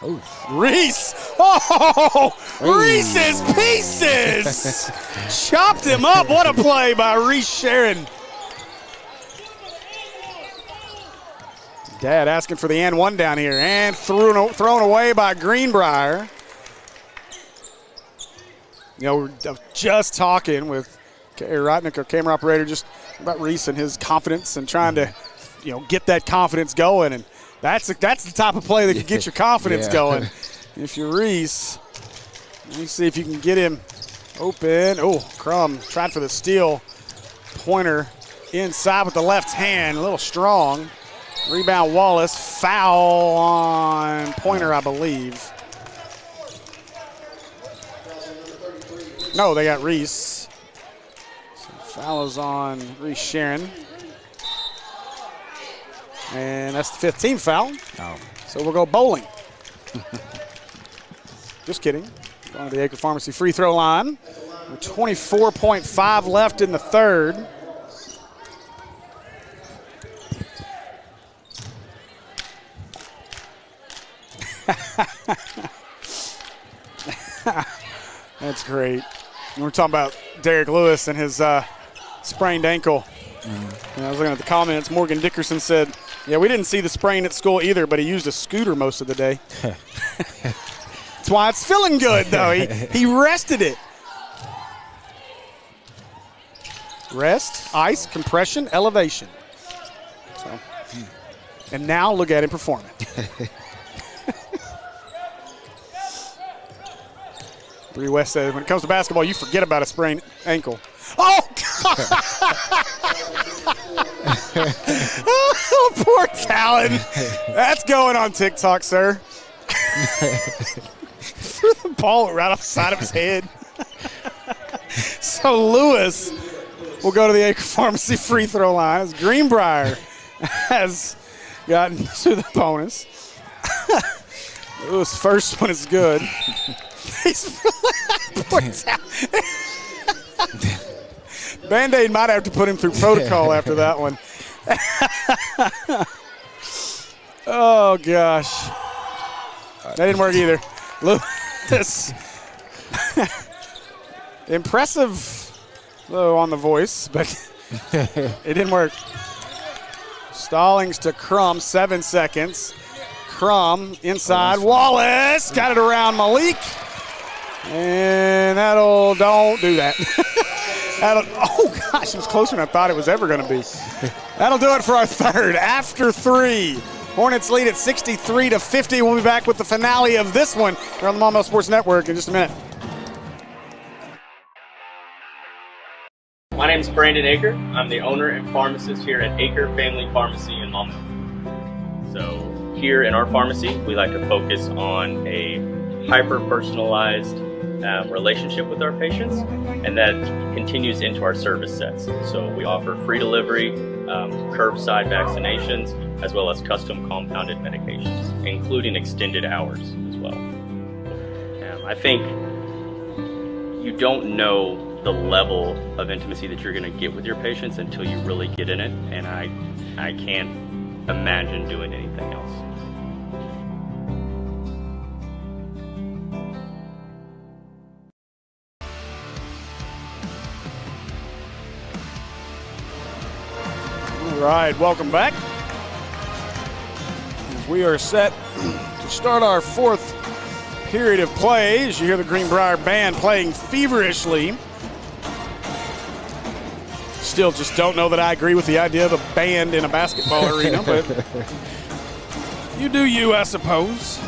Oh, Reese. Oh, Reese's Pieces. Chopped him up. What a play by Reese Sharon. Dad asking for the and one down here. And thrown away by Greenbrier. We're just talking with Rotnick, our camera operator, just about Reese and his confidence and trying to, get that confidence going. And that's the type of play that can get your confidence going. If you're Reese, let me see if you can get him open. Oh, Crum tried for the steal. Pointer inside with the left hand, a little strong. Rebound Wallace, foul on Pointer, I believe. No, they got Reese. So foul is on Reese Sharon. And that's the 15th foul. Oh. So we'll go bowling. Just kidding. Going to the Acre Pharmacy free throw line. With 24.5 left in the third. That's great. And we're talking about Derek Lewis and his sprained ankle. I was looking at the comments. Morgan Dickerson said, Yeah, we didn't see the sprain at school either, but he used a scooter most of the day. That's why it's feeling good, though. He rested it. Rest, ice, compression, elevation. So, and now look at him performing. Bree West says, when it comes to basketball, you forget about a sprained ankle. Oh, oh, poor Talon. That's going on TikTok, sir. Threw the ball right off the side of his head. So Lewis will go to the Acre Pharmacy free throw line as Greenbrier has gotten to the bonus. Lewis' first one is good. Poor Talon. Band-Aid might have to put him through protocol after that one. Oh, gosh. That didn't work either. Lewis. Impressive, though, on the voice, but it didn't work. Stallings to Crum, 7 seconds. Crum inside. Wallace got it around Malik. And don't do that. Oh, gosh, it was closer than I thought it was ever going to be. That'll do it for our third. After 3, Hornets lead at 63-50. We'll be back with the finale of this one here on the Maumelle Sports Network in just a minute. My name is Brandon Aker. I'm the owner and pharmacist here at Aker Family Pharmacy in Maumelle. So here in our pharmacy, we like to focus on a hyper-personalized relationship with our patients, and that continues into our service sets. So we offer free delivery, curbside vaccinations, as well as custom compounded medications, including extended hours as well. I think you don't know the level of intimacy that you're going to get with your patients until you really get in it, and I can't imagine doing anything else. All right, welcome back. We are set to start our 4th period of play. As you hear the Greenbrier band playing feverishly. Still just don't know that I agree with the idea of a band in a basketball arena, but you do you, I suppose.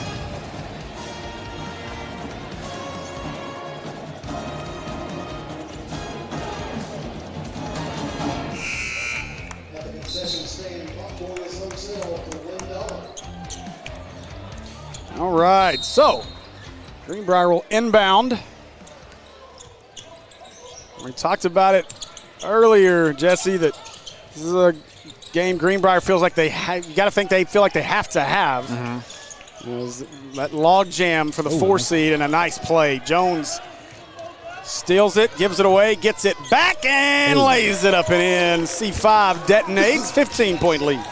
All right, so Greenbrier will inbound. We talked about it earlier, Jesse, that this is a game Greenbrier feels like you got to think they feel like they have to have. Mm-hmm. That log jam for the 4 seed and a nice play. Jones steals it, gives it away, gets it back, and lays it up and in. C5 detonates, 15-point lead.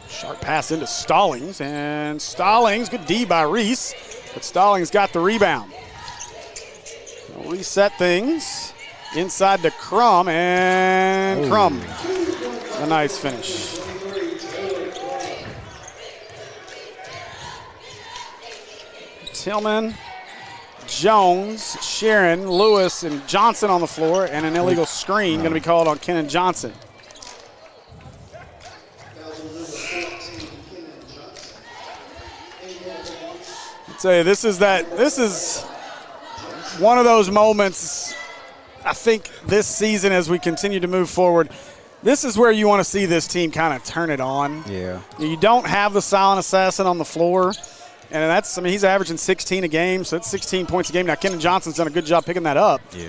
Sharp pass into Stallings, and Stallings, good D by Reese, but Stallings got the rebound. They'll reset things inside to Crum, and Crum, a nice finish. Tillman, Jones, Sharon, Lewis, and Johnson on the floor, and an illegal screen going to be called on Kenan Johnson. Say this is one of those moments. I think this season, as we continue to move forward, this is where you want to see this team kind of turn it on. Yeah. You don't have the silent assassin on the floor, and he's averaging 16 a game, so that's 16 points a game. Now Kenan Johnson's done a good job picking that up. Yeah.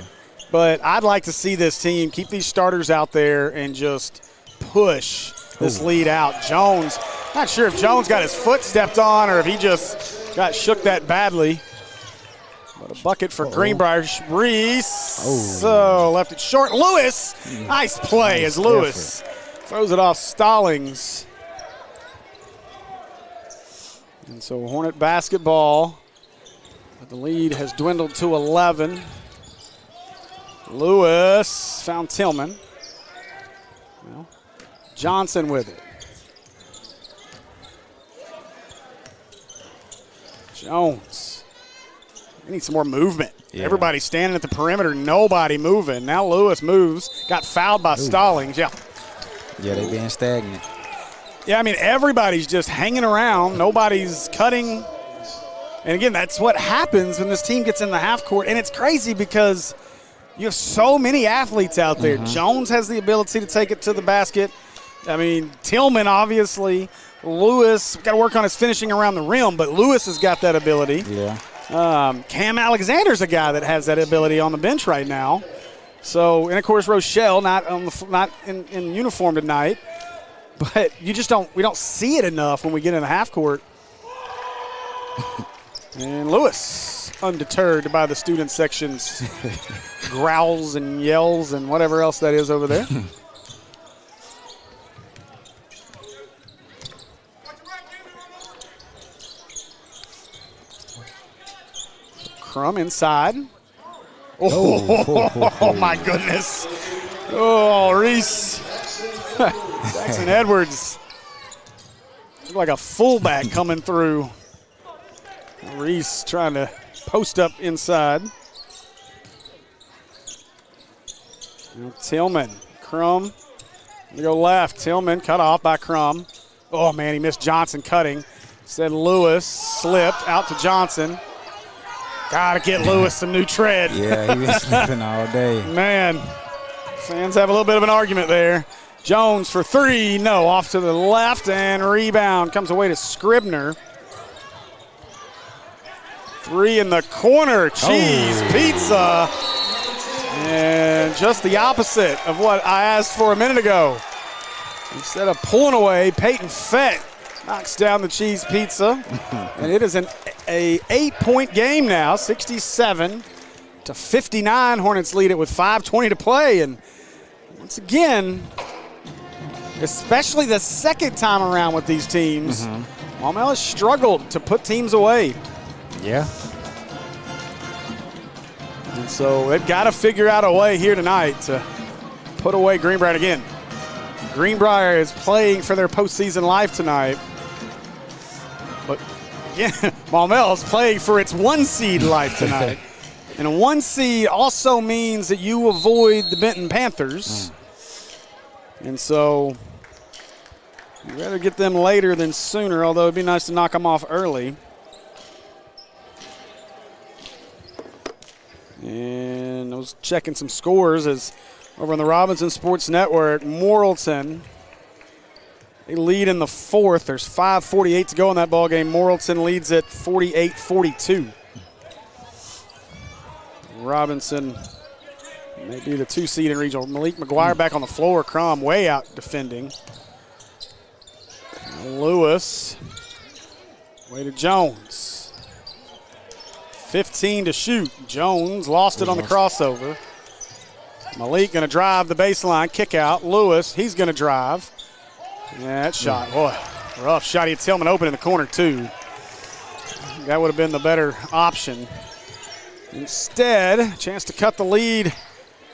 But I'd like to see this team keep these starters out there and just push this lead out. Jones, not sure if Jones got his foot stepped on or if he just got shook that badly. But a bucket for Greenbrier. Reese. So left it short. Lewis. Nice play as Lewis throws it off Stallings. And so Hornet basketball. But the lead has dwindled to 11. Lewis found Tillman. Well, Johnson with it. Jones. We need some more movement. Yeah. Everybody standing at the perimeter, nobody moving. Now Lewis moves, got fouled by Stallings. Yeah. Yeah, they being stagnant. Yeah, I mean, everybody's just hanging around. Nobody's cutting. And again, that's what happens when this team gets in the half court. And it's crazy because you have so many athletes out there. Jones has the ability to take it to the basket. I mean, Tillman, obviously. Lewis, got to work on his finishing around the rim, but Lewis has got that ability. Yeah. Cam Alexander's a guy that has that ability on the bench right now. So, and of course, Rochelle not in uniform tonight. But we don't see it enough when we get in the half court. And Lewis, undeterred by the student section's growls and yells and whatever else that is over there. Crum inside. Oh, my goodness. Oh, Reese. Jackson Edwards. Looked like a fullback coming through. Reese trying to post up inside. Now Tillman. Crum. They go left. Tillman cut off by Crum. Oh, man, he missed Johnson cutting. Instead, Lewis slipped out to Johnson. Got to get Lewis some new tread. Yeah, he been slipping all day. Man, fans have a little bit of an argument there. Jones for three. No, off to the left, and rebound comes away to Scribner. Three in the corner. Cheese pizza. And just the opposite of what I asked for a minute ago. Instead of pulling away, Peyton Fett knocks down the cheese pizza. And it is an 8-point game now, 67-59. Hornets lead it with 5:20 to play. And once again, especially the second time around with these teams, Maumelle has struggled to put teams away. Yeah. And so they've got to figure out a way here tonight to put away Greenbrier again. Greenbrier is playing for their postseason life tonight. But again, Maumelle is playing for its one-seed life tonight. And a one seed also means that you avoid the Benton Panthers. And so you'd rather get them later than sooner, although it'd be nice to knock them off early. And I was checking some scores as over on the Robinson Sports Network, Morrilton, they lead in the fourth. There's 5:48 to go in that ball game. Morrilton leads at 48-42. Robinson may be the 2 seed in regional. Malik McGuire back on the floor. Crum way out defending. Lewis, way to Jones. 15 to shoot. Jones lost it on the crossover. Malik going to drive the baseline, kick out. Lewis, he's going to drive. Yeah, that shot, boy, rough shot. He had Tillman open in the corner, too. That would have been the better option. Instead, chance to cut the lead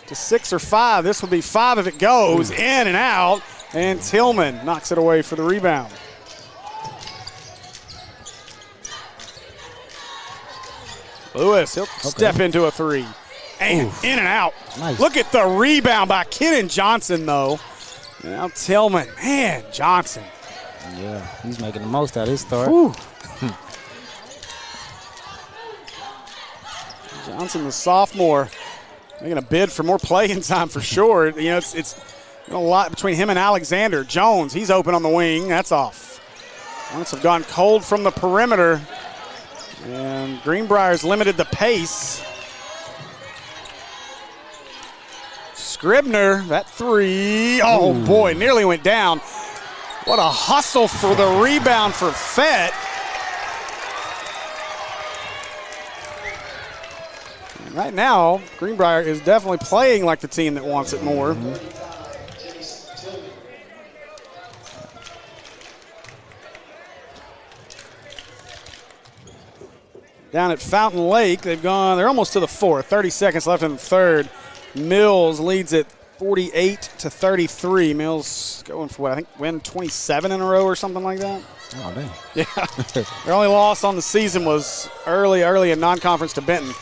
to 6 or 5. This will be 5 if it goes. In and out, and Tillman knocks it away for the rebound. Lewis, he'll step into a 3. And in and out. Nice. Look at the rebound by Kidden Johnson, though. Now Tillman, man, Johnson. Yeah, he's making the most out of his start. Johnson, the sophomore, making a bid for more playing time for sure. You know, it's a lot between him and Alexander. Jones, he's open on the wing. That's off. Hornets have gone cold from the perimeter. And Greenbrier's limited the pace. Scribner, that 3. Oh, boy, nearly went down. What a hustle for the rebound for Fett. And right now, Greenbrier is definitely playing like the team that wants it more. down at Fountain Lake. They're almost to the fourth. 30 seconds left in the third. Mills leads it 48-33. Mills going for what, I think win 27 in a row or something like that. Oh, dang. Yeah. Their only loss on the season was early in non-conference to Benton.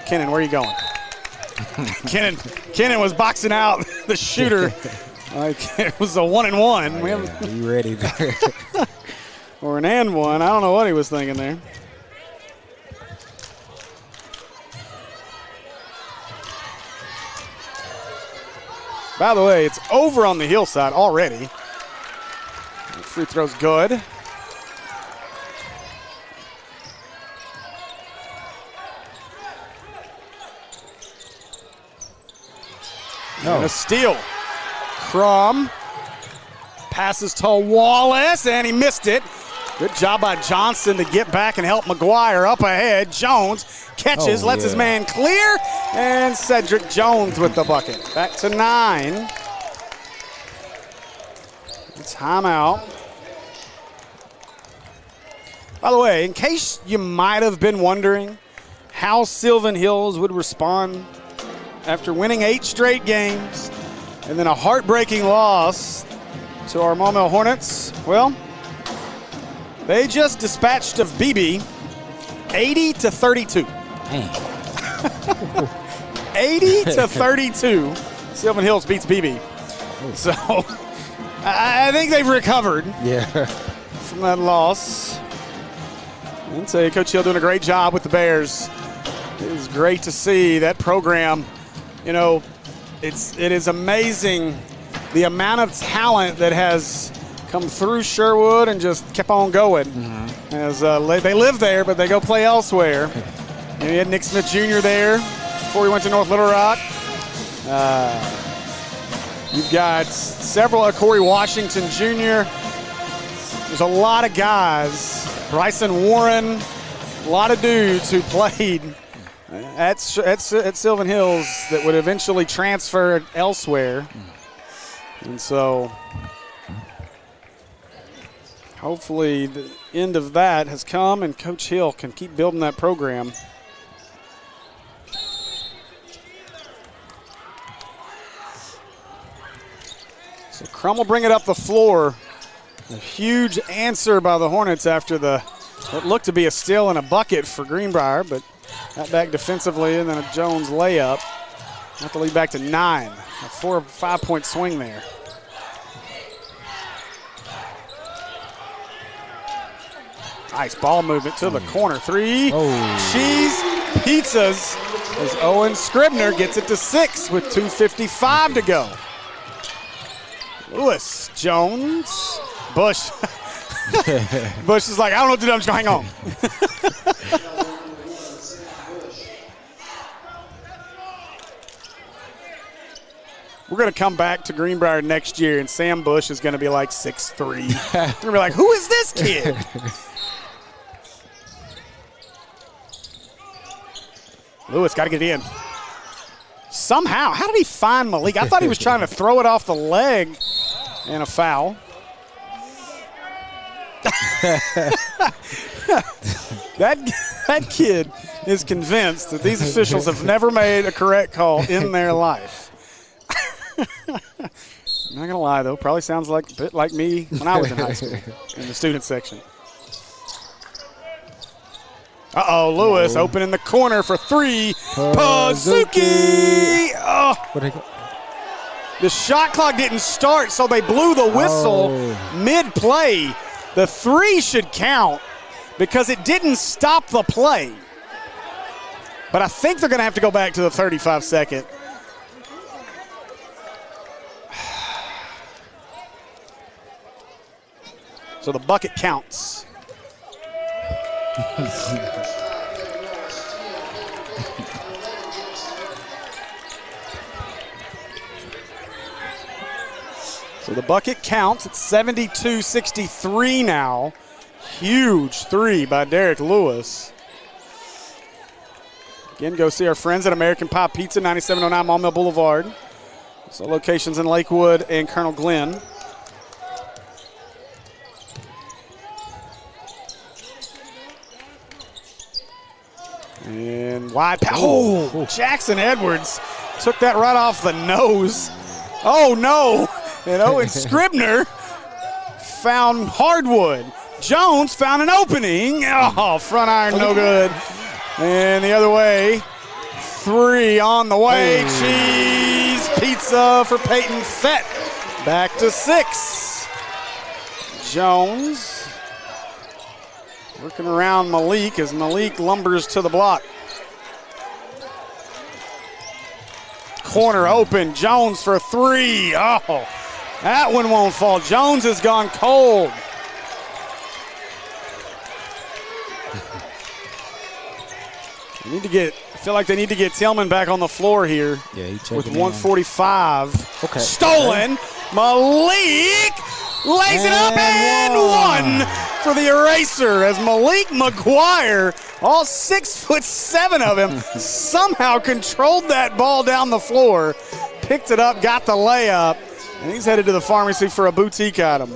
Kennan, where are you going? Kennan was boxing out the shooter like it was a 1-and-1. Yeah, you ready there? Or an and one. I don't know what he was thinking there. By the way, it's over on the hillside already. The free throw's good. And a steal. Crum passes to Wallace, and he missed it. Good job by Johnson to get back and help McGuire up ahead. Jones catches, lets his man clear, and Cedric Jones with the bucket. Back to 9. Timeout. By the way, in case you might have been wondering how Sylvan Hills would respond after winning 8 straight games and then a heartbreaking loss to our Maumelle Hornets, well, they just dispatched of BB 80-32. 80-32. Sylvan Hills beats BB. So I think they've recovered from that loss. I'd say Coach Hill doing a great job with the Bears. It is great to see that program. You know, it is amazing the amount of talent that has come through Sherwood and just kept on going. As they live there, but they go play elsewhere. You know, you had Nick Smith Jr. there before he went to North Little Rock. You've got several, Corey Washington Jr. There's a lot of guys. Bryson Warren, a lot of dudes who played at Sylvan Hills that would eventually transfer elsewhere. And so hopefully the end of that has come and Coach Hill can keep building that program. So Crum will bring it up the floor. A huge answer by the Hornets after what looked to be a steal and a bucket for Greenbrier, but got back defensively and then a Jones layup. Have to lead back to 9. A 4 or 5 point swing there. Nice ball movement to the corner. 3. Cheese pizzas as Owen Scribner gets it to 6 with 2:55 to go. Lewis, Jones, Bush. Bush is like, I don't know what to do, I'm just going to hang on. We're going to come back to Greenbrier next year, and Sam Bush is going to be like 6'3". We're going to be like, who is this kid? Lewis got to get in. Somehow, how did he find Malik? I thought he was trying to throw it off the leg. And a foul. that kid is convinced that these officials have never made a correct call in their life. I'm not going to lie, though. Probably sounds like a bit like me when I was in high school in the student section. Uh-oh, Lewis open in the corner for 3. Pazuki! Oh. The shot clock didn't start, so they blew the whistle mid-play. The 3 should count because it didn't stop the play. But I think they're going to have to go back to the 35-second. So the bucket counts. So the bucket counts. It's 72-63 now. Huge 3 by Derek Lewis. Again, go see our friends at American Pie Pizza, 9709 Maumelle Boulevard. So locations in Lakewood and Colonel Glenn. And wide pass. Oh, Jackson Edwards took that right off the nose. Oh, no. And Owen Scribner found hardwood. Jones found an opening. Oh, front iron, no good. And the other way. 3 on the way. Cheese pizza for Peyton Fett. Back to 6. Jones working around Malik as Malik lumbers to the block. Corner open. Jones for 3. Oh, that one won't fall. Jones has gone cold. I feel like they need to get Tillman back on the floor here. Yeah, he with checking 1:45. Okay. Stolen. Malik lays it up and 1 for the eraser as Malik McGuire, all 6'7" of him, somehow controlled that ball down the floor, picked it up, got the layup, and he's headed to the pharmacy for a boutique item.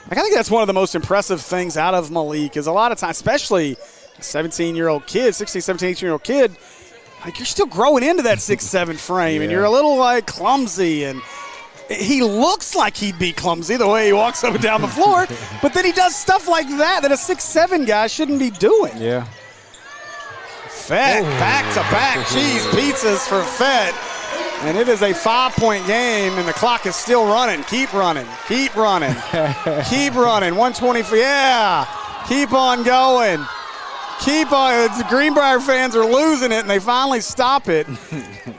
I think that's one of the most impressive things out of Malik is a lot of times, especially a 17-year-old kid, 16, 17, 18-year-old kid, like you're still growing into that 6'7" frame, and you're a little like clumsy, and he looks like he'd be clumsy the way he walks up and down the floor, but then he does stuff like that a 6'7" guy shouldn't be doing. Yeah. Fett, back-to-back cheese pizzas for Fett. And it is a 5-point game, and the clock is still running. Keep running. Keep running. Keep running. 124. Yeah. Keep on going. Keep on. The Greenbrier fans are losing it, and they finally stop it.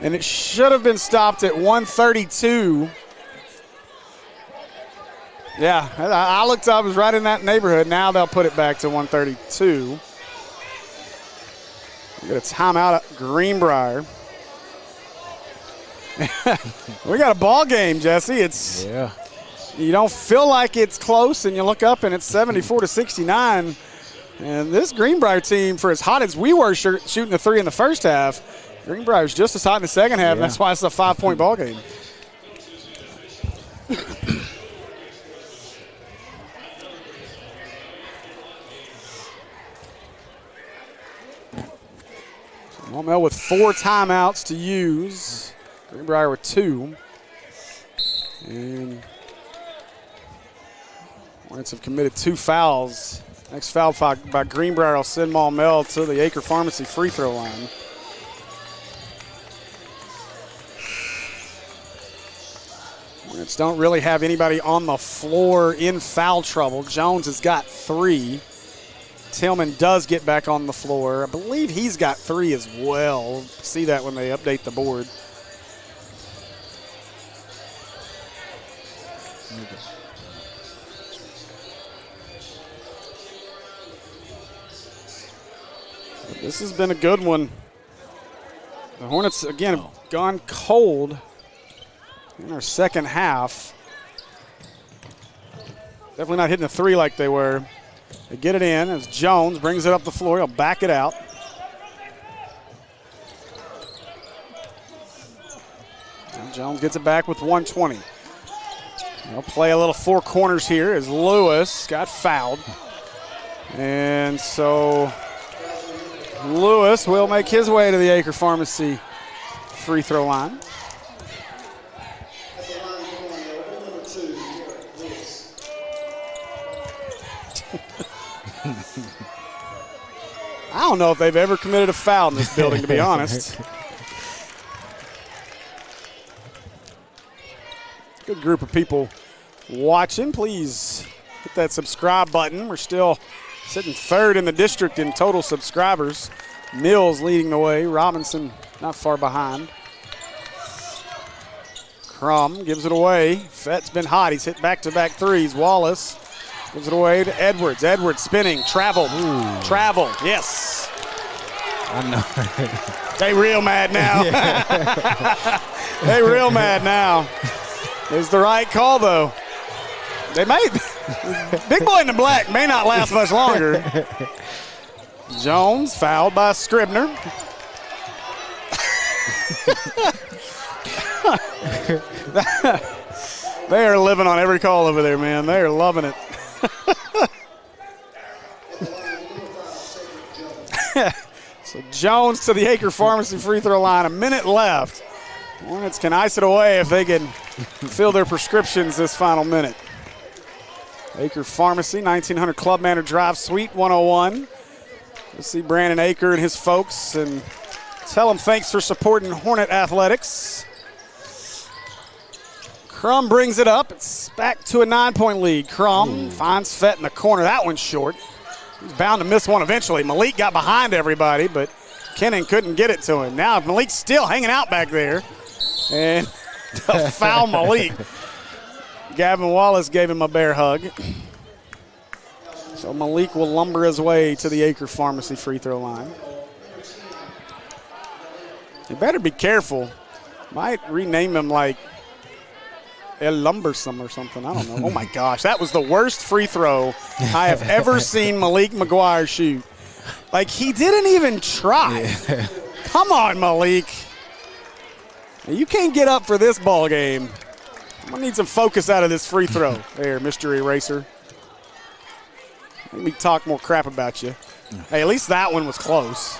And it should have been stopped at 132. Yeah, I looked up. It was right in that neighborhood. Now they'll put it back to 132. We got a timeout at Greenbrier. We got a ball game, Jesse. You don't feel like it's close, and you look up and it's 74-69. And this Greenbrier team, for as hot as we were shooting the 3 in the first half, Greenbrier's just as hot in the second half. And that's why it's a 5-point ball game. Maumelle with 4 timeouts to use. Greenbrier with 2. And Hornets have committed 2 fouls. Next foul by Greenbrier will send Maumelle to the Acre Pharmacy free throw line. Hornets don't really have anybody on the floor in foul trouble. Jones has got 3. Tillman does get back on the floor. I believe he's got 3 as well. See that when they update the board. This has been a good one. The Hornets, again, have gone cold in our second half. Definitely not hitting the 3 like they were. They get it in as Jones brings it up the floor. He'll back it out. And Jones gets it back with 1:20. They'll play a little 4 corners here as Lewis got fouled. And so Lewis will make his way to the Acre Pharmacy free throw line. I don't know if they've ever committed a foul in this building, to be honest. Good group of people watching. Please hit that subscribe button. We're still sitting 3rd in the district in total subscribers. Mills leading the way. Robinson not far behind. Crum gives it away. Fett's been hot. He's hit back-to-back 3s. Wallace gives it away to Edwards. Edwards spinning. Travel. Travel. Yes. I know. They real mad now. They real mad now. It's the right call, though. They made Big Boy in the Black may not last much longer. Jones fouled by Scribner. They are living on every call over there, man. They are loving it. So Jones to the Acre Pharmacy free throw line. A minute left. Hornets can ice it away if they can fill their prescriptions this final minute. Acre Pharmacy, 1900 Club Manor Drive, Suite 101. Let's see Brandon Acre and his folks and tell them thanks for supporting Hornet Athletics. Crum brings it up. It's back to a 9-point lead. Crum finds Fett in the corner. That one's short. He's bound to miss one eventually. Malik got behind everybody, but Kennan couldn't get it to him. Now Malik's still hanging out back there. And a foul Malik. Gavin Wallace gave him a bear hug. So Malik will lumber his way to the Acre Pharmacy free throw line. You better be careful. Might rename him like El Lumbersome or something. I don't know. Oh, my gosh. That was the worst free throw I have ever seen Malik McGuire shoot. Like, he didn't even try. Yeah. Come on, Malik. You can't get up for this ball game. I'm going to need some focus out of this free throw. There, Mr. Eraser. Let me talk more crap about you. Hey, at least that one was close.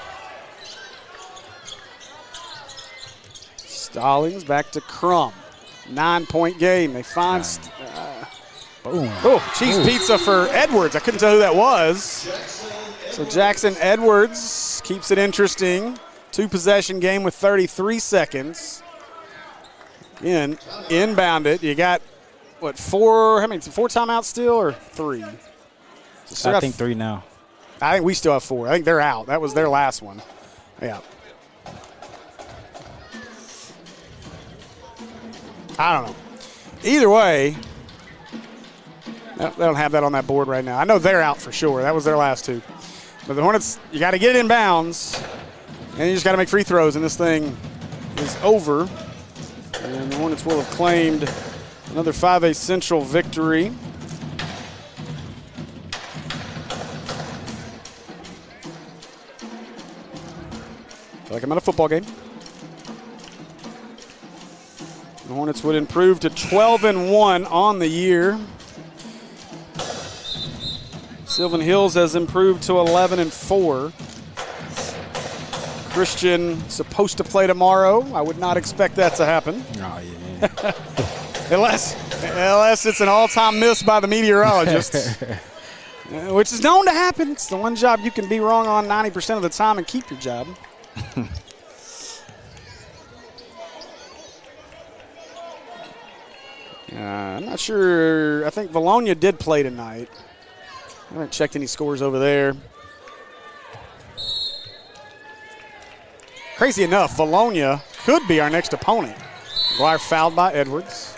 Stallings back to Crum. 9-point game. They find boom. Oh, cheese pizza for Edwards. I couldn't tell who that was. So Jackson Edwards keeps it interesting. 2-possession game with 33 seconds. Again, inbound it. You got, what, 4 timeouts still or 3? So I think 3 now. I think we still have 4. I think they're out. That was their last one. Yeah. I don't know. Either way, they don't have that on that board right now. I know they're out for sure. That was their last 2. But the Hornets, you got to get it in bounds, and you just got to make free throws, and this thing is over. And the Hornets will have claimed another 5A Central victory. Feel like I'm at a football game. The Hornets would improve to 12-1 on the year. Sylvan Hills has improved to 11-4. Christian supposed to play tomorrow. I would not expect that to happen. Oh, yeah. unless it's an all-time miss by the meteorologist, which is known to happen. It's the one job you can be wrong on 90% of the time and keep your job. I'm not sure. I think Bologna did play tonight. I haven't checked any scores over there. Crazy enough, Bologna could be our next opponent. McGuire fouled by Edwards.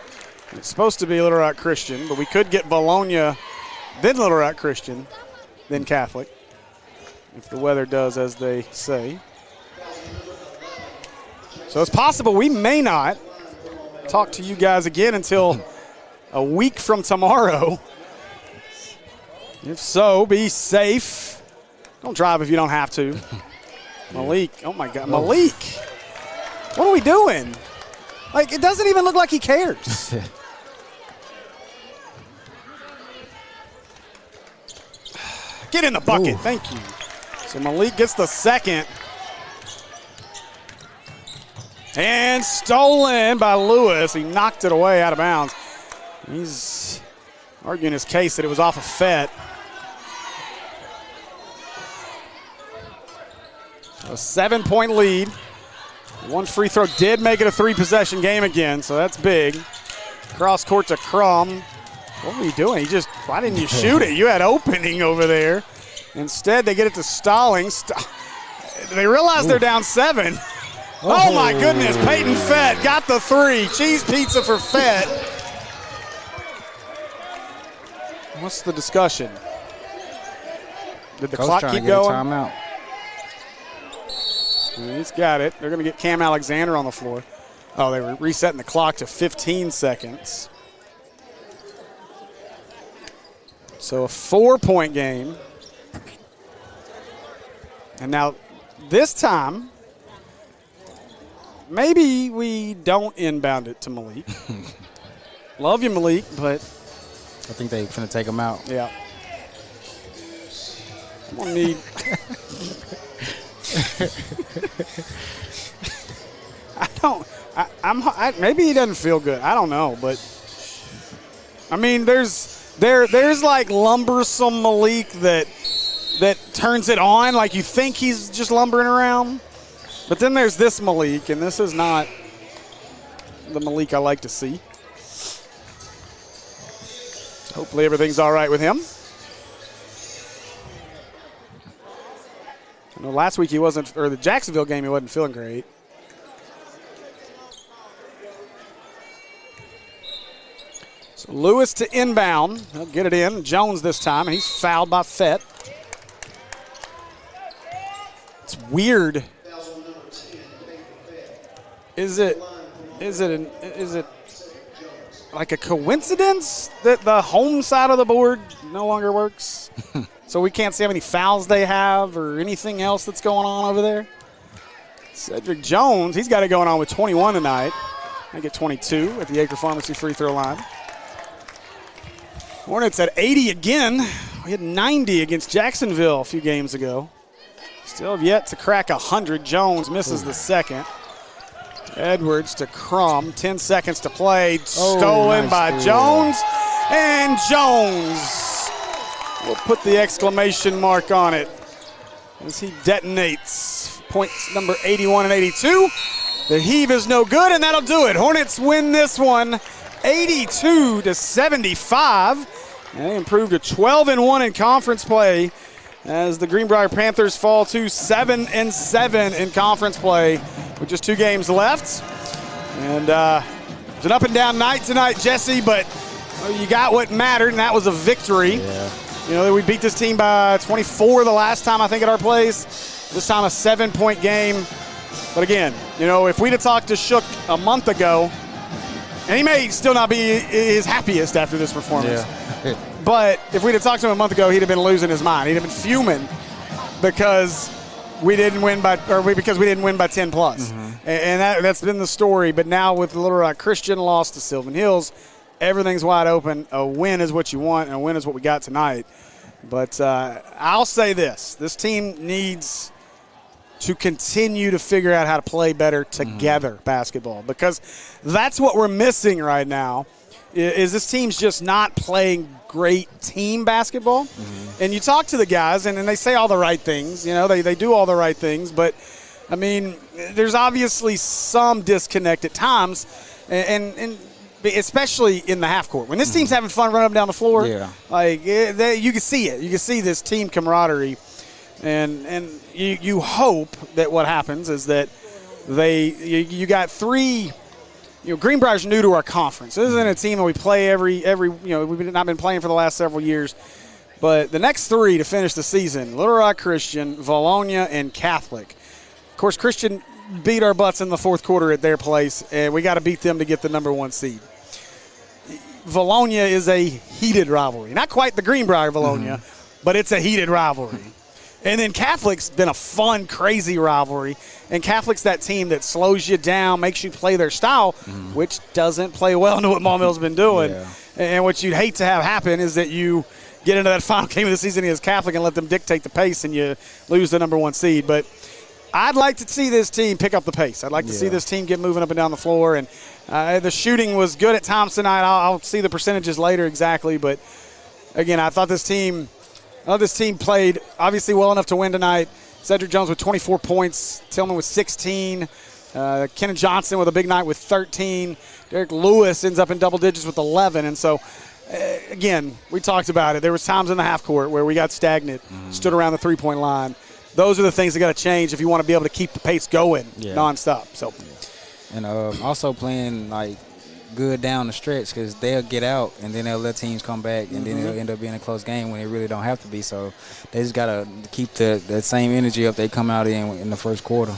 It's supposed to be Little Rock Christian, but we could get Bologna, then Little Rock Christian, then Catholic, if the weather does as they say. So it's possible we may not talk to you guys again until a week from tomorrow. If so, be safe. Don't drive if you don't have to. Malik, oh my God, Malik. What are we doing? Like, it doesn't even look like he cares. Get in the bucket, thank you. So Malik gets the second. And stolen by Lewis. He knocked it away out of bounds. He's arguing his case that it was off of Fett. A 7-point lead. One free throw did make it a 3-possession game again, so that's big. Cross court to Crum. What were you doing? Why didn't you shoot it? You had opening over there. Instead, they get it to Stallings. They realize they're down 7. Oh my goodness, Peyton Fett got the 3. Cheese pizza for Fett. What's the discussion? Did the clock keep going? Timeout. He's got it. They're going to get Cam Alexander on the floor. Oh, they were resetting the clock to 15 seconds. So a 4-point game. And now this time, maybe we don't inbound it to Malik. Love you, Malik, but I think they're finna take him out. yeah. I'm gonna need Maybe he doesn't feel good. I don't know, but I mean, there's like lumbersome Malik that turns it on, like you think he's just lumbering around. But then there's this Malik, and this is not the Malik I like to see. Hopefully everything's all right with him. I know last week he wasn't, or the Jacksonville game, he wasn't feeling great. So Lewis to inbound. He'll get it in. Jones this time, and he's fouled by Fett. It's weird. Is it like a coincidence that the home side of the board no longer works? So we can't see how many fouls they have or anything else that's going on over there? Cedric Jones, he's got it going on with 21 tonight. I get 22 at the Acre Pharmacy free throw line. Hornets at 80 again. We had 90 against Jacksonville a few games ago. Still have yet to crack 100. Jones misses the second. Edwards to Crum. 10 seconds to play. Stolen nice by steal. Jones. And Jones will put the exclamation mark on it as he detonates. Points number 81 and 82. The heave is no good, and that'll do it. Hornets win this one 82-75. And they improved to 12-1 in conference play as the Greenbrier Panthers fall to 7-7 in conference play with just 2 games left. And it's an up and down night tonight, Jesse, but you got what mattered, and that was a victory. Yeah. You know, we beat this team by 24 the last time, I think, at our place. This time a 7-point game. But again, you know, if we'd have talked to Shook a month ago, and he may still not be his happiest after this performance. Yeah. But if we'd have talked to him a month ago, he'd have been losing his mind. He'd have been fuming because we didn't win by 10 plus. And that's been the story. But now with Little Rock Christian lost to Sylvan Hills, everything's wide open. A win is what you want, and a win is what we got tonight. But I'll say this. This team needs to continue to figure out how to play better together basketball, because that's what we're missing right now. Is this team's just not playing great team basketball. And you talk to the guys, and they say all the right things. You know, they do all the right things. But, I mean, there's obviously some disconnect at times, and especially in the half court. When this team's having fun running up and down the floor, like you can see it. You can see this team camaraderie. And you hope that what happens is that you got 3 – you know, Greenbrier's new to our conference. This isn't a team that we play every you know, we've not been playing for the last several years. But the next 3 to finish the season, Little Rock Christian, Valonia, and Catholic. Of course, Christian beat our butts in the fourth quarter at their place, and we got to beat them to get the number 1 seed. Valonia is a heated rivalry. Not quite the Greenbrier Valonia, but it's a heated rivalry. And then Catholic's been a fun, crazy rivalry. And Catholic's that team that slows you down, makes you play their style, which doesn't play well into what Maumell's been doing. And what you'd hate to have happen is that you get into that final game of the season against Catholic and let them dictate the pace and you lose the number 1 seed. But I'd like to see this team pick up the pace. I'd like to see this team get moving up and down the floor. And the shooting was good at times tonight. I'll see the percentages later exactly. But, again, I thought this team played obviously well enough to win tonight. Cedric Jones with 24 points. Tillman with 16. Kenan Johnson with a big night with 13. Derek Lewis ends up in double digits with 11. And so, again, we talked about it. There was times in the half court where we got stagnant, stood around the three-point line. Those are the things that got to change if you want to be able to keep the pace going nonstop. So, and also playing like good down the stretch, because they'll get out and then they'll let teams come back and then it'll end up being a close game when it really don't have to be. So they just got to keep that same energy up they come out in the first quarter.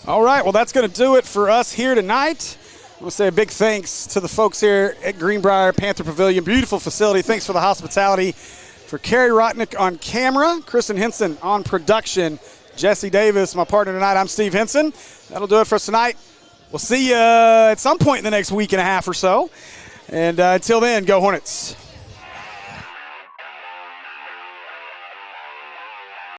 All right, well, that's going to do it for us here tonight. I want to say a big thanks to the folks here at Greenbrier Panther Pavilion. Beautiful facility. Thanks for the hospitality. For Kerry Rotnick on camera, Kristen Henson on production, Jesse Davis, my partner tonight, I'm Steve Henson. That'll do it for us tonight. We'll see you at some point in the next week and a half or so. And until then, go Hornets.